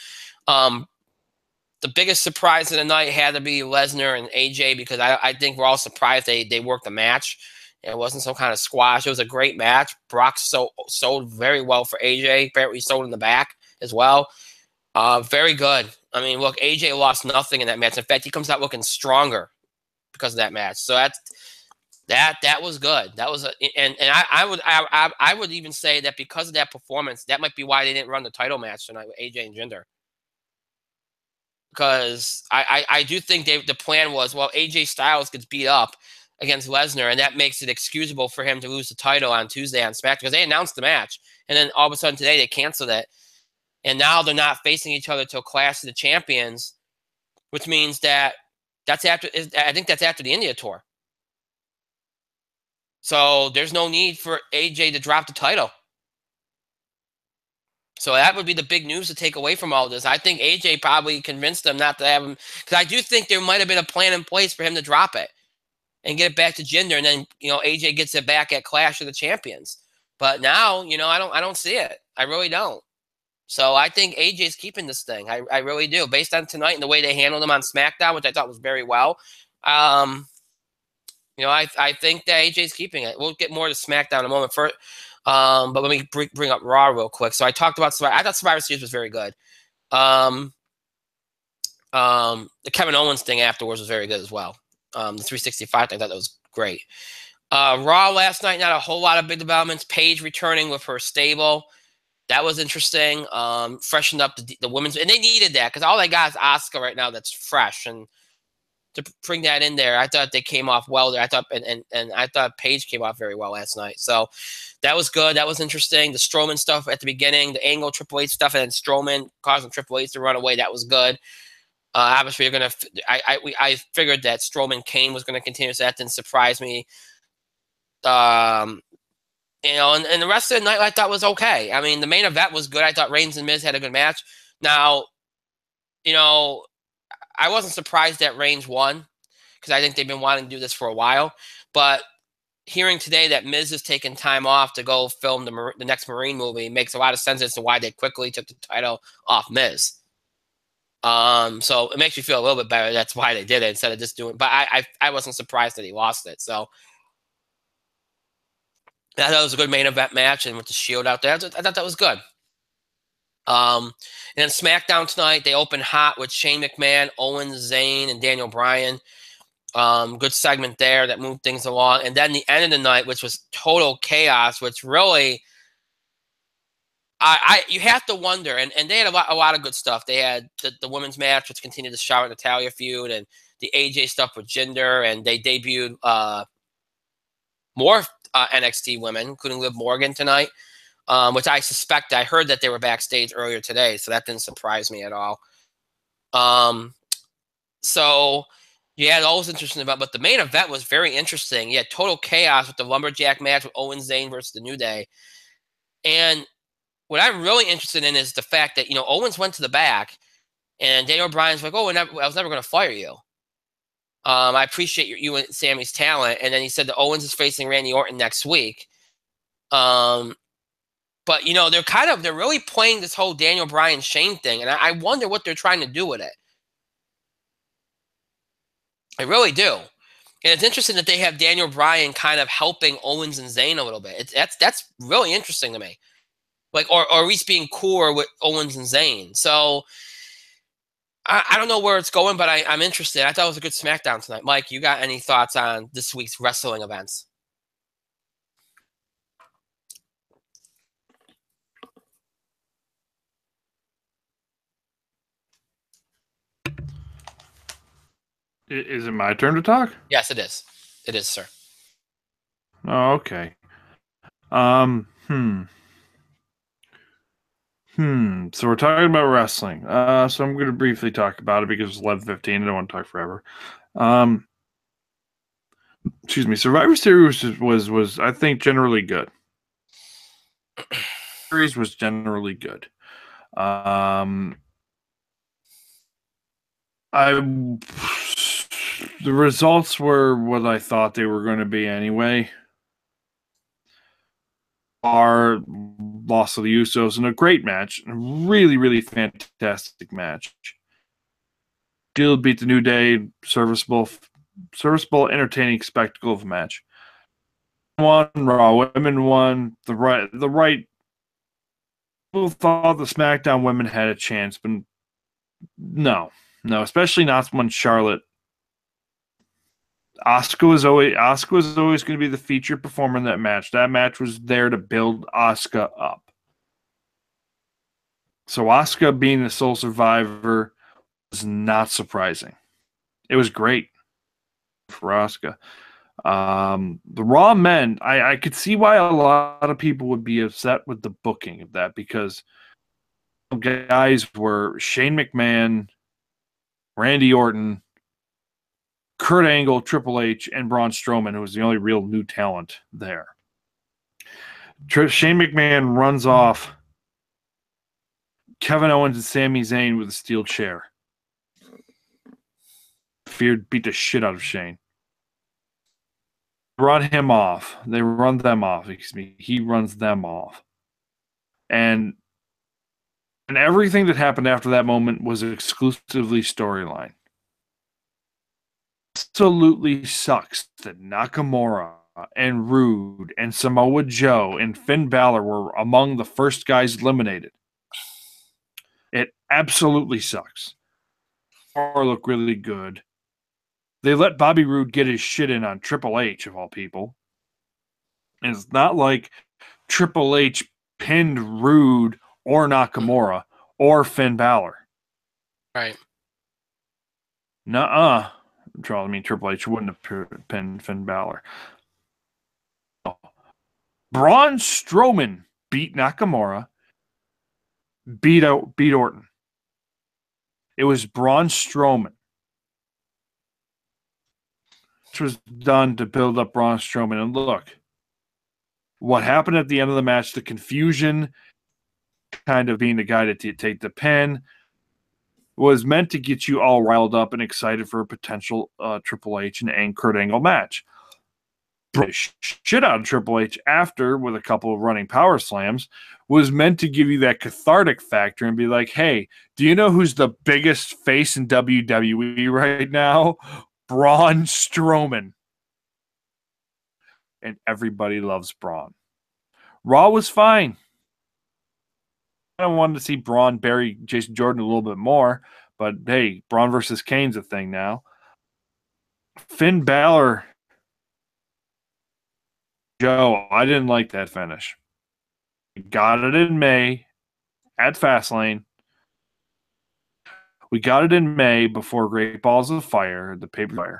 The biggest surprise of the night had to be Lesnar and AJ, because I think we're all surprised they worked the match. It wasn't some kind of squash. It was a great match. Brock sold very well for AJ. Apparently sold in the back as well. Very good. I mean, look, AJ lost nothing in that match. In fact, he comes out looking stronger because of that match. So that was good. That was I would even say that because of that performance, that might be why they didn't run the title match tonight with AJ and Jinder. Because I do think the plan was, well, AJ Styles gets beat up against Lesnar, and that makes it excusable for him to lose the title on Tuesday on SmackDown, because they announced the match, and then all of a sudden today they canceled it, and now they're not facing each other till Clash of the Champions, which means that's after the India tour. So there's no need for AJ to drop the title. So that would be the big news to take away from all this. I think AJ probably convinced them not to have him, because I do think there might have been a plan in place for him to drop it and get it back to Jinder, and then AJ gets it back at Clash of the Champions. But now, I don't see it. I really don't. So I think AJ's keeping this thing. I really do, based on tonight and the way they handled him on SmackDown, which I thought was very well. I think that AJ's keeping it. We'll get more to SmackDown in a moment. But let me bring up Raw real quick. So I talked about Survivor. I thought Survivor Series was very good. The Kevin Owens thing afterwards was very good as well. The 365 thing, I thought that was great. Raw last night, not a whole lot of big developments. Paige returning with her stable. That was interesting. Freshened up the women's, and they needed that, because all they got is Asuka right now that's fresh, and to bring that in there, I thought they came off well there. I thought and I thought Paige came off very well last night. So that was good. That was interesting. The Strowman stuff at the beginning, the Angle Triple H stuff, and then Strowman causing Triple H to run away. That was good. Obviously, I figured that Strowman Kane was going to continue, so that didn't surprise me. And the rest of the night I thought was okay. I mean, the main event was good. I thought Reigns and Miz had a good match. Now, I wasn't surprised that Reigns won, because I think they've been wanting to do this for a while. But hearing today that Miz has taken time off to go film the next Marine movie makes a lot of sense as to why they quickly took the title off Miz. So it makes me feel a little bit better. That's why they did it instead of just doing. But I wasn't surprised that he lost it. So I thought it was a good main event match, and with the Shield out there, I thought that was good. And then SmackDown tonight, they opened hot with Shane McMahon, Owens, Zayn, and Daniel Bryan. Good segment there that moved things along. And then the end of the night, which was total chaos, which really, you have to wonder. And they had a lot of good stuff. They had the women's match, which continued the Charlotte Natalya feud, and the AJ stuff with Jinder, and they debuted more NXT women, including Liv Morgan tonight. Which I heard that they were backstage earlier today, so that didn't surprise me at all. So you had all those interesting about, but the main event was very interesting. You had total chaos with the lumberjack match with Owens Zayn versus the New Day. And what I'm really interested in is the fact that, Owens went to the back, and Daniel Bryan's like, I was never going to fire you. I appreciate you and Sammy's talent. And then he said that Owens is facing Randy Orton next week. But, they're really playing this whole Daniel Bryan Shane thing. And I wonder what they're trying to do with it. I really do. And it's interesting that they have Daniel Bryan kind of helping Owens and Zayn a little bit. That's really interesting to me. Or at least being cooler with Owens and Zayn. So I don't know where it's going, but I'm interested. I thought it was a good SmackDown tonight. Mike, you got any thoughts on this week's wrestling events? Is it my turn to talk? Yes, it is. It is, sir. Oh, okay. So we're talking about wrestling. So I'm going to briefly talk about it because it's 11:15. I don't want to talk forever. Excuse me. Survivor Series was I think generally good. series was generally good. The results were what I thought they were going to be anyway. Our loss of the Usos in a great match, a really, really fantastic match. Deal beat the New Day, serviceable, entertaining spectacle of a match. Won, Raw women won. The right people thought the SmackDown women had a chance, but no, especially not when Charlotte. Asuka was always going to be the featured performer in that match. That match was there to build Asuka up. So Asuka being the sole survivor was not surprising. It was great for Asuka. The Raw men, I could see why a lot of people would be upset with the booking of that, because guys were Shane McMahon, Randy Orton, Kurt Angle, Triple H, and Braun Strowman, who was the only real new talent there. Shane McMahon runs off Kevin Owens and Sami Zayn with a steel chair. Feared beat the shit out of Shane. Run him off. They run them off. Excuse me. He runs them off. And everything that happened after that moment was exclusively storyline. Absolutely sucks that Nakamura and Rude and Samoa Joe and Finn Balor were among the first guys eliminated. It absolutely sucks. Or look really good. They let Bobby Roode get his shit in on Triple H, of all people. And it's not like Triple H pinned Rude or Nakamura or Finn Balor. Right. Nuh-uh. Triple H wouldn't have pinned Finn Balor. Oh. Braun Strowman beat Nakamura, beat Orton. It was Braun Strowman. Which was done to build up Braun Strowman. And look, what happened at the end of the match, the confusion, kind of being the guy to take the pin, was meant to get you all riled up and excited for a potential Triple H and Kurt Angle match. Shit out of Triple H after, with a couple of running power slams, was meant to give you that cathartic factor and be like, hey, do you know who's the biggest face in WWE right now? Braun Strowman. And everybody loves Braun. Raw was fine. I wanted to see Braun bury Jason Jordan a little bit more, but hey, Braun versus Kane's a thing now. Finn Balor, Joe, I didn't like that finish. We got it in May at Fastlane. We got it in May before Great Balls of Fire, the pay-per-view.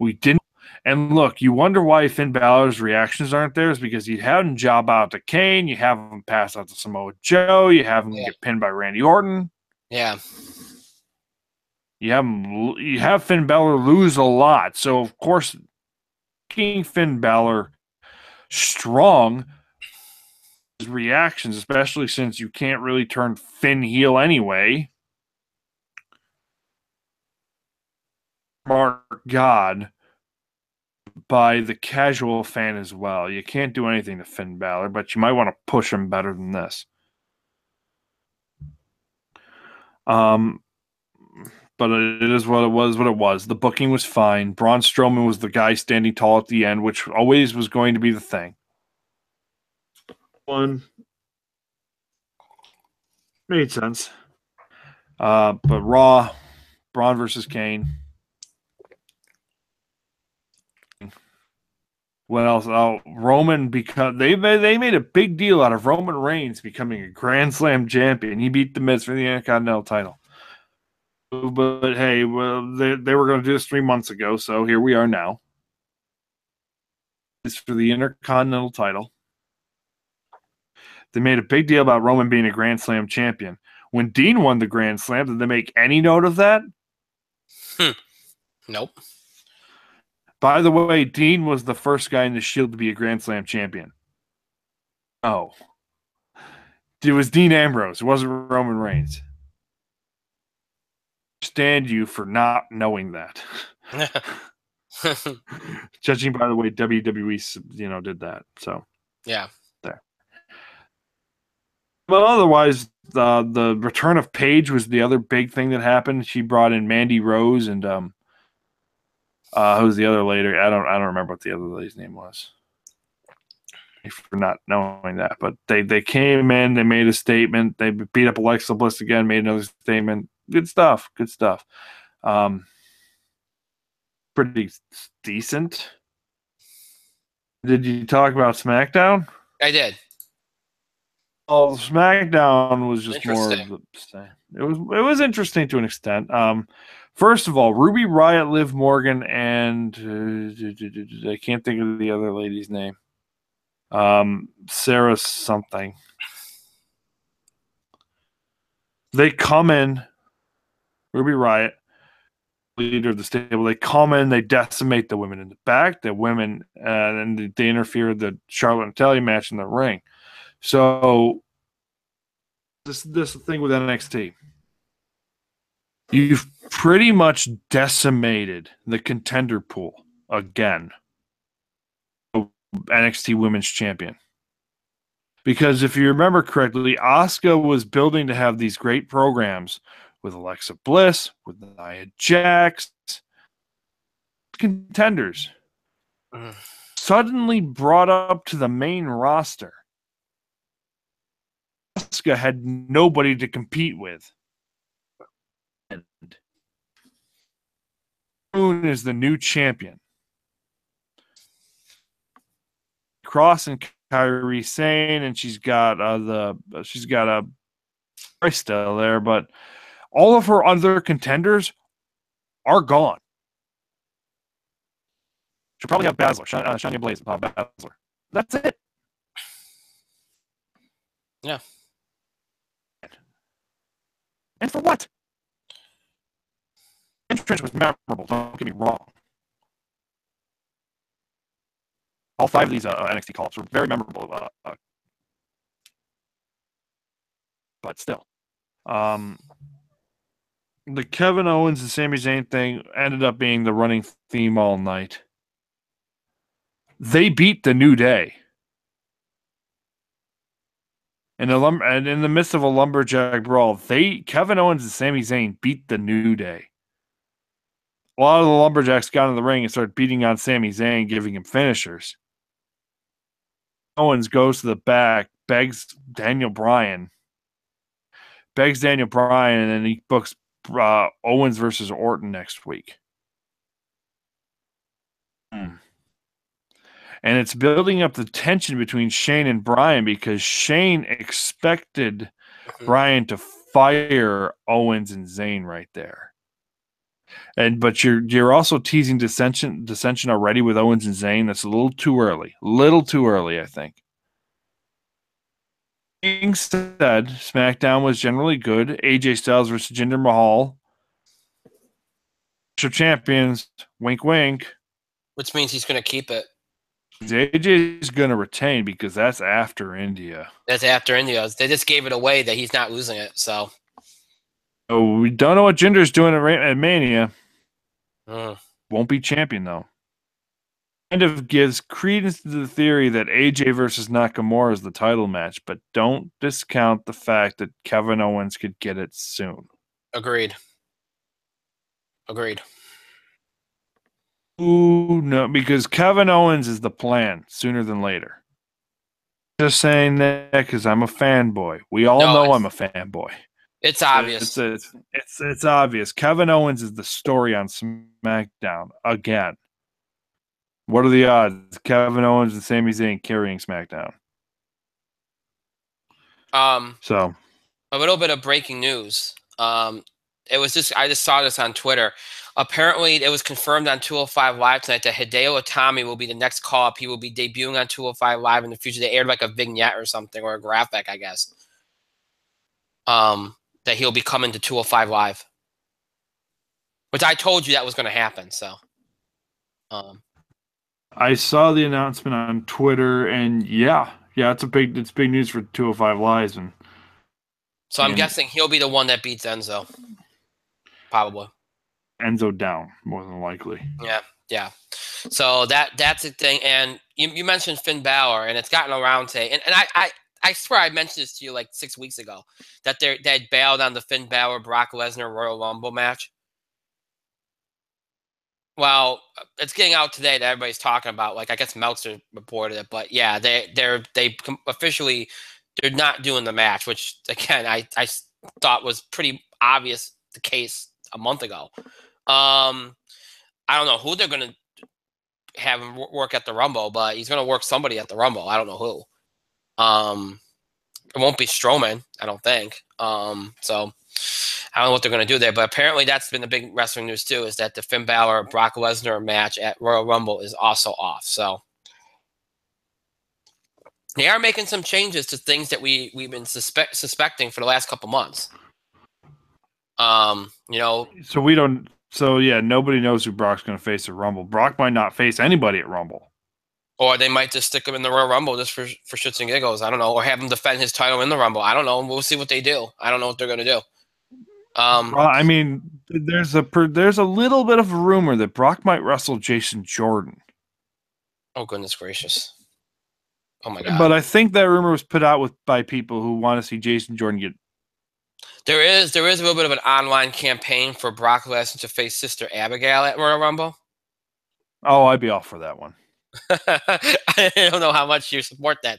We didn't. And look, you wonder why Finn Balor's reactions aren't there, is because you have him job out to Kane, you have him pass out to Samoa Joe, you have him get pinned by Randy Orton. Yeah. You have Finn Balor lose a lot. So, of course, keeping Finn Balor strong, his reactions, especially since you can't really turn Finn heel anyway. Mark God by the casual fan as well. You can't do anything to Finn Balor, but you might want to push him better than this. But it is what it was. The booking was fine. Braun Strowman was the guy standing tall at the end, which always was going to be the thing. One made sense. But Raw, Braun versus Kane. What else? Roman, because they made a big deal out of Roman Reigns becoming a Grand Slam champion. He beat The Miz for the Intercontinental title. But hey, well, they were going to do this 3 months ago, so here we are now. It's for the Intercontinental title. They made a big deal about Roman being a Grand Slam champion. When Dean won the Grand Slam, did they make any note of that? Nope. By the way, Dean was the first guy in the Shield to be a Grand Slam champion. Oh, it was Dean Ambrose. It wasn't Roman Reigns. Stand you for not knowing that. Judging by the way WWE, did that. So Yeah. there. But otherwise, the return of Paige was the other big thing that happened. She brought in Mandy Rose and who's the other lady? I don't remember what the other lady's name was. For not knowing that, but they came in, they made a statement, they beat up Alexa Bliss again, made another statement. Good stuff. Pretty decent. Did you talk about SmackDown? I did. Oh, SmackDown was just more of Interesting. the same. It was interesting to an extent. First of all, Ruby Riott, Liv Morgan, and I can't think of the other lady's name. Sarah something. They come in, Ruby Riott, leader of the stable. They come in, they decimate the women in the back. The women, and they interfere with the Charlotte and Talia match in the ring. So this thing with NXT. You've pretty much decimated the contender pool again. NXT Women's Champion. Because if you remember correctly, Asuka was building to have these great programs with Alexa Bliss, with Nia Jax, contenders. Suddenly brought up to the main roster. Asuka had nobody to compete with. And Moon is the new champion. Cross and Kyrie Sane, and she's got a still there, but all of her other contenders are gone. She'll probably have Baszler, Shania Blaze, Baszler. That's it. Yeah. And for what? Entrance was memorable. Don't get me wrong. All 5 of these NXT calls were very memorable. But still. The Kevin Owens and Sami Zayn thing ended up being the running theme all night. They beat the New Day. And in the midst of a lumberjack brawl, Kevin Owens and Sami Zayn beat the New Day. A lot of the lumberjacks got in the ring and started beating on Sami Zayn, giving him finishers. Owens goes to the back, begs Daniel Bryan, and then he books Owens versus Orton next week. And it's building up the tension between Shane and Bryan because Shane expected Bryan to fire Owens and Zayn right there. But you're also teasing dissension already with Owens and Zayn. That's a little too early. I think. Being said, SmackDown was generally good. AJ Styles versus Jinder Mahal. Champions, wink wink. Which means he's going to keep it. AJ is going to retain because that's after India. That's after India. They just gave it away that he's not losing it. So. Oh, we don't know what Jinder's doing at Mania. Won't be champion, though. Kind of gives credence to the theory that AJ versus Nakamura is the title match, but don't discount the fact that Kevin Owens could get it soon. Agreed. Ooh, no, because Kevin Owens is the plan sooner than later. Just saying that because I'm a fanboy. We all know I'm a fanboy. It's obvious. It's obvious. Kevin Owens is the story on SmackDown again. What are the odds? Kevin Owens and Sami Zayn carrying SmackDown. So, a little bit of breaking news. I just saw this on Twitter. Apparently, it was confirmed on 205 Live tonight that Hideo Itami will be the next call-up. He will be debuting on 205 Live in the future. They aired like a vignette or something, or a graphic, I guess. That he'll be coming to 205 Live. Which I told you that was going to happen, so. I saw the announcement on Twitter, and yeah, Yeah, it's big news for 205 Lives, and So I'm guessing he'll be the one that beats Enzo. Probably. Enzo down, more than likely. Yeah. So that's the thing. And you mentioned Finn Balor, and it's gotten around today. And I swear I mentioned this to you like 6 weeks ago, that they bailed on the Finn Balor Brock Lesnar Royal Rumble match. Well, it's getting out today that everybody's talking about. Like, I guess Meltzer reported it, but yeah, they officially they're not doing the match, which again I thought was pretty obvious the case a month ago. I don't know who they're gonna have him work at the Rumble, but he's gonna work somebody at the Rumble. I don't know who. It won't be Strowman, I don't think. So I don't know what they're going to do there, but apparently that's been the big wrestling news too, is that the Finn Balor Brock Lesnar match at Royal Rumble is also off. So they are making some changes to things that we've been suspecting for the last couple months. You know, so we don't. So yeah, nobody knows who Brock's going to face at Rumble. Brock might not face anybody at Rumble. Or they might just stick him in the Royal Rumble just for shits and giggles. I don't know. Or have him defend his title in the Rumble. I don't know. We'll see what they do. I don't know what they're going to do. Well, I mean, there's a little bit of a rumor that Brock might wrestle Jason Jordan. Oh, goodness gracious. Oh, my God. But I think that rumor was put out by people who want to see Jason Jordan get. There is a little bit of an online campaign for Brock Lesnar to face Sister Abigail at Royal Rumble. Oh, I'd be all for that one. I don't know how much you support that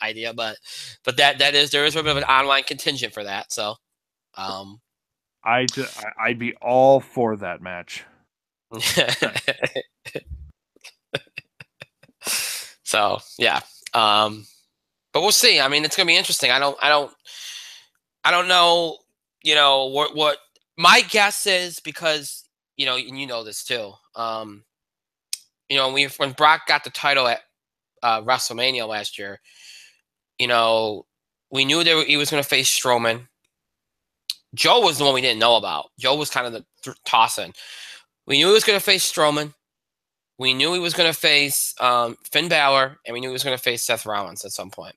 idea, but there is a little bit of an online contingent for that. So, I'd be all for that match. So yeah, but we'll see. I mean, it's gonna be interesting. I don't know. You know what my guess is, because you know, and you know this too. You know, when Brock got the title at WrestleMania last year, you know, we knew that he was going to face Strowman. Joe was the one we didn't know about. Joe was kind of the tossing. We knew he was going to face Strowman. We knew he was going to face Finn Balor, and we knew he was going to face Seth Rollins at some point.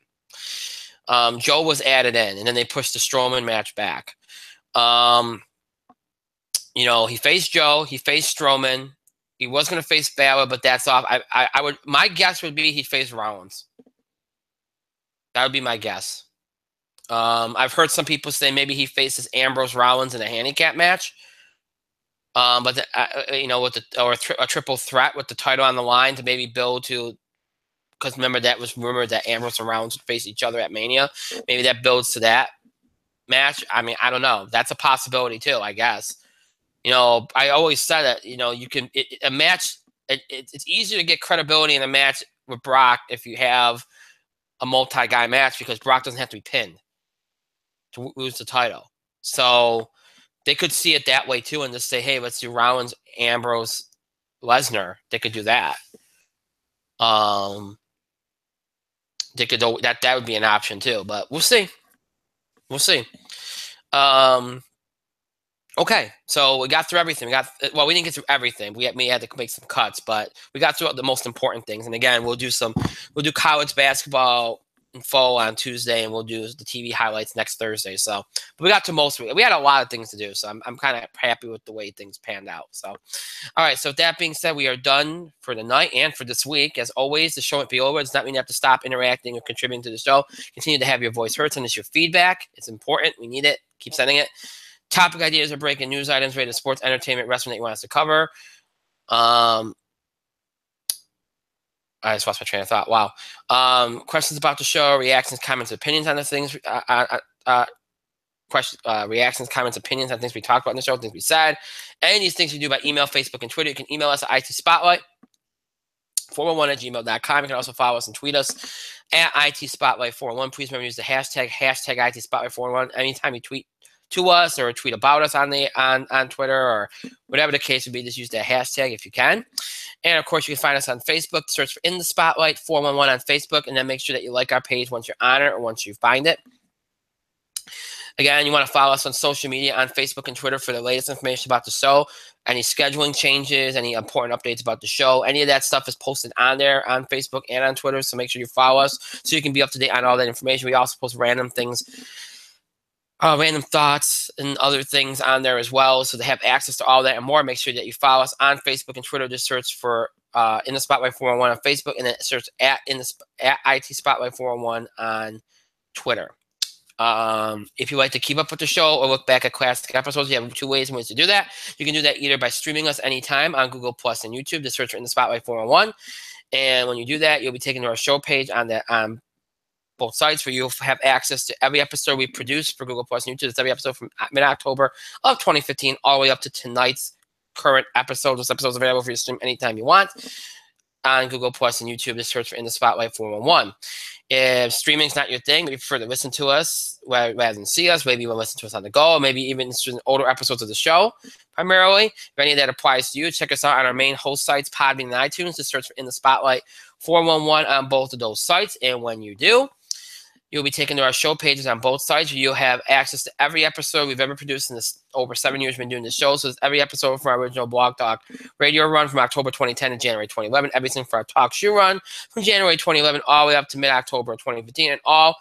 Joe was added in, and then they pushed the Strowman match back. You know, he faced Joe. He faced Strowman. He was going to face Balor, but that's off. I would. My guess would be he'd face Rollins. That would be my guess. I've heard some people say maybe he faces Ambrose Rollins in a handicap match. But you know, with a triple threat with the title on the line to maybe build to, because remember that was rumored that Ambrose and Rollins would face each other at Mania. Maybe that builds to that match. I mean, I don't know. That's a possibility too, I guess. You know, I always said that, you know, you can a match. It's easier to get credibility in a match with Brock if you have a multi-guy match, because Brock doesn't have to be pinned to lose the title. So they could see it that way too, and just say, "Hey, let's do Rollins, Ambrose, Lesnar." They could do that. They could that would be an option too, but we'll see. We'll see. Okay, so we got through everything. We didn't get through everything. We had to make some cuts, but we got through the most important things. And again, we'll do college basketball info on Tuesday, and we'll do the TV highlights next Thursday. So, but we got to most of it. We had a lot of things to do, so I'm kind of happy with the way things panned out. So, all right. So with that being said, we are done for the night and for this week. As always, the show won't be over. It does not mean you have to stop interacting or contributing to the show. Continue to have your voice heard. Send us your feedback. It's important. We need it. Keep sending it. Topic ideas or breaking news items related to sports, entertainment, wrestling that you want us to cover. I just lost my train of thought. Wow. Questions about the show, reactions, comments, opinions on the things. Reactions, comments, opinions on things we talked about in the show, things we said. Any of these things you do by email, Facebook, and Twitter. You can email us at itspotlight411@gmail.com. You can also follow us and tweet us at itspotlight411. Please remember to use the hashtag itspotlight411 anytime you tweet to us or tweet about us on Twitter or whatever the case would be. Just use that hashtag if you can. And of course, you can find us on Facebook. Search for In the Spotlight 411 on Facebook, and then make sure that you like our page once you're on it or once you find it. Again, you want to follow us on social media on Facebook and Twitter for the latest information about the show. any scheduling changes, any important updates about the show. Any of that stuff is posted on there on Facebook and on Twitter. So make sure you follow us so you can be up to date on all that information. We also post random things, random thoughts and other things on there as well. So they have access to all that and more. Make sure that you follow us on Facebook and Twitter. Just search for In the Spotlight 411 on Facebook, and then search at IT Spotlight 411 on Twitter. If you like to keep up with the show or look back at classic episodes, you have two ways in which to do that. You can do that either by streaming us anytime on Google Plus and YouTube. Just search for In the Spotlight 411. And when you do that, you'll be taken to our show page on both sites, where you'll have access to every episode we produce for Google Plus and YouTube. It's every episode from mid-October of 2015 all the way up to tonight's current episode. This episode is available for you to stream anytime you want on Google Plus and YouTube. Just search for In the Spotlight 411. If streaming's not your thing, maybe you prefer to listen to us rather than see us, maybe you want to listen to us on the go, maybe even older episodes of the show primarily. If any of that applies to you, check us out on our main host sites, Podbean and iTunes. Just search for In the Spotlight 411 on both of those sites. And when you do, you'll be taken to our show pages on both sides. You'll have access to every episode we've ever produced in this over 7 years we've been doing this show. So it's every episode from our original Blog Talk radio run from October 2010 to January 2011. Everything for our Talk Shoe run from January 2011 all the way up to mid-October 2015. And all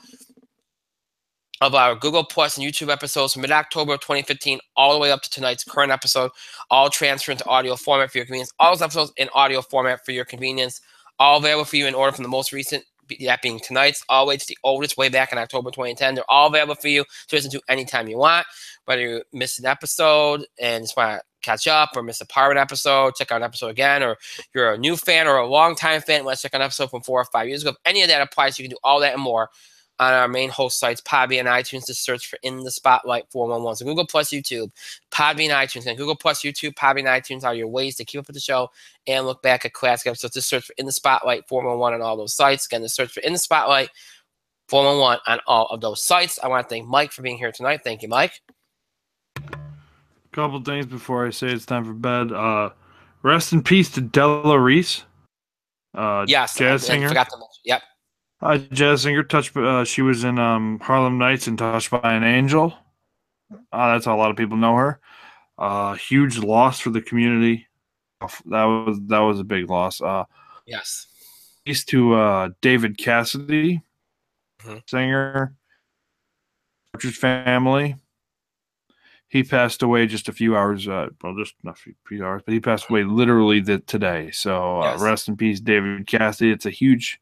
of our Google Plus and YouTube episodes from mid-October 2015 all the way up to tonight's current episode, all transfer into audio format for your convenience. All those episodes in audio format for your convenience, all available for you in order from the most recent, that being tonight's, all the way to the oldest, way back in October 2010. They're all available for you to listen to anytime you want. Whether you missed an episode and just want to catch up, or miss a part of an episode, check out an episode again, or you're a new fan or a long-time fan, let's check out an episode from 4 or 5 years ago. If any of that applies, you can do all that and more on our main host sites, Podbean and iTunes. Just search for In the Spotlight 411. So Google Plus, YouTube, Podbean, iTunes. And Google Plus, YouTube, Podbean, iTunes are your ways to keep up with the show and look back at classic episodes. Just search for In the Spotlight 411 on all those sites. Again, just search for In the Spotlight 411 on all of those sites. I want to thank Mike for being here tonight. Thank you, Mike. Couple things before I say it's time for bed. Rest in peace to Della Reese. Yes, jazz singer. I forgot to mention. Yep. Jazz singer. She was in Harlem Nights and Touched by an Angel. That's how a lot of people know her. Huge loss for the community. That was a big loss. Yes. Peace to David Cassidy, singer, Partridge Family. He passed away just a few hours. Just not a few hours, but he passed away literally today. So yes. Rest in peace, David Cassidy. It's a huge.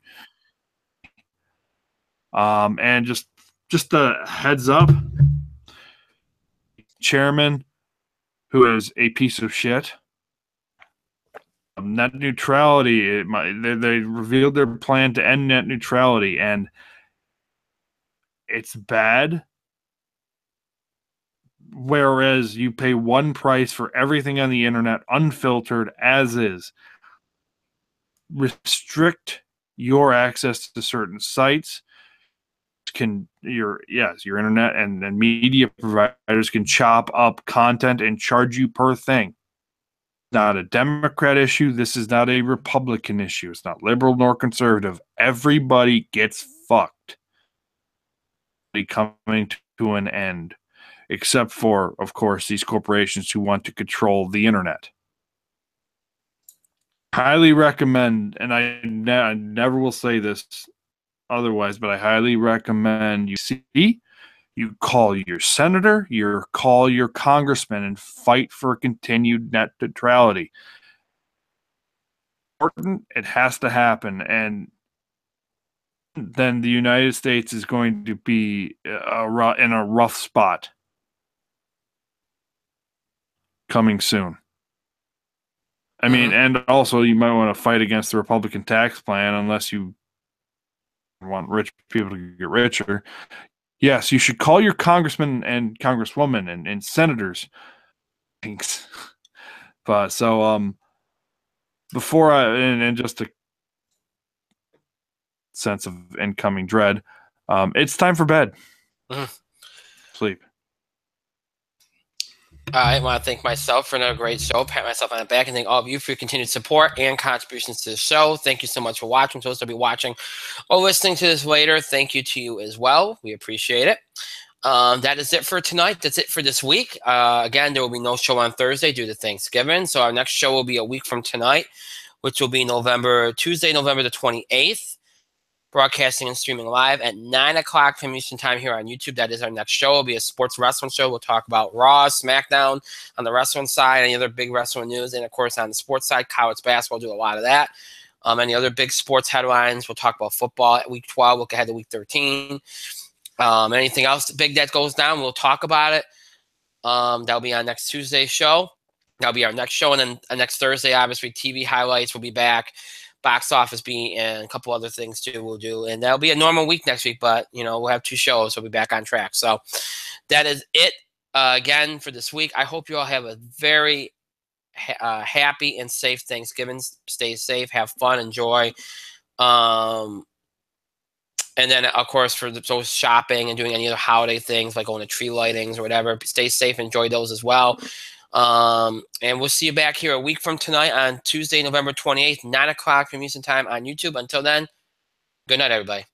And just a heads up, chairman, who is a piece of shit. Net neutrality. They revealed their plan to end net neutrality, and it's bad. Whereas you pay one price for everything on the internet, unfiltered as is. Restrict your access to certain sites. Your internet and media providers can chop up content and charge you per thing. Not a Democrat issue. This is not a Republican issue. It's not liberal nor conservative. Everybody gets fucked. Coming to an end, except for, of course, these corporations who want to control the internet. Highly recommend, and I never will say this otherwise, but I highly recommend you call your senator, call your congressman, and fight for continued net neutrality. Important, it has to happen, and then the United States is going to be in a rough spot coming soon. I mean, and also you might want to fight against the Republican tax plan unless you want rich people to get richer. Yes, you should call your congressman and congresswoman and senators. Thanks. But so before and just a sense of incoming dread, it's time for bed. Sleep. I want to thank myself for another great show, pat myself on the back, and thank all of you for your continued support and contributions to the show. Thank you so much for watching. To those that will be watching or listening to this later, thank you to you as well. We appreciate it. That is it for tonight. That's it for this week. Again, there will be no show on Thursday due to Thanksgiving. So our next show will be a week from tonight, which will be Tuesday, November the 28th. Broadcasting and streaming live at 9 o'clock from Eastern Time here on YouTube. That is our next show. It'll be a sports wrestling show. We'll talk about Raw, SmackDown on the wrestling side, any other big wrestling news, and of course on the sports side, college basketball, we'll do a lot of that. Any other big sports headlines, we'll talk about football at week 12, look ahead to week 13. Anything else big that goes down, we'll talk about it. That'll be on next Tuesday's show. That'll be our next show, and then next Thursday, obviously, TV highlights will be back. Box office beat and a couple other things too we'll do, and that'll be a normal week next week, but we'll have 2 shows, so we'll be back on track. So that is it again for this week. I hope you all have a very happy and safe Thanksgiving. Stay safe, have fun, enjoy, and then of course for those shopping and doing any other holiday things like going to tree lightings or whatever, stay safe, enjoy those as well. And we'll see you back here a week from tonight on Tuesday, November 28th, 9 o'clock from Eastern Time on YouTube. Until then, good night, everybody.